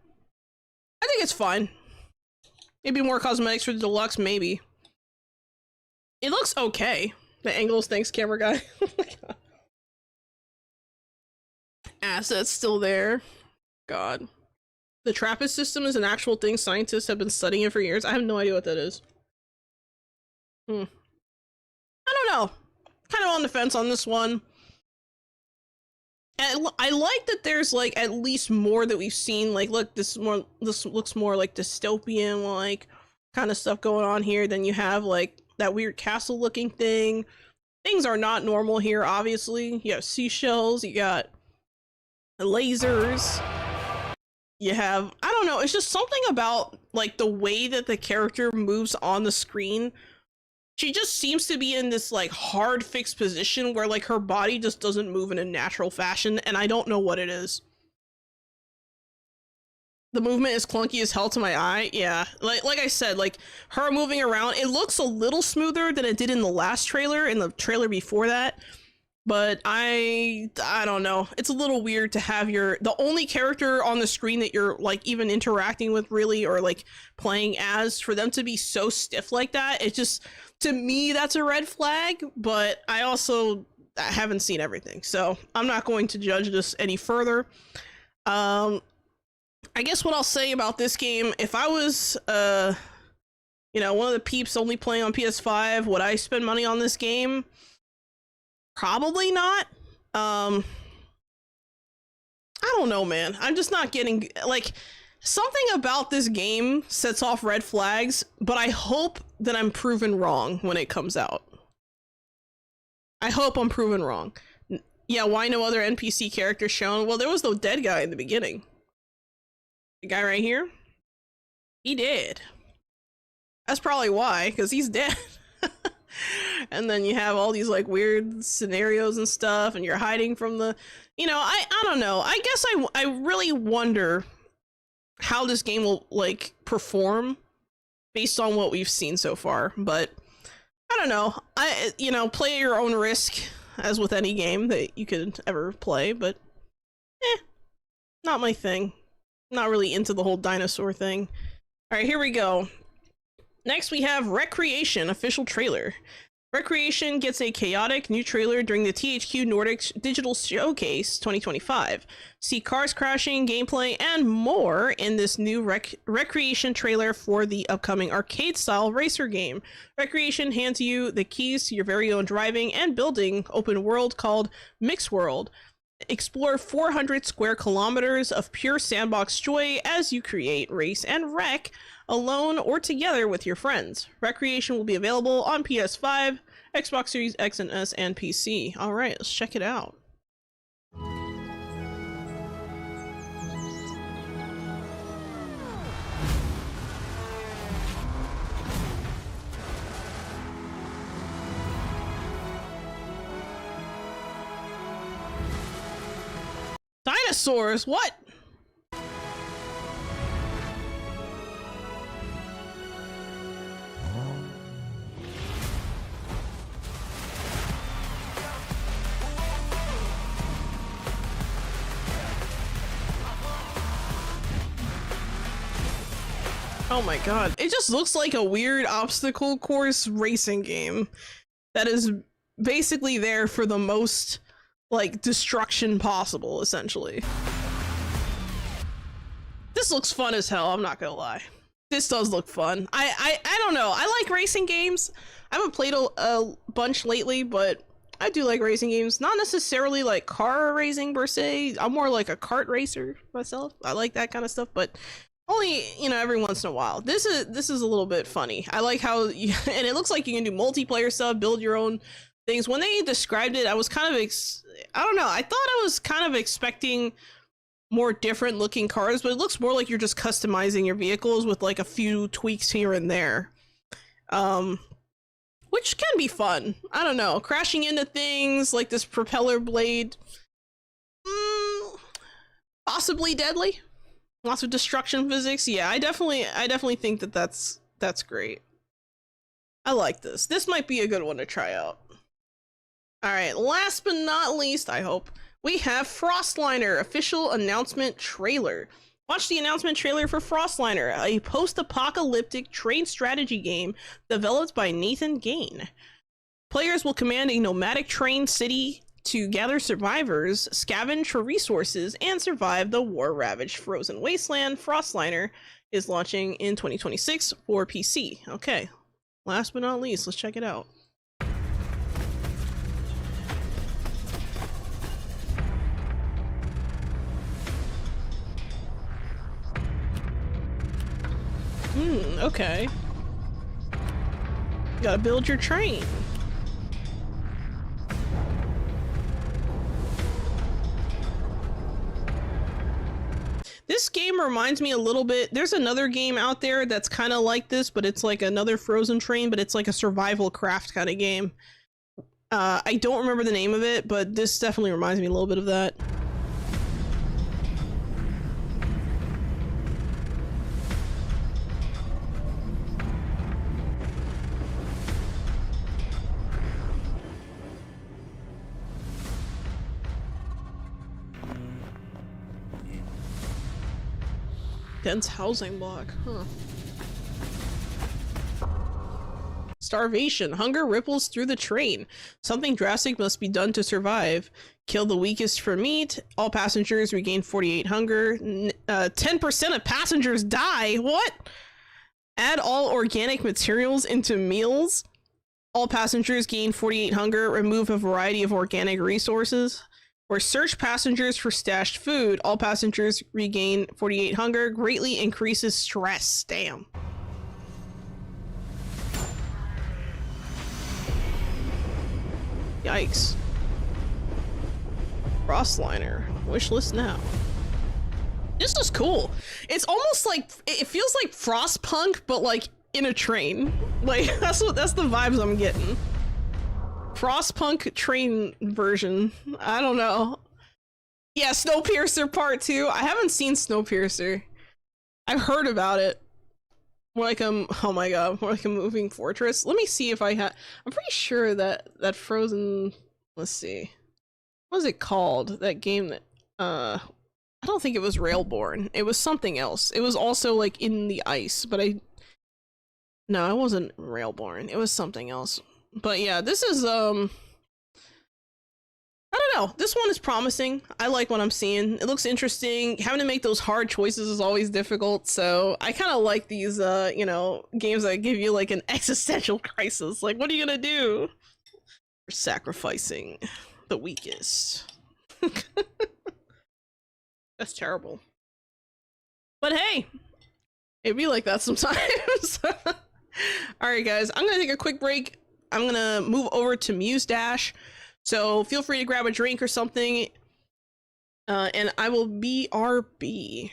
I think it's fine. Maybe more cosmetics for the deluxe, maybe. It looks okay. The angles, thanks, camera guy. Oh my god. Assets still there. God. The TRAPPIST system is an actual thing. Scientists have been studying it for years. I have no idea what that is. I don't know. Kind of on the fence on this one. And I like that there's like at least more that we've seen. Like, look, this looks more like dystopian, like kind of stuff going on here. Then you have like that weird castle looking thing. Things are not normal here, obviously. You have seashells, you got lasers. You have, I don't know, it's just something about like the way that the character moves on the screen. She just seems to be in this like hard fixed position where like her body just doesn't move in a natural fashion, and I don't know what it is. The movement is clunky as hell to my eye. Yeah, like I said, like her moving around, it looks a little smoother than it did in the last trailer, in the trailer before that. But I don't know. It's a little weird to have the only character on the screen that you're like even interacting with really, or like playing as, for them to be so stiff like that. It just, to me, that's a red flag, but I haven't seen everything, so I'm not going to judge this any further. I guess what I'll say about this game, if I was, you know, one of the peeps only playing on PS5, would I spend money on this game? Probably not. I don't know, man. I'm just not getting, like, something about this game sets off red flags, but I hope that I'm proven wrong when it comes out. I hope I'm proven wrong. Yeah, why no other NPC character shown? Well, there was the dead guy in the beginning. The guy right here? He did. That's probably why, because he's dead. And then you have all these like weird scenarios and stuff, and you're hiding from the, you know, I don't know. I guess I really wonder how this game will like perform based on what we've seen so far, but I don't know. You know, play at your own risk, as with any game that you could ever play, but not my thing. Not really into the whole dinosaur thing. All right, here we go. Next we have Recreation official trailer. Recreation gets a chaotic new trailer during the THQ Nordic Digital Showcase 2025. See cars crashing, gameplay, and more in this new Recreation trailer for the upcoming arcade-style racer game. Recreation hands you the keys to your very own driving and building open world called Mix World. Explore 400 square kilometers of pure sandbox joy as you create, race, and wreck alone or together with your friends. Recreation will be available on PS5, Xbox Series X and S, and PC. All right, let's check it out. dinosaurs. What? Oh my god. It just looks like a weird obstacle course racing game that is basically there for the most, like, destruction possible, essentially. This looks fun as hell, I'm not gonna lie. This does look fun. I don't know. I like racing games. I haven't played a bunch lately, but I do like racing games. Not necessarily like car racing per se. I'm more like a kart racer myself. I like that kind of stuff, but only, you know, every once in a while. This is a little bit funny. I like how you, and it looks like you can do multiplayer stuff, build your own things. When they described it, I was kind of I don't know. I thought I was kind of expecting more different looking cars, but it looks more like you're just customizing your vehicles with like a few tweaks here and there. Which can be fun. I don't know. Crashing into things like this propeller blade. Possibly deadly. Lots of destruction physics. Yeah, I definitely think that that's great. I like this. This might be a good one to try out. All right, last but not least, I hope, we have Frostliner official announcement trailer. Watch the announcement trailer for Frostliner, a post-apocalyptic train strategy game developed by Nathan Gain. Players will command a nomadic train city to gather survivors, scavenge for resources, and survive the war-ravaged frozen wasteland. Frostliner is launching in 2026 for PC. Okay, last but not least, let's check it out. Okay. You gotta build your train. This game reminds me a little bit, there's another game out there that's kind of like this, but it's like another Frozen train, but it's like a survival craft kind of game. I don't remember the name of it, but this definitely reminds me a little bit of that. Dense housing block, huh? Starvation. Hunger ripples through the train. Something drastic must be done to survive. Kill the weakest for meat. All passengers regain 48 hunger. 10% of passengers die. What? Add all organic materials into meals. All passengers gain 48 hunger. Remove a variety of organic resources. Or search passengers for stashed food. All passengers regain 48 hunger. Greatly increases stress. Damn. Yikes. Frostliner. Wishlist now. This is cool. It's almost like, it feels like Frostpunk, but like in a train. Like that's the vibes I'm getting. Frostpunk train version. I don't know. Yeah, Snowpiercer Part 2. I haven't seen Snowpiercer. I've heard about it. More like oh my god, more like a moving fortress. Let me see if I have. I'm pretty sure that Frozen. Let's see. What was it called? That game that I don't think it was Railborn. It was something else. It was also like in the ice, but no, it wasn't Railborn. It was something else. But yeah, this is I don't know. This one is promising. I like what I'm seeing. It looks interesting. Having to make those hard choices is always difficult, so I kind of like these you know, games that give you like an existential crisis. Like, what are you gonna do? You're sacrificing the weakest. That's terrible. But hey, it'd be like that sometimes. Alright guys, I'm gonna take a quick break. I'm gonna move over to Muse Dash, so feel free to grab a drink or something, and I will BRB.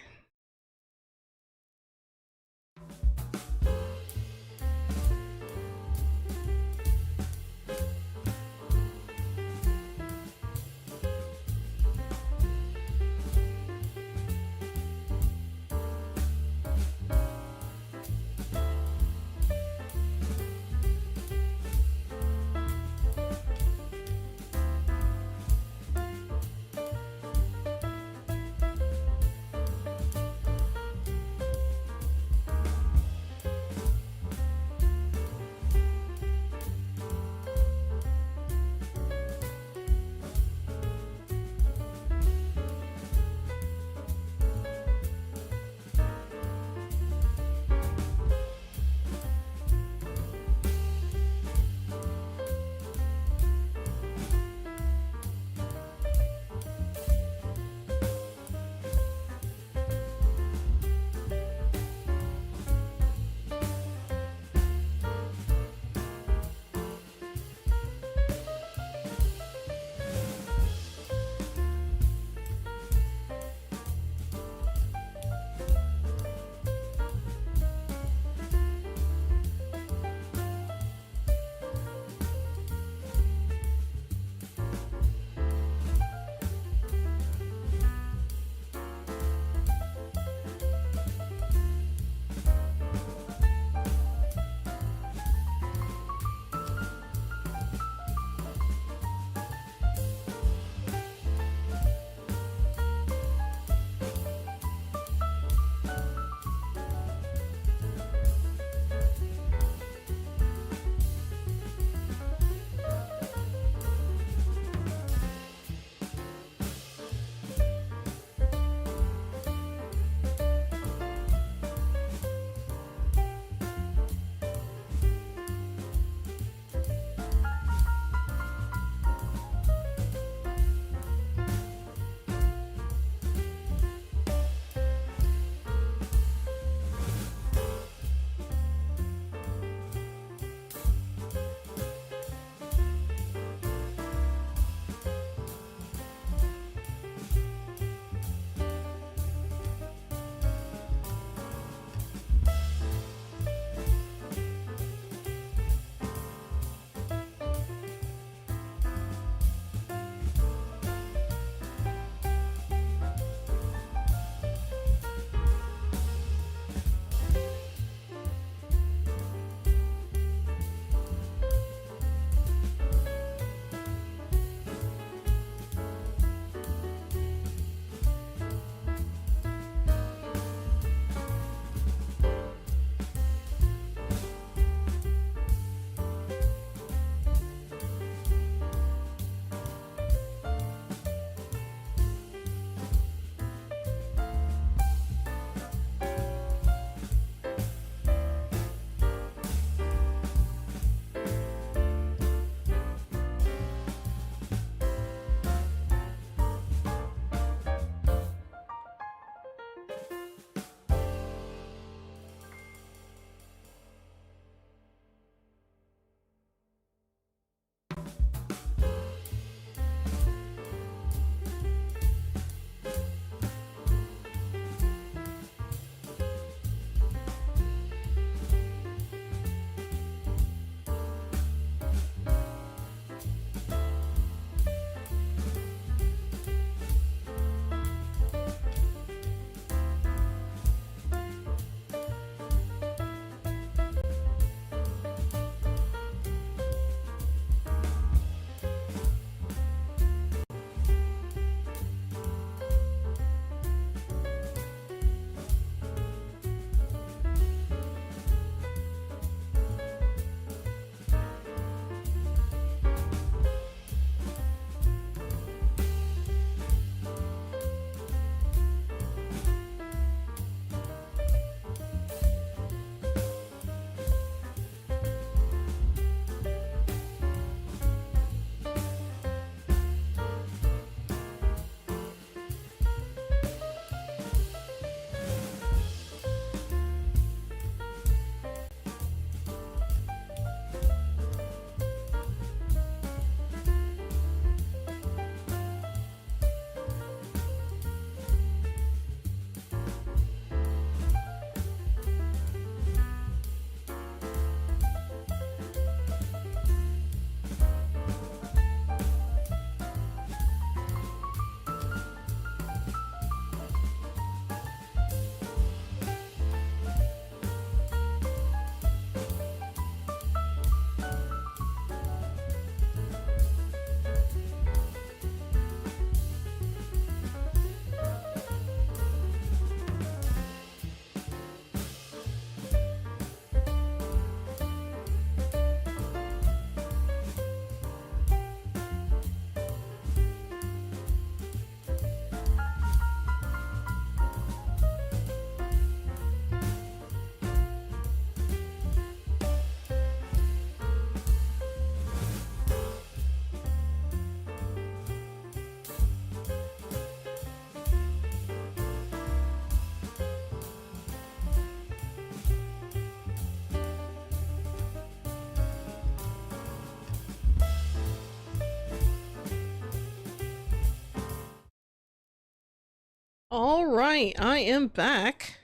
All right, I am back.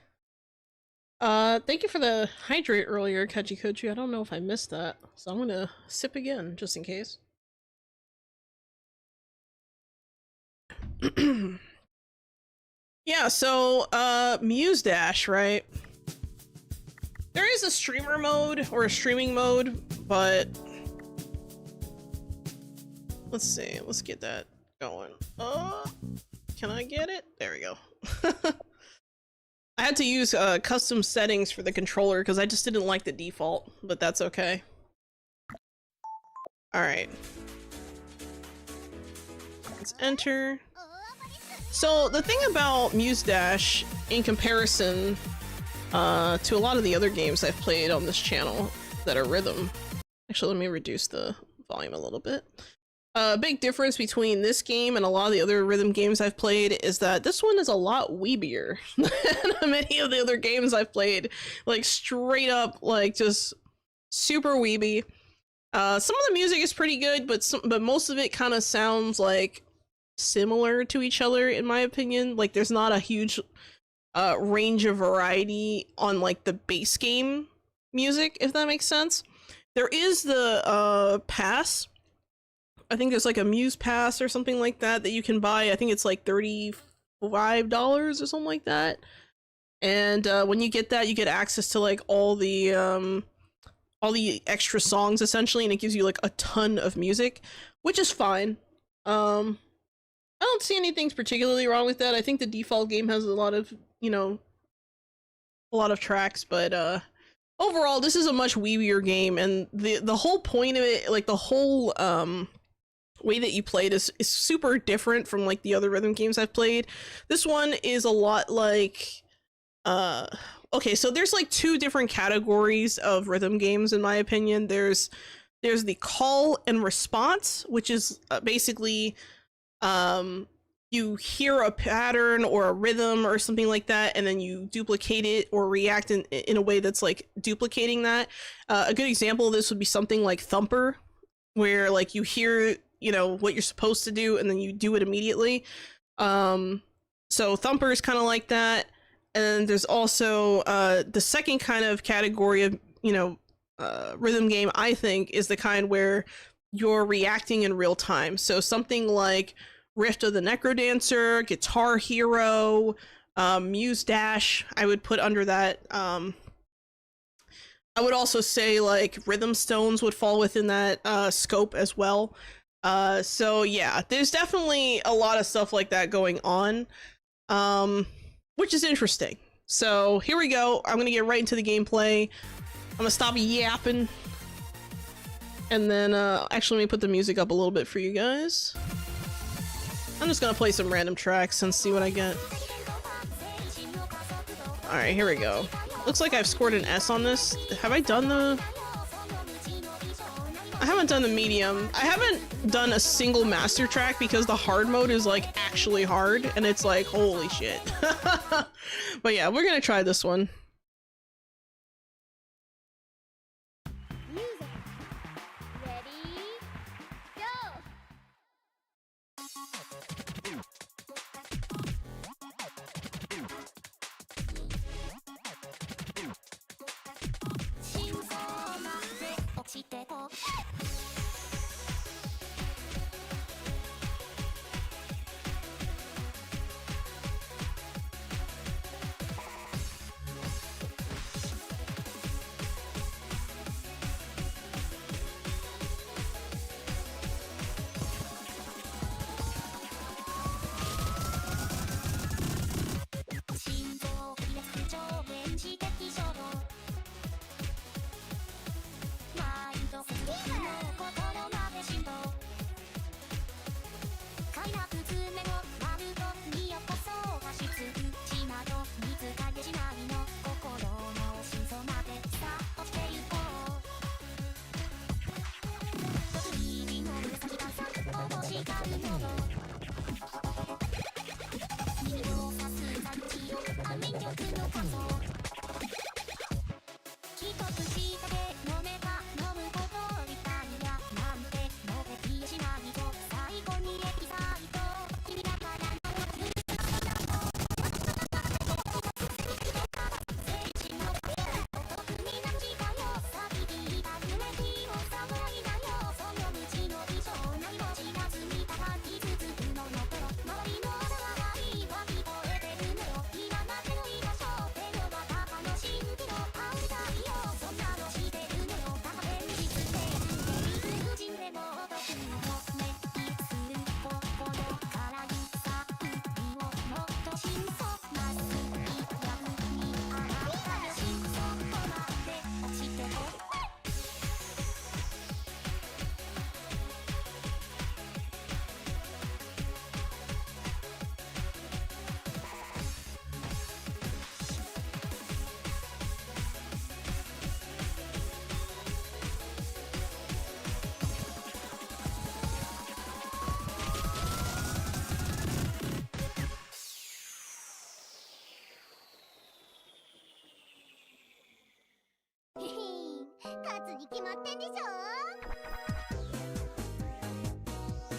Thank you for the hydrate earlier, Kachikochu. I don't know if I missed that, so I'm gonna sip again, just in case. Yeah, so, Muse Dash, right? There is a streamer mode, or a streaming mode, but... Let's see, let's get that going. Can I get it? There we go. I had to use custom settings for the controller because I just didn't like the default, but that's okay. Alright. Let's enter. So the thing about Muse Dash in comparison to a lot of the other games I've played on this channel that are rhythm. Actually, let me reduce the volume a little bit. A big difference between this game and a lot of the other rhythm games I've played is that this one is a lot weebier than many of the other games I've played. Like, straight up, like, just super weeby. Some of the music is pretty good, but most of it kind of sounds, like, similar to each other, in my opinion. Like, there's not a huge range of variety on, like, the base game music, if that makes sense. There is the pass. I think there's like a Muse Pass or something like that that you can buy. I think it's like $35 or something like that. And when you get that, you get access to like all the extra songs essentially, and it gives you like a ton of music, which is fine. I don't see anything particularly wrong with that. I think the default game has a lot of, you know, a lot of tracks, but overall this is a much weebier game, and the whole point of it, like the whole way that you played is super different from like the other rhythm games I've played. This one is a lot like okay, so there's like two different categories of rhythm games in my opinion. There's the call and response, which is basically you hear a pattern or a rhythm or something like that, and then you duplicate it or react in a way that's like duplicating that. A good example of this would be something like Thumper, where like you hear, you know, what you're supposed to do and then you do it immediately. So Thumper is kind of like that. And there's also the second kind of category of, you know, rhythm game, I think, is the kind where you're reacting in real time. So something like Rift of the Necrodancer, Guitar Hero, Muse Dash, I would put under that. I would also say like Rhythm Stones would fall within that scope as well. So yeah, there's definitely a lot of stuff like that going on, which is interesting. So here we go. I'm gonna get right into the gameplay. I'm gonna stop yapping, and then actually let me put the music up a little bit for you guys. I'm just gonna play some random tracks and see what I get. All right, here we go. Looks like I've scored an S on this. Have I done the... I haven't done the medium. I haven't done a single master track because the hard mode is like actually hard, and it's like, holy shit. But yeah, we're gonna try this one.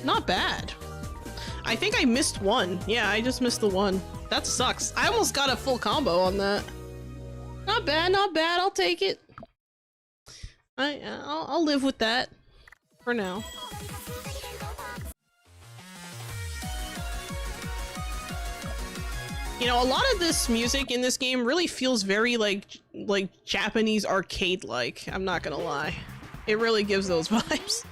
Not bad. I think I missed one. Yeah, I just missed the one. That sucks. I almost got a full combo on that. Not bad, not bad. I'll take it. I'll live with that for now. You know, a lot of this music in this game really feels very like Japanese arcade-like. I'm not gonna lie. It really gives those vibes.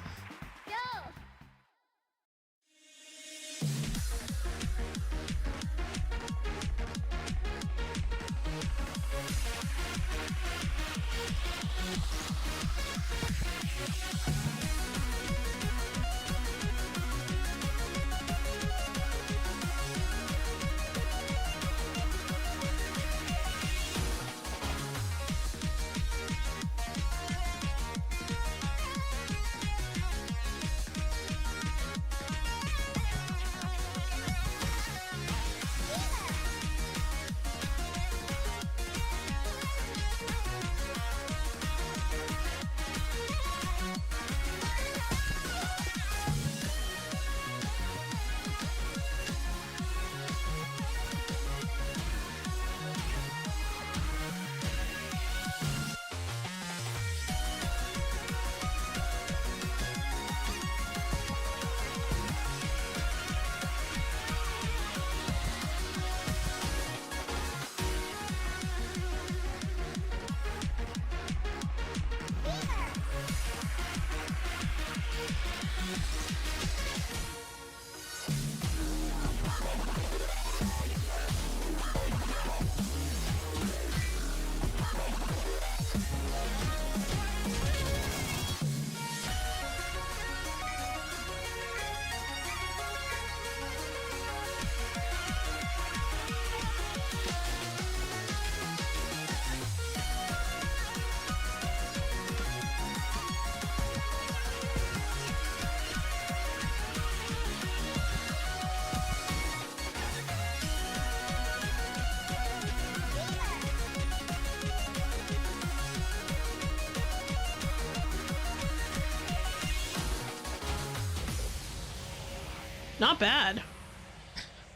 Not bad.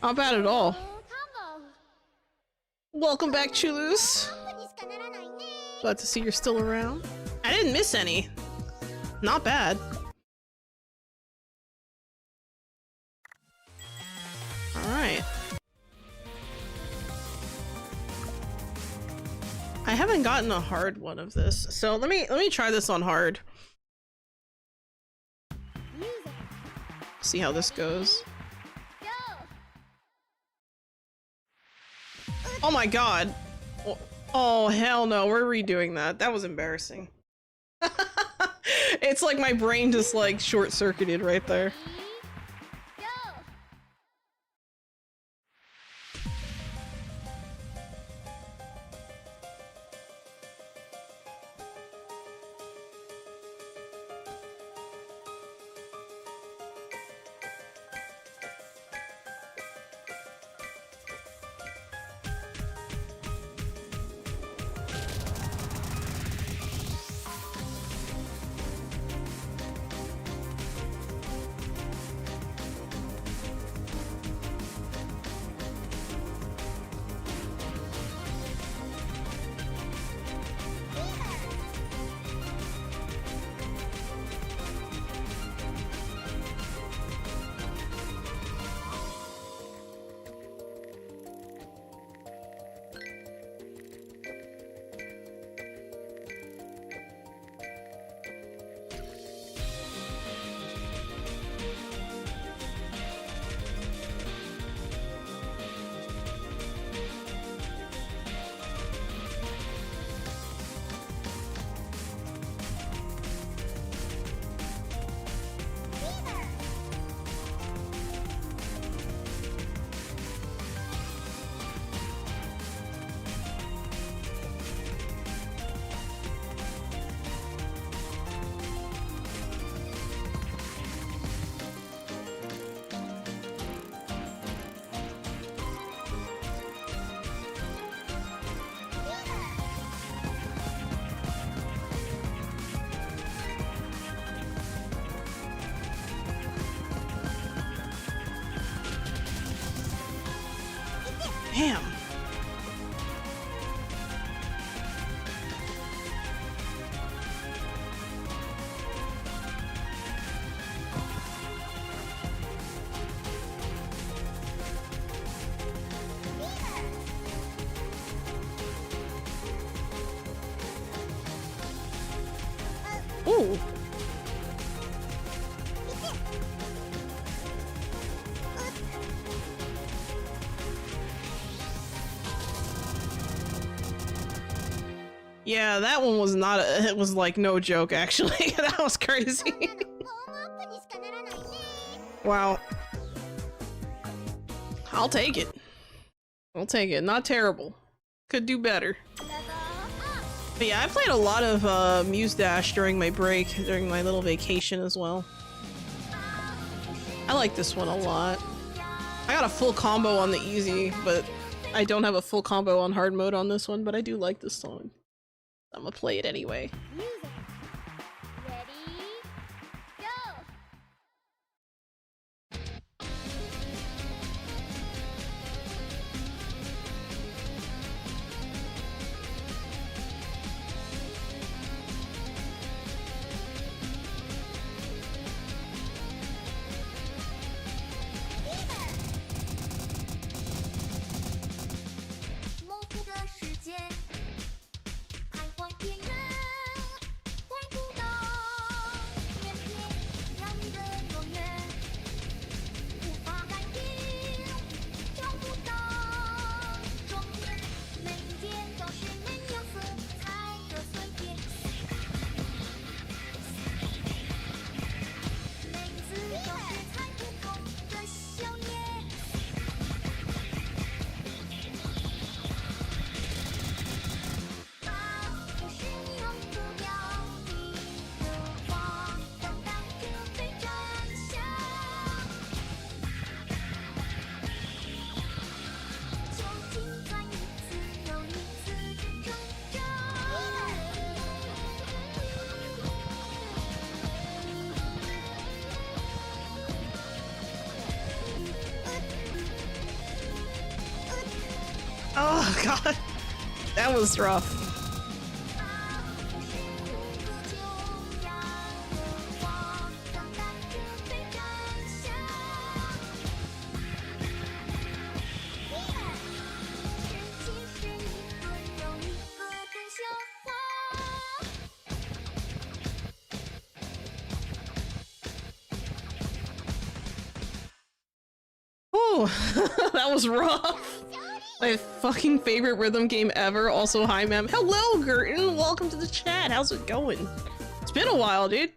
Not bad at all. Welcome back, Chulus. Glad to see you're still around. I didn't miss any. Not bad. Alright. I haven't gotten a hard one of this, so let me try this on hard. See how this goes. Oh my god. Oh hell no, we're redoing that. That was embarrassing. It's like my brain just like short-circuited right there. Damn. Ooh. Yeah, that one was not a, it was like no joke actually. That was crazy. Wow. I'll take it. I'll take it. Not terrible. Could do better. But yeah, I played a lot of Muse Dash during my break, during my little vacation as well. I like this one a lot. I got a full combo on the easy, but I don't have a full combo on hard mode on this one, but I do like this song. I'm gonna play it anyway. Oh god, that was rough. Oh, that was rough. My fucking favorite rhythm game ever. Also, hi, ma'am. Hello, Gertin. Welcome to the chat. How's it going? It's been a while, dude.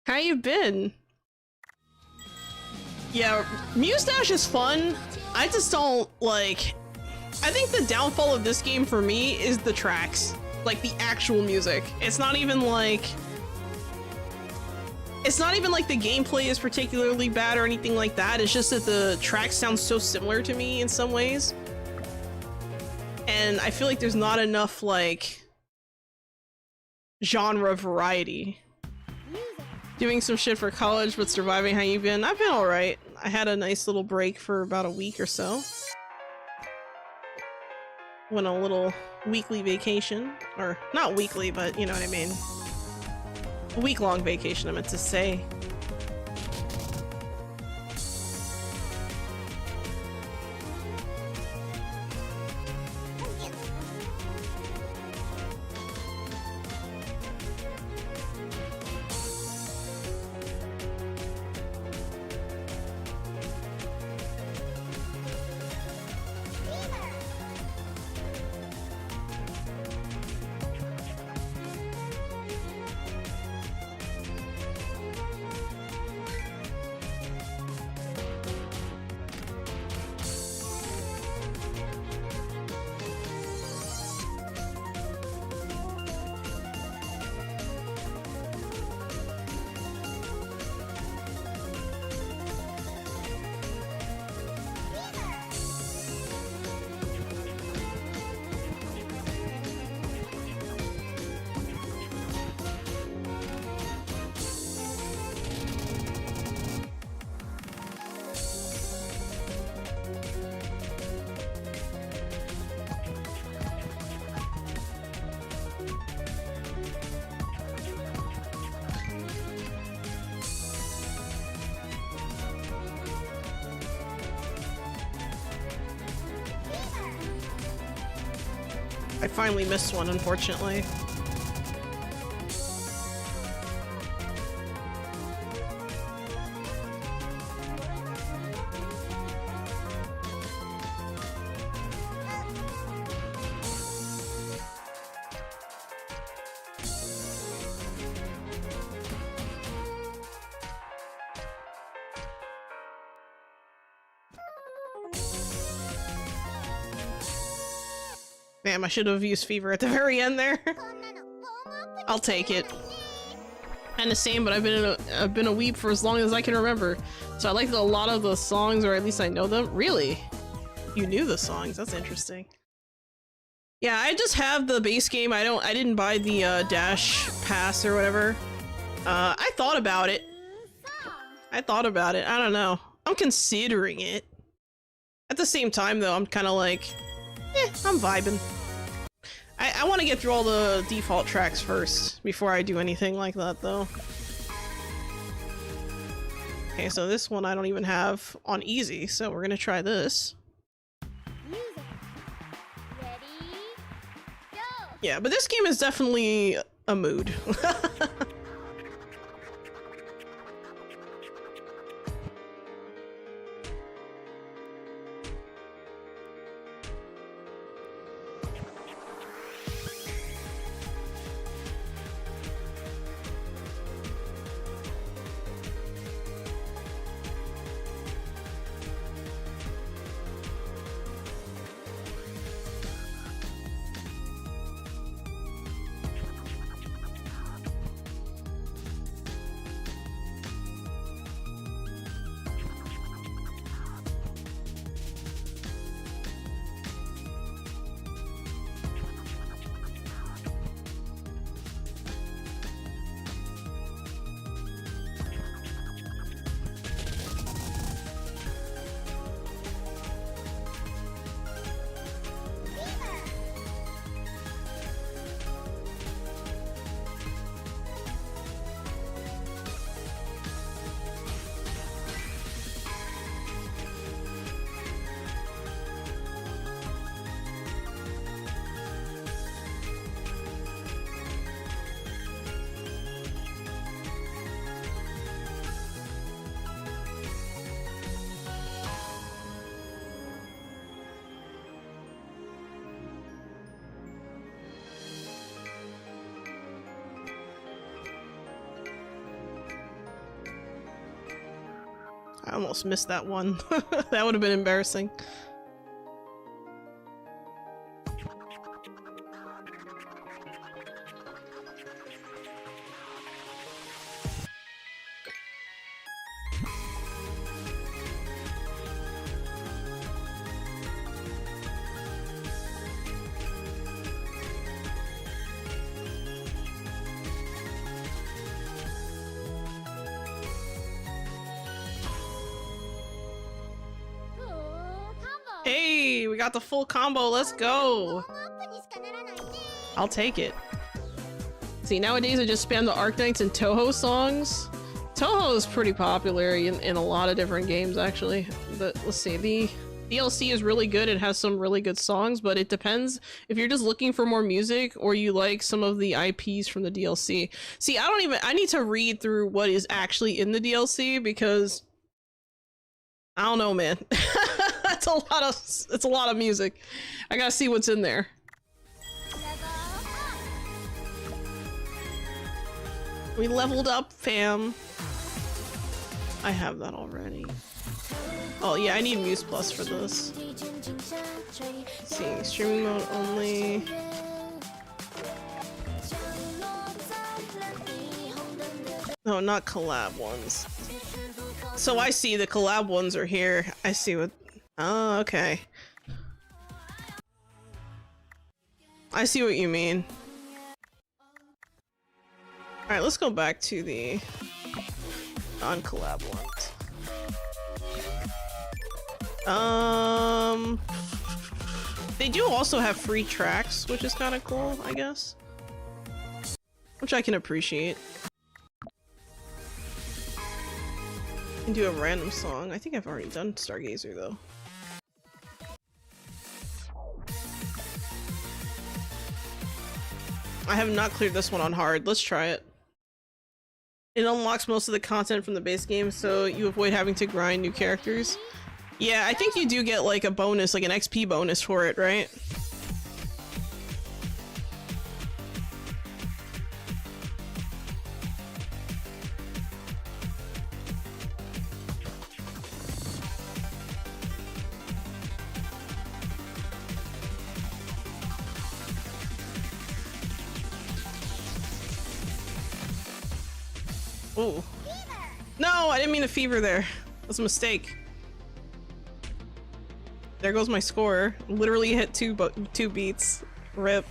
How you been? Yeah, Muse Dash is fun. I just don't, like... I think the downfall of this game for me is the tracks. Like, the actual music. It's not even like... It's not even like the gameplay is particularly bad or anything like that. It's just that the tracks sound so similar to me in some ways. And I feel like there's not enough, like, genre variety. Doing some shit for college, but surviving. How you been? I've been alright. I had a nice little break for about a week or so. Went on a little weekly vacation. Or, not weekly, but you know what I mean. A week-long vacation, I meant to say. I finally missed one, unfortunately. Damn, I should have used Fever at the very end there. I'll take it. And the same, but I've been a weeb for as long as I can remember. So I like a lot of the songs, or at least I know them. Really? You knew the songs? That's interesting. Yeah, I just have the base game. I didn't buy the Dash pass or whatever. I thought about it. I don't know. I'm considering it. At the same time, though, I'm kind of like, I'm vibing. I want to get through all the default tracks first before I do anything like that, though. Okay, so this one I don't even have on easy, so we're gonna try this. Yeah, but this game is definitely a mood. I almost missed that one. That would have been embarrassing. Hey, we got the full combo. Let's go. I'll take it. See, nowadays I just spam the Arknights and Toho songs. Toho is pretty popular in a lot of different games, actually. But let's see, the DLC is really good. It has some really good songs, but it depends if you're just looking for more music or you like some of the IPs from the DLC. See, I need to read through what is actually in the DLC because I don't know, man. It's a lot of music. I gotta see what's in there. We leveled up, fam. I have that already. Oh yeah, I need Muse Plus for this. Let's see, streaming mode only. No, not collab ones. So I see the collab ones are here. I see what. Oh, okay. I see what you mean. Alright, let's go back to the non-collab ones. They do also have free tracks, which is kind of cool, I guess. Which I can appreciate. I can do a random song. I think I've already done Stargazer though. I have not cleared this one on hard. Let's try it. It unlocks most of the content from the base game, so you avoid having to grind new characters. Yeah, I think you do get like a bonus, like an XP bonus for it, right? Ooh. No, I didn't mean to fever there. That's a mistake. There goes my score. Literally hit two beats. Rip.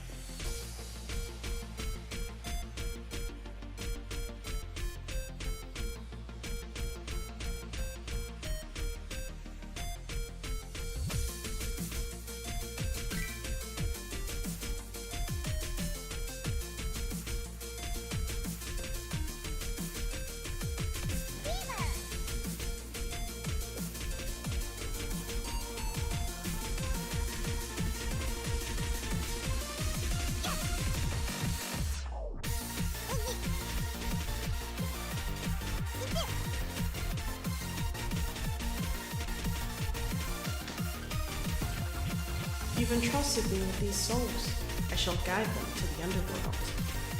You've entrusted me with these souls. I shall guide them to the underworld.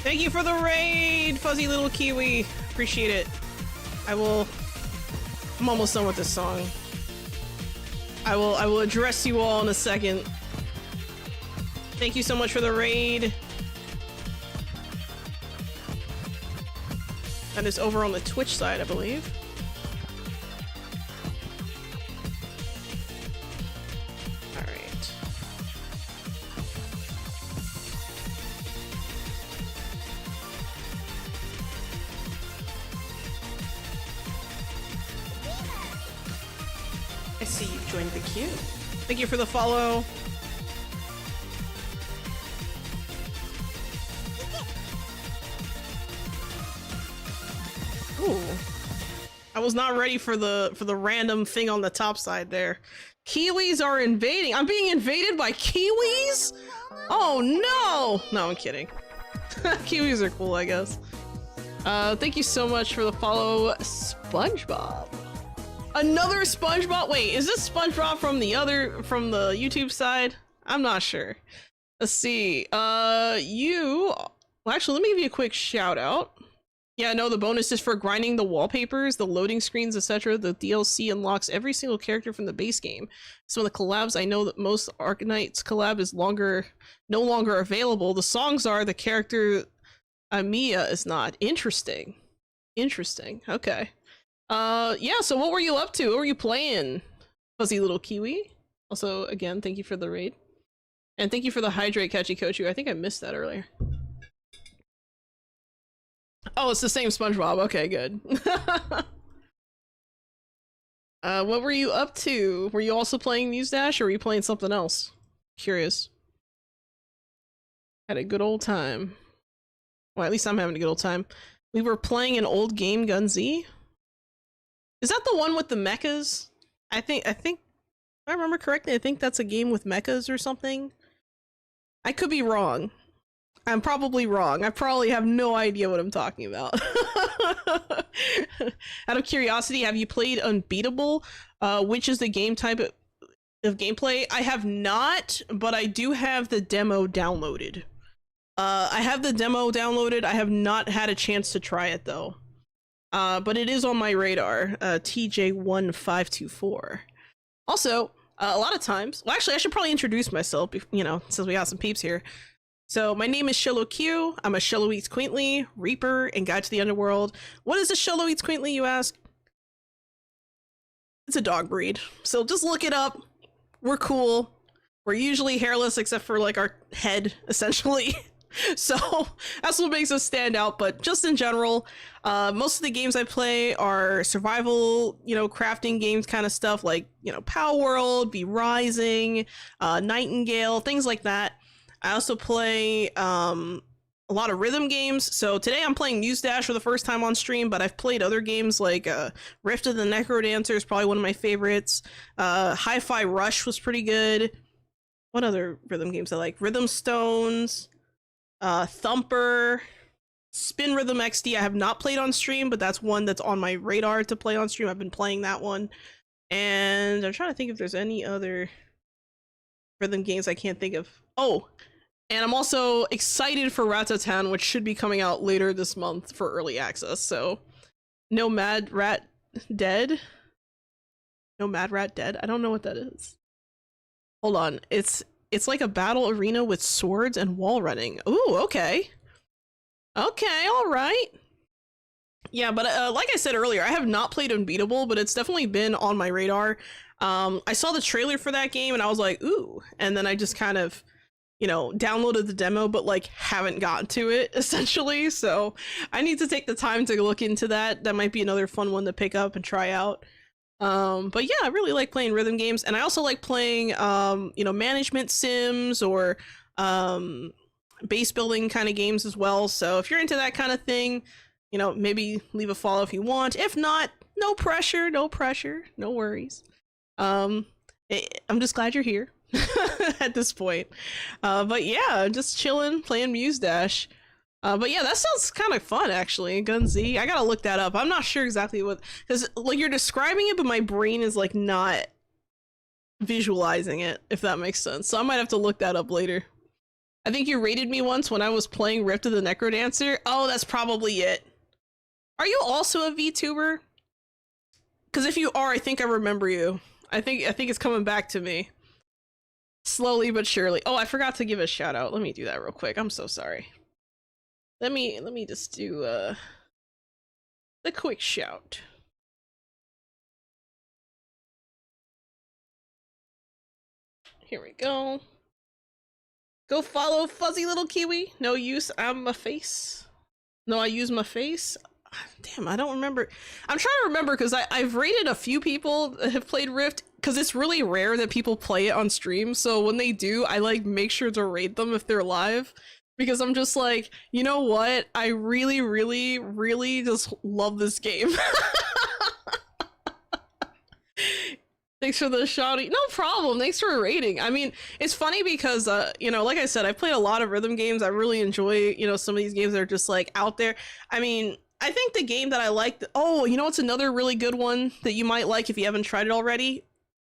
Thank you for the raid, fuzzy little kiwi. Appreciate it. I'm almost done with this song. I will address you all in a second. Thank you so much for the raid. That is over on the Twitch side, I believe. I see you've joined the queue. Thank you for the follow. Ooh. I was not ready for the random thing on the top side there. Kiwis are invading. I'm being invaded by kiwis? Oh no! No, I'm kidding. Kiwis are cool, I guess. Thank you so much for the follow, SpongeBob. Another SpongeBob? Wait, is this SpongeBob from the YouTube side? I'm not sure. Let's see. Well, actually, let me give you a quick shout out. Yeah, no, the bonus is for grinding the wallpapers, the loading screens, etc. The DLC unlocks every single character from the base game. Some of the collabs, I know that most Arknights collab is no longer available. The songs are, the character Amiya is not. Interesting. Interesting. Okay. Yeah, so what were you up to? What were you playing, fuzzy little kiwi? Also, again, thank you for the raid. And thank you for the hydrate, Kachikochu. I think I missed that earlier. Oh, it's the same SpongeBob. Okay, good. What were you up to? Were you also playing Muse Dash, or were you playing something else? Curious. Had a good old time. Well, at least I'm having a good old time. We were playing an old game, Gun Z. Is that the one with the mechas? I think, if I remember correctly, I think that's a game with mechas or something. I could be wrong. I'm probably wrong. I probably have no idea what I'm talking about. Out of curiosity, have you played Unbeatable? Which is the game type of gameplay? I have not, but I do have the demo downloaded. I have the demo downloaded. I have not had a chance to try it though. But it is on my radar, TJ1524. Also, a lot of times, well, actually, I should probably introduce myself, you know, since we got some peeps here. So, my name is Shello Q. I'm a Shello Eats Quaintly, Reaper, and Guide to the Underworld. What is a Shello Eats Quaintly, you ask? It's a dog breed. So, just look it up. We're cool. We're usually hairless, except for, like, our head, essentially. So that's what makes us stand out. But just in general, most of the games I play are survival, you know, crafting games kind of stuff, like, you know, Power World, Be Rising, Nightingale, things like that. I also play a lot of rhythm games. So today I'm playing Muse Dash for the first time on stream, but I've played other games like Rift of the Necrodancer is probably one of my favorites. Hi-Fi Rush was pretty good. What other rhythm games I like? Rhythm Stones. Thumper, Spin Rhythm XD I have not played on stream, but that's one that's on my radar to play on stream. I've been playing that one. And I'm trying to think if there's any other rhythm games I can't think of. Oh, and I'm also excited for Ratatan, which should be coming out later this month for early access. So, No Mad Rat Dead? No Mad Rat Dead? I don't know what that is. Hold on. It's like a battle arena with swords and wall running. Ooh, okay. Okay, alright. Yeah, but like I said earlier, I have not played Unbeatable, but it's definitely been on my radar. I saw the trailer for that game and I was like, ooh. And then I just kind of, you know, downloaded the demo, but like haven't gotten to it essentially. So I need to take the time to look into that. That might be another fun one to pick up and try out. But yeah, I really like playing rhythm games, and I also like playing, you know, management sims or base building kind of games as well. So if you're into that kind of thing, you know, maybe leave a follow if you want. If not, no pressure, no pressure, no worries. I'm just glad you're here at this point. But yeah, just chilling, playing Muse Dash. But yeah, that sounds kind of fun actually. Gun Z, I gotta look that up. I'm not sure exactly what, because like you're describing it, but my brain is like not visualizing it, if that makes sense. So I might have to look that up later. I think you rated me once when I was playing Rift of the Necrodancer. Oh, that's probably it. Are you also a VTuber? Because if you are, I think I remember you. I think it's coming back to me. Slowly but surely. Oh, I forgot to give a shout out. Let me do that real quick. I'm so sorry. Let me just do the quick shout. Here we go. Go follow Fuzzy Little Kiwi. No use. I'm a face. No, I use my face. Damn, I don't remember. I'm trying to remember because I've rated a few people that have played Rift, because it's really rare that people play it on stream. So when they do, I like make sure to rate them if they're live, because I'm just like, you know what? I really, really, really just love this game. Thanks for the shouting. No problem. Thanks for rating. I mean, it's funny because, you know, like I said, I've played a lot of rhythm games. I really enjoy, you know, some of these games that are just like out there. I mean, I think the game that I like, oh, you know, it's another really good one that you might like if you haven't tried it already.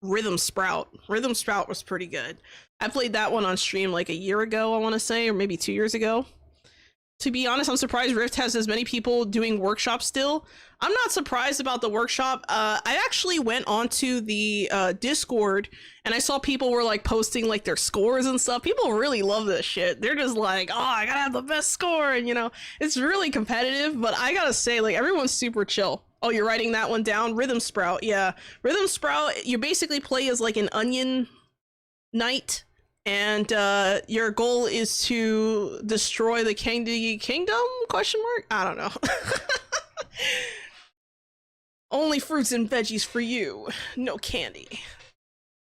Rhythm Sprout. Rhythm Sprout was pretty good. I played that one on stream like a year ago, I want to say, or maybe 2 years ago. To be honest, I'm surprised Rift has as many people doing workshops still. I'm not surprised about the workshop. I actually went onto the Discord and I saw people were like posting like their scores and stuff. People really love this shit. They're just like, oh, I gotta have the best score, and you know, it's really competitive, but I gotta say, like, everyone's super chill. Oh, you're writing that one down? Rhythm Sprout, yeah. Rhythm Sprout, you basically play as like an onion knight, and your goal is to destroy the kingdom? Question mark? I don't know. Only fruits and veggies for you. No candy.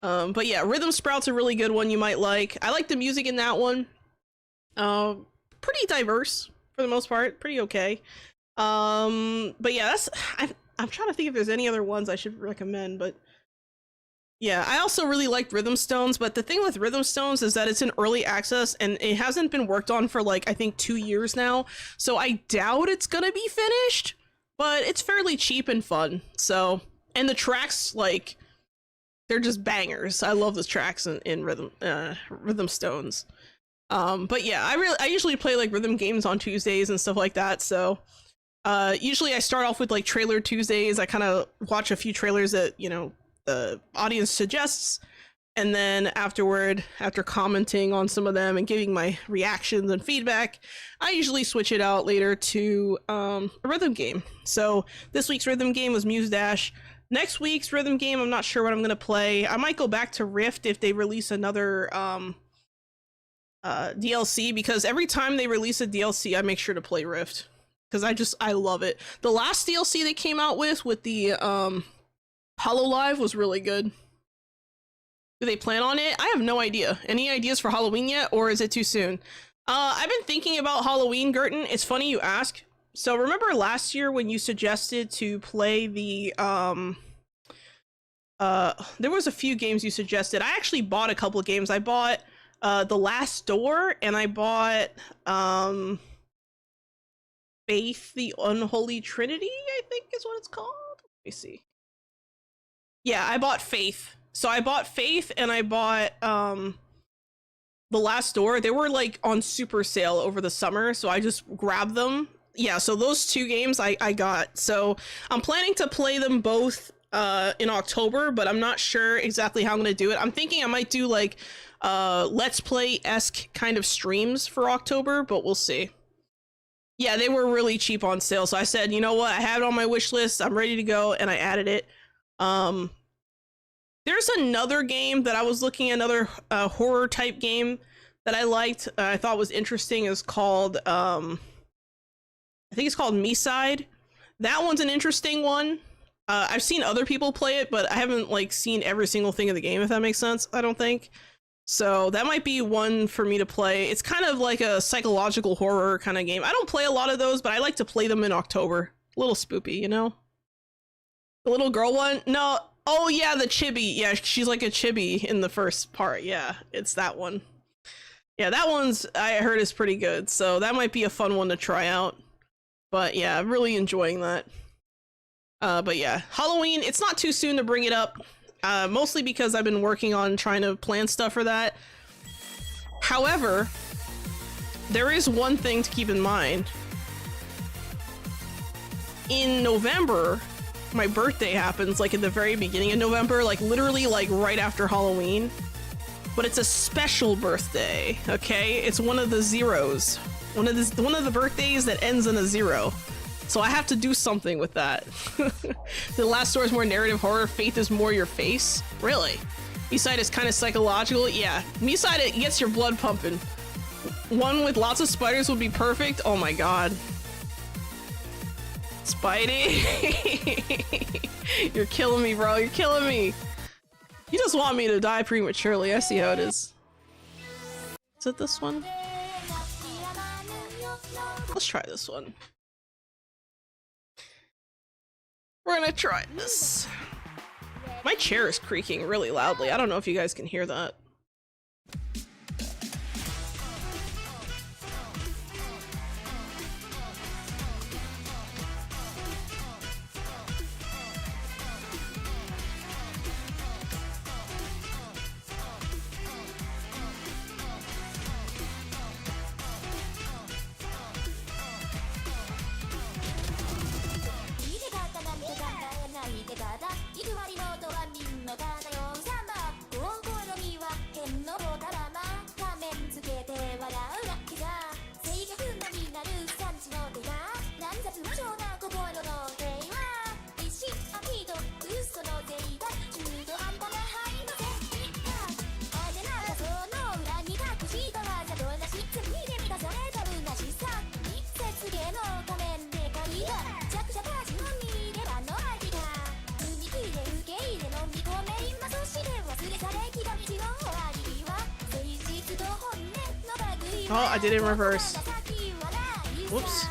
But yeah, Rhythm Sprout's a really good one you might like. I like the music in that one. Pretty diverse for the most part. Pretty okay. But yeah, I'm trying to think if there's any other ones I should recommend, but yeah, I also really like Rhythm Stones, but the thing with Rhythm Stones is that it's in early access and it hasn't been worked on for like, I think 2 years now. So I doubt it's gonna be finished, but it's fairly cheap and fun. So, and the tracks, like, they're just bangers. I love the tracks in Rhythm Stones. But yeah, I usually play like rhythm games on Tuesdays and stuff like that. So, usually I start off with like Trailer Tuesdays. I kind of watch a few trailers that, you know, the audience suggests, and then afterward, after commenting on some of them and giving my reactions and feedback, I usually switch it out later to a rhythm game. So this week's rhythm game was Muse Dash. Next week's rhythm game, I'm not sure what I'm gonna play. I might go back to Rift if they release another DLC, because every time they release a DLC, I make sure to play Rift, because I love it. The last DLC they came out with the Hololive was really good. Do they plan on it? I have no idea. Any ideas for Halloween yet, or is it too soon? I've been thinking about Halloween, Gerton. It's funny you ask. So remember last year when you suggested to play the there was a few games you suggested. I actually bought a couple of games. I bought The Last Door, and I bought Faith the Unholy Trinity, I think is what it's called. Let me see. Yeah, I bought Faith. So I bought Faith and I bought The Last Door. They were like on super sale over the summer, so I just grabbed them. Yeah, so those two games I got. So I'm planning to play them both in October, but I'm not sure exactly how I'm gonna do it. I'm thinking I might do like Let's Play-esque kind of streams for October, but we'll see. Yeah, they were really cheap on sale, so I said, you know what, I have it on my wish list, I'm ready to go, and I added it. There's another game that I was looking at, another horror type game that I liked, I thought was interesting, is called, I think it's called Me-Side. That one's an interesting one. I've seen other people play it, but I haven't like seen every single thing of the game, if that makes sense, I don't think. So that might be one for me to play. It's kind of like a psychological horror kind of game. I don't play a lot of those, but I like to play them in October. A little spoopy, you know? The little girl one? No. Oh yeah, the chibi. Yeah, she's like a chibi in the first part. Yeah, it's that one. Yeah, that one's, I heard, is pretty good. So that might be a fun one to try out. But yeah, I'm really enjoying that. But yeah, Halloween, it's not too soon to bring it up. Mostly because I've been working on trying to plan stuff for that. However, there is one thing to keep in mind. In November, my birthday happens like at the very beginning of November, like literally like right after Halloween. But it's a special birthday, okay? It's one of the zeros. One of the birthdays that ends in a 0. So I have to do something with that. The Last Door is more narrative horror, Faith is more your face. Really? Me-Side is kind of psychological. Yeah, Me-Side, it gets your blood pumping. One with lots of spiders would be perfect. Oh my god. Spidey. You're killing me, bro. You're killing me. You just want me to die prematurely. I see how it is. Is it this one? Let's try this one. We're gonna try this. My chair is creaking really loudly. I don't know if you guys can hear that. Oh, I did it in reverse. Whoops.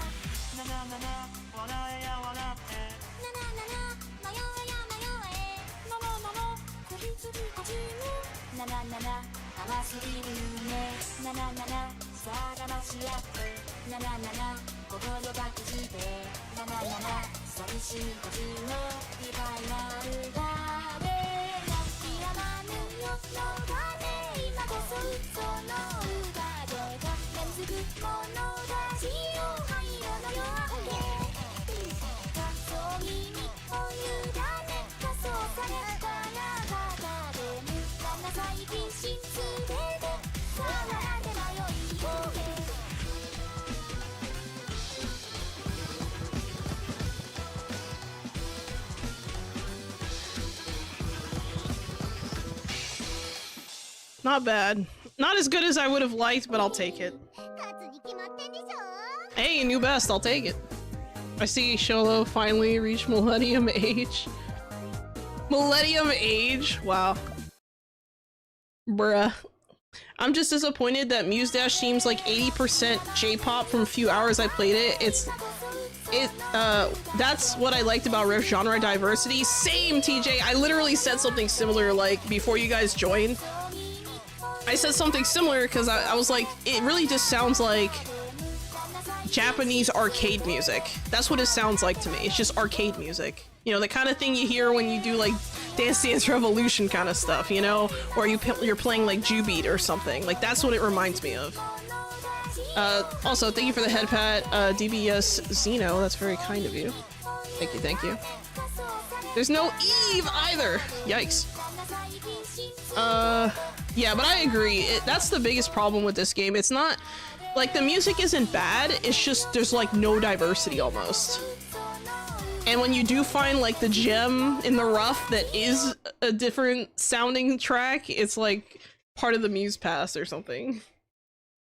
Not bad. Not as good as I would have liked, but I'll take it. Hey, new best, I'll take it. I see Sholo finally reached Millennium Age. Millennium Age? Wow. Bruh. I'm just disappointed that Muse Dash seems like 80% J-pop from a few hours I played it. That's what I liked about Rift genre diversity. Same, TJ. I literally said something similar like before you guys joined. I said something similar because I was like, it really just sounds like Japanese arcade music. That's what it sounds like to me. It's just arcade music. You know, the kind of thing you hear when you do like Dance Dance Revolution kind of stuff, you know? Or you're playing like Jubeat or something. Like, that's what it reminds me of. Also, thank you for the headpat, DBS Zeno. That's very kind of you. Thank you, thank you. There's no Eve either! Yikes. Yeah, but I agree. That's the biggest problem with this game. It's not... Like, the music isn't bad, it's just there's, like, no diversity almost. And when you do find, like, the gem in the rough that is a different sounding track, it's, like, part of the Muse Pass or something.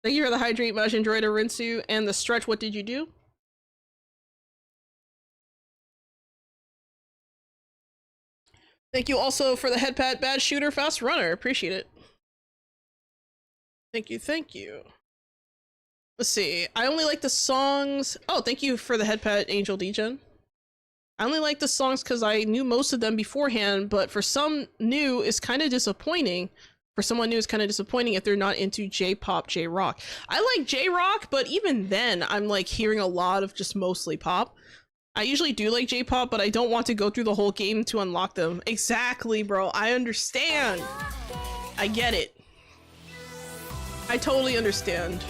Thank you for the hydrate, much enjoyed a Rinsu, and the stretch, what did you do? Thank you also for the headpat, bad shooter, fast runner. Appreciate it. Thank you, thank you. Let's see. I only like the songs. Oh, thank you for the headpat, Angel Degen. I only like the songs because I knew most of them beforehand, but for some new, it's kind of disappointing. For someone new, it's kind of disappointing if they're not into J-pop, J-rock. I like J-rock, but even then, I'm like hearing a lot of just mostly pop. I usually do like J-pop, but I don't want to go through the whole game to unlock them. Exactly, bro. I understand. I get it. I totally understand.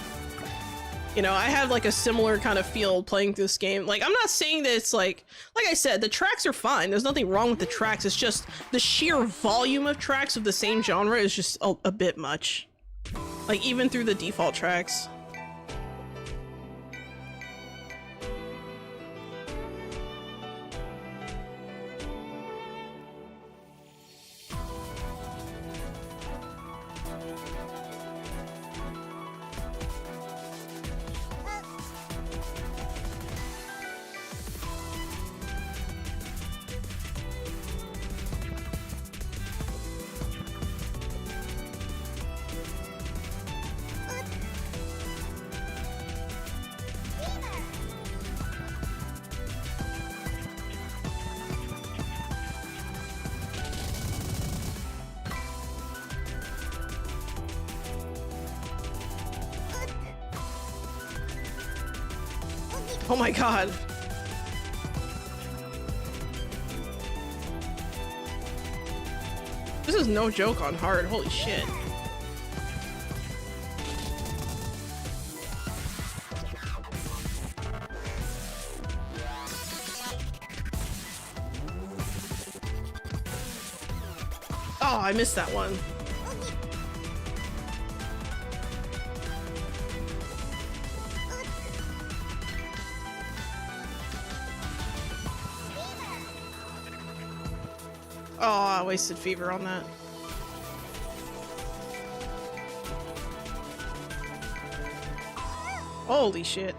You know, I have like a similar kind of feel playing this game. Like, I'm not saying that it's like I said, the tracks are fine. There's nothing wrong with the tracks. It's just the sheer volume of tracks of the same genre is just a bit much. Like, even through the default tracks. Oh my god. This is no joke on hard, holy shit. Oh, I missed that one. Oh, I wasted fever on that. Holy shit.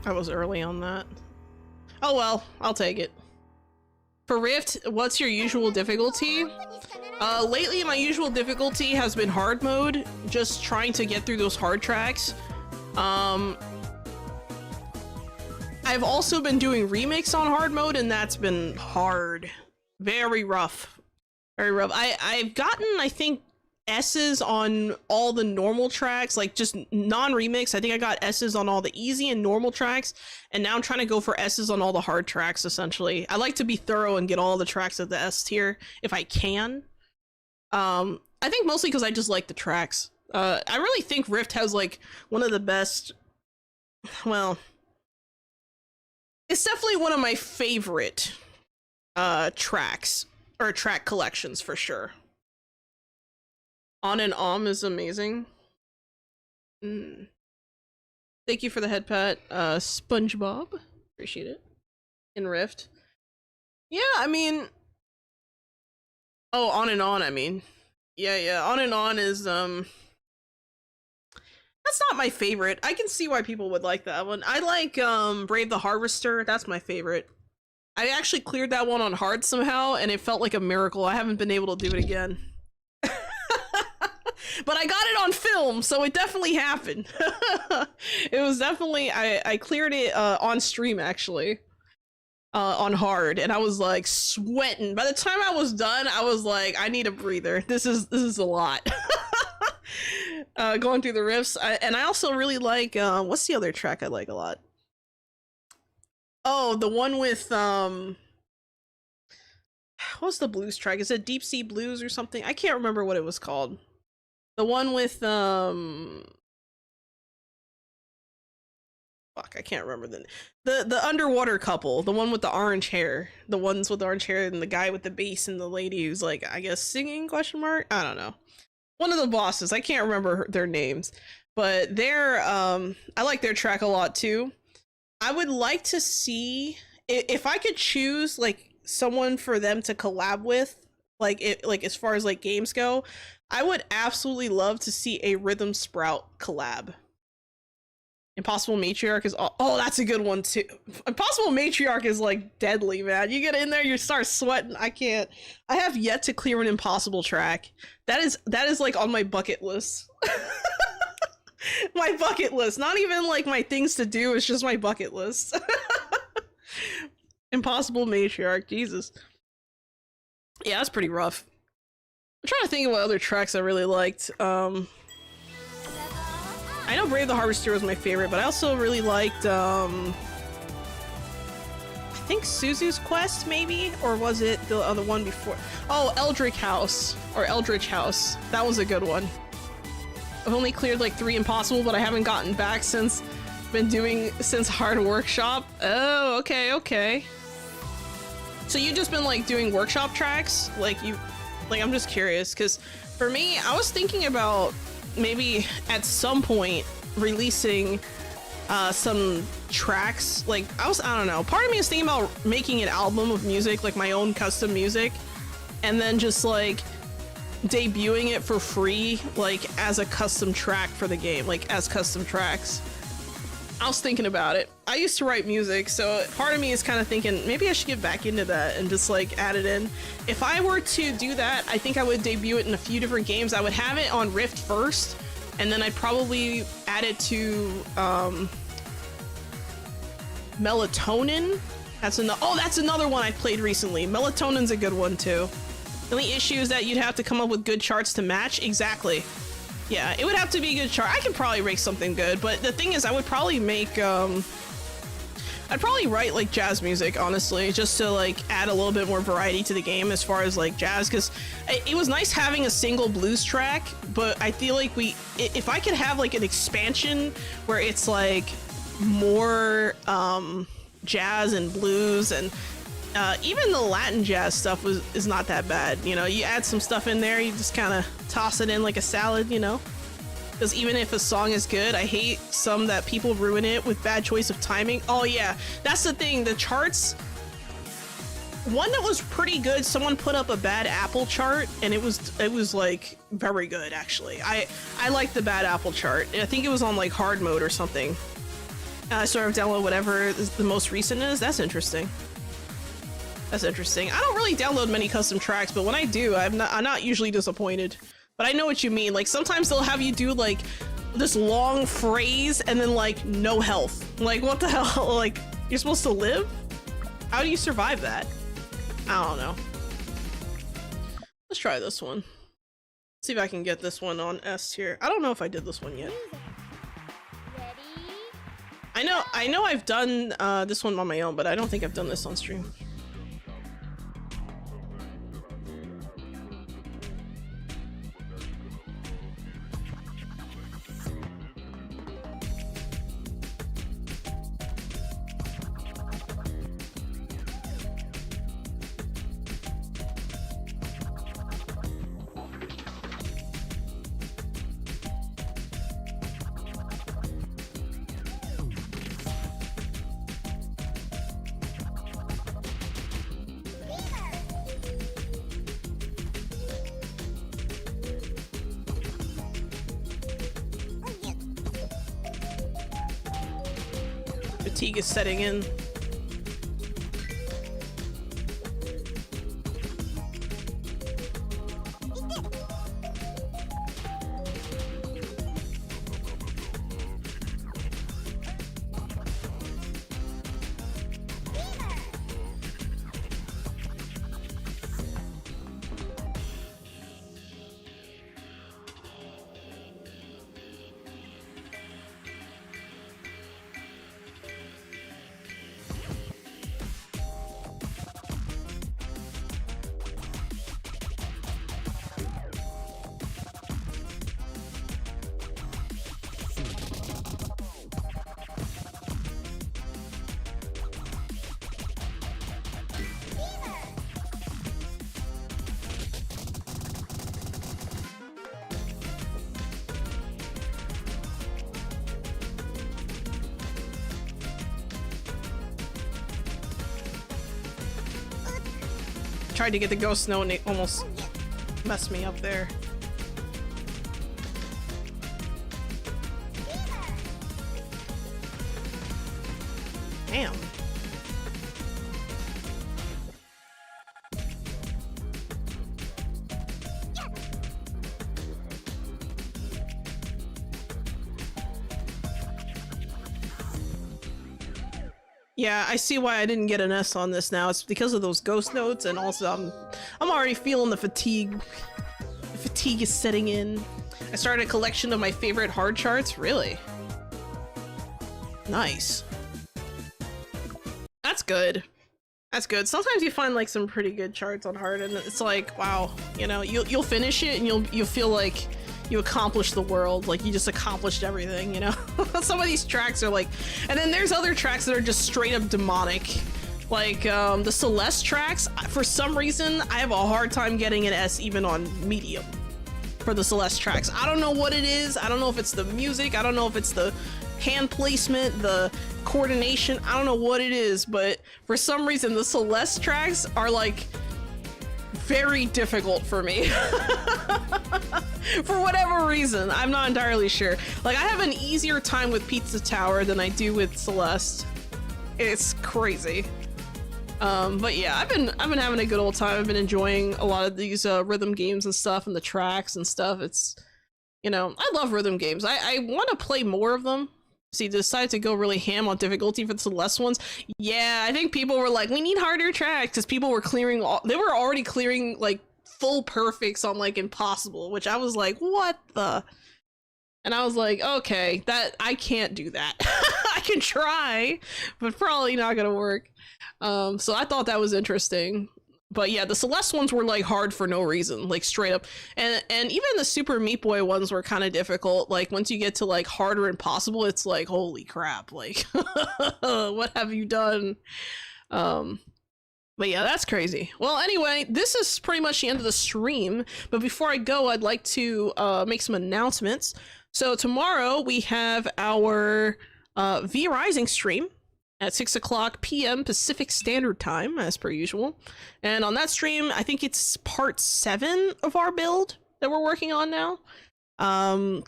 I was early on that. Oh well, I'll take it. For Rift, what's your usual difficulty? Lately my usual difficulty has been hard mode, just trying to get through those hard tracks. I've also been doing remix on hard mode, and that's been hard. Very rough. Very rough. I've gotten, I think, S's on all the normal tracks, like just non-remix. I think I got S's on all the easy and normal tracks, and now I'm trying to go for S's on all the hard tracks, essentially. I like to be thorough and get all the tracks at the S tier if I can. I think mostly because I just like the tracks. I really think Rift has like one of the best, well, it's definitely one of my favorite tracks, or track collections for sure. On and is amazing. Thank you for the headpat, SpongeBob. Appreciate it. In Rift. Yeah, I mean... Oh, on, I mean. Yeah, On is, That's not my favorite. I can see why people would like that one. I like Brave the Harvester. That's my favorite. I actually cleared that one on hard somehow, and it felt like a miracle. I haven't been able to do it again. But I got it on film, so it definitely happened. It was definitely, I cleared it on stream, actually. On hard, and I was like sweating. By the time I was done, I was like, I need a breather. This is a lot. Going through the riffs. And I also really like, what's the other track I like a lot? Oh, the one with, what's the blues track? Is it Deep Sea Blues or something? I can't remember what it was called. The one with, fuck, I can't remember the underwater couple, the one with the orange hair, the ones with the orange hair, and the guy with the bass, and the lady who's like, I guess singing, question mark? I don't know. One of the bosses, I can't remember their names, but they're, I like their track a lot too. I would like to see, if I could choose like someone for them to collab with, like as far as like games go, I would absolutely love to see a Rhythm Sprout collab. Impossible Matriarch is, oh, that's a good one too. Impossible Matriarch is like deadly, man. You get in there, you start sweating. I have yet to clear an impossible track. That is like on my bucket list. My bucket list, not even like my things to do, it's just my bucket list. Impossible Matriarch, Jesus. Yeah, that's pretty rough. I'm trying to think of what other tracks I really liked. I know Brave the Harvester was my favorite, but I also really liked, I think Suzu's Quest, maybe? Or was it the other one before? Oh, Eldritch House, or Eldritch House. That was a good one. I've only cleared like 3 impossible, but I haven't gotten back since Hard Workshop. Oh, okay. So you've just been like doing workshop tracks? I'm just curious, because for me, I was thinking about maybe at some point releasing some tracks. Like I don't know, part of me is thinking about making an album of music, like my own custom music, and then just like debuting it for free, like as a custom track for the game, like as custom tracks. I was thinking about it. I used to write music, so part of me is kind of thinking maybe I should get back into that and just like add it in. If I were to do that, I think I would debut it in a few different games. I would have it on Rift first, and then I'd probably add it to Melatonin. That's another one I played recently. Melatonin's a good one too. The only issue is that you'd have to come up with good charts to match. Exactly. Yeah, it would have to be a good chart. I could probably make something good, but the thing is I would probably make, I'd probably write like jazz music, honestly, just to like add a little bit more variety to the game as far as like jazz, because it was nice having a single blues track, but I feel like if I could have like an expansion where it's like more jazz and blues, and even the Latin jazz stuff is not that bad. You know, you add some stuff in there, you just kind of toss it in like a salad, you know? Because even if a song is good, I hate some that people ruin it with bad choice of timing. Oh yeah, that's the thing, the charts. One that was pretty good, someone put up a bad apple chart, and it was like very good actually. I like the bad apple chart. I think it was on like hard mode or something. Sort of download whatever the most recent is. That's interesting. That's interesting. I don't really download many custom tracks, but when I do, I'm not usually disappointed. But I know what you mean. Like sometimes they'll have you do like this long phrase and then like no health. Like what the hell? Like you're supposed to live? How do you survive that? I don't know. Let's try this one. See if I can get this one on S tier. I don't know if I did this one yet. I know I've done this one on my own, but I don't think I've done this on stream. Fatigue is setting in. Tried to get the ghost snow and it almost messed me up there. Damn. Yeah, I see why I didn't get an S on this now. It's because of those ghost notes, and also I'm already feeling the fatigue. The fatigue is setting in. I started a collection of my favorite hard charts. Really? Nice. That's good. That's good. Sometimes you find like some pretty good charts on hard, and it's like, wow, you know, you'll finish it and you'll feel like you accomplished the world, like you just accomplished everything, you know? Some of these tracks are like, and then there's other tracks that are just straight up demonic. Like the Celeste tracks, for some reason, I have a hard time getting an S even on medium for the Celeste tracks. I don't know what it is. I don't know if it's the music. I don't know if it's the hand placement, the coordination. I don't know what it is, but for some reason, the Celeste tracks are like very difficult for me. For whatever reason, I'm not entirely sure. Like, I have an easier time with Pizza Tower than I do with Celeste. It's crazy. But yeah, I've been having a good old time. I've been enjoying a lot of these rhythm games and stuff, and the tracks and stuff. It's, you know, I love rhythm games. I want to play more of them. See, decided to go really ham on difficulty for the Celeste ones. Yeah, I think people were like, we need harder tracks, because people were clearing they were already clearing like full perfects on like impossible, which I was like, what the? And I was like, okay, that I can't do that. I can try, but probably not gonna work. So I thought that was interesting. But yeah, the Celeste ones were like hard for no reason, like straight up. And even the Super Meat Boy ones were kind of difficult. Like once you get to like harder impossible, it's like, holy crap, like what have you done? But yeah, that's crazy. Well, anyway, this is pretty much the end of the stream. But before I go, I'd like to make some announcements. So tomorrow we have our V Rising stream at 6 o'clock p.m. Pacific Standard Time, as per usual. And on that stream, I think it's part 7 of our build that we're working on now.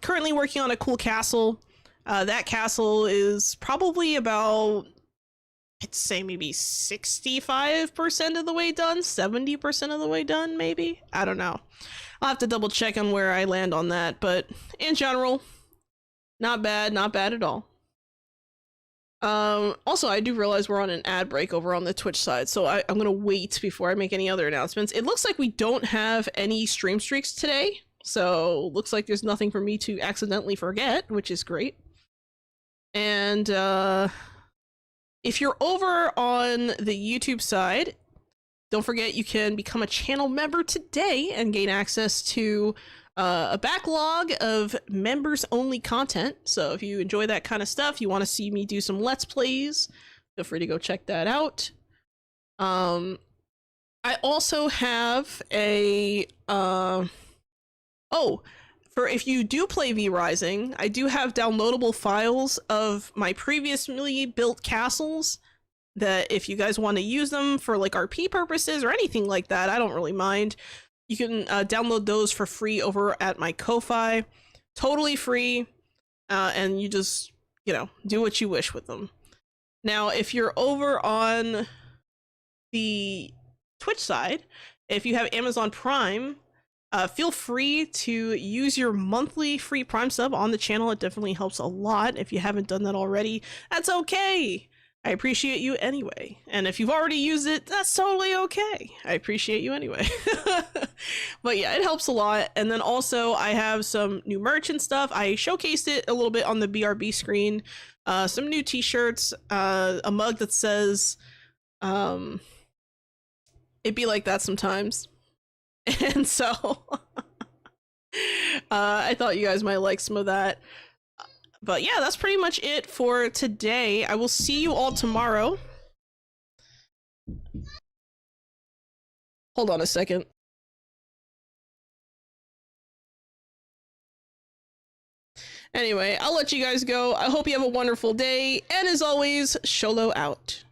Currently working on a cool castle. That castle is probably about, I'd say maybe 65% of the way done, 70% of the way done, maybe? I don't know. I'll have to double check on where I land on that, but in general, not bad at all. Also, I do realize we're on an ad break over on the Twitch side, so I'm gonna wait before I make any other announcements. It looks like we don't have any stream streaks today, so looks like there's nothing for me to accidentally forget, which is great. And if you're over on the YouTube side, don't forget you can become a channel member today and gain access to a backlog of members-only content. So if you enjoy that kind of stuff, you want to see me do some Let's Plays, feel free to go check that out. I also have a... for if you do play V Rising, I do have downloadable files of my previously built castles that if you guys want to use them for like RP purposes or anything like that, I don't really mind. You can download those for free over at my Ko-Fi. Totally free. And you just, you know, do what you wish with them. Now, if you're over on the Twitch side, if you have Amazon Prime, feel free to use your monthly free Prime sub on the channel. It definitely helps a lot. If you haven't done that already, that's okay. I appreciate you anyway. And if you've already used it, that's totally okay. I appreciate you anyway. But yeah, it helps a lot. And then also I have some new merch and stuff. I showcased it a little bit on the BRB screen. Some new t-shirts, a mug that says, "It be like that sometimes." And so I thought you guys might like some of that. But yeah, that's pretty much it for today. I will see you all tomorrow. Hold on a second. Anyway, I'll let you guys go. I hope you have a wonderful day. And as always, Sholo out.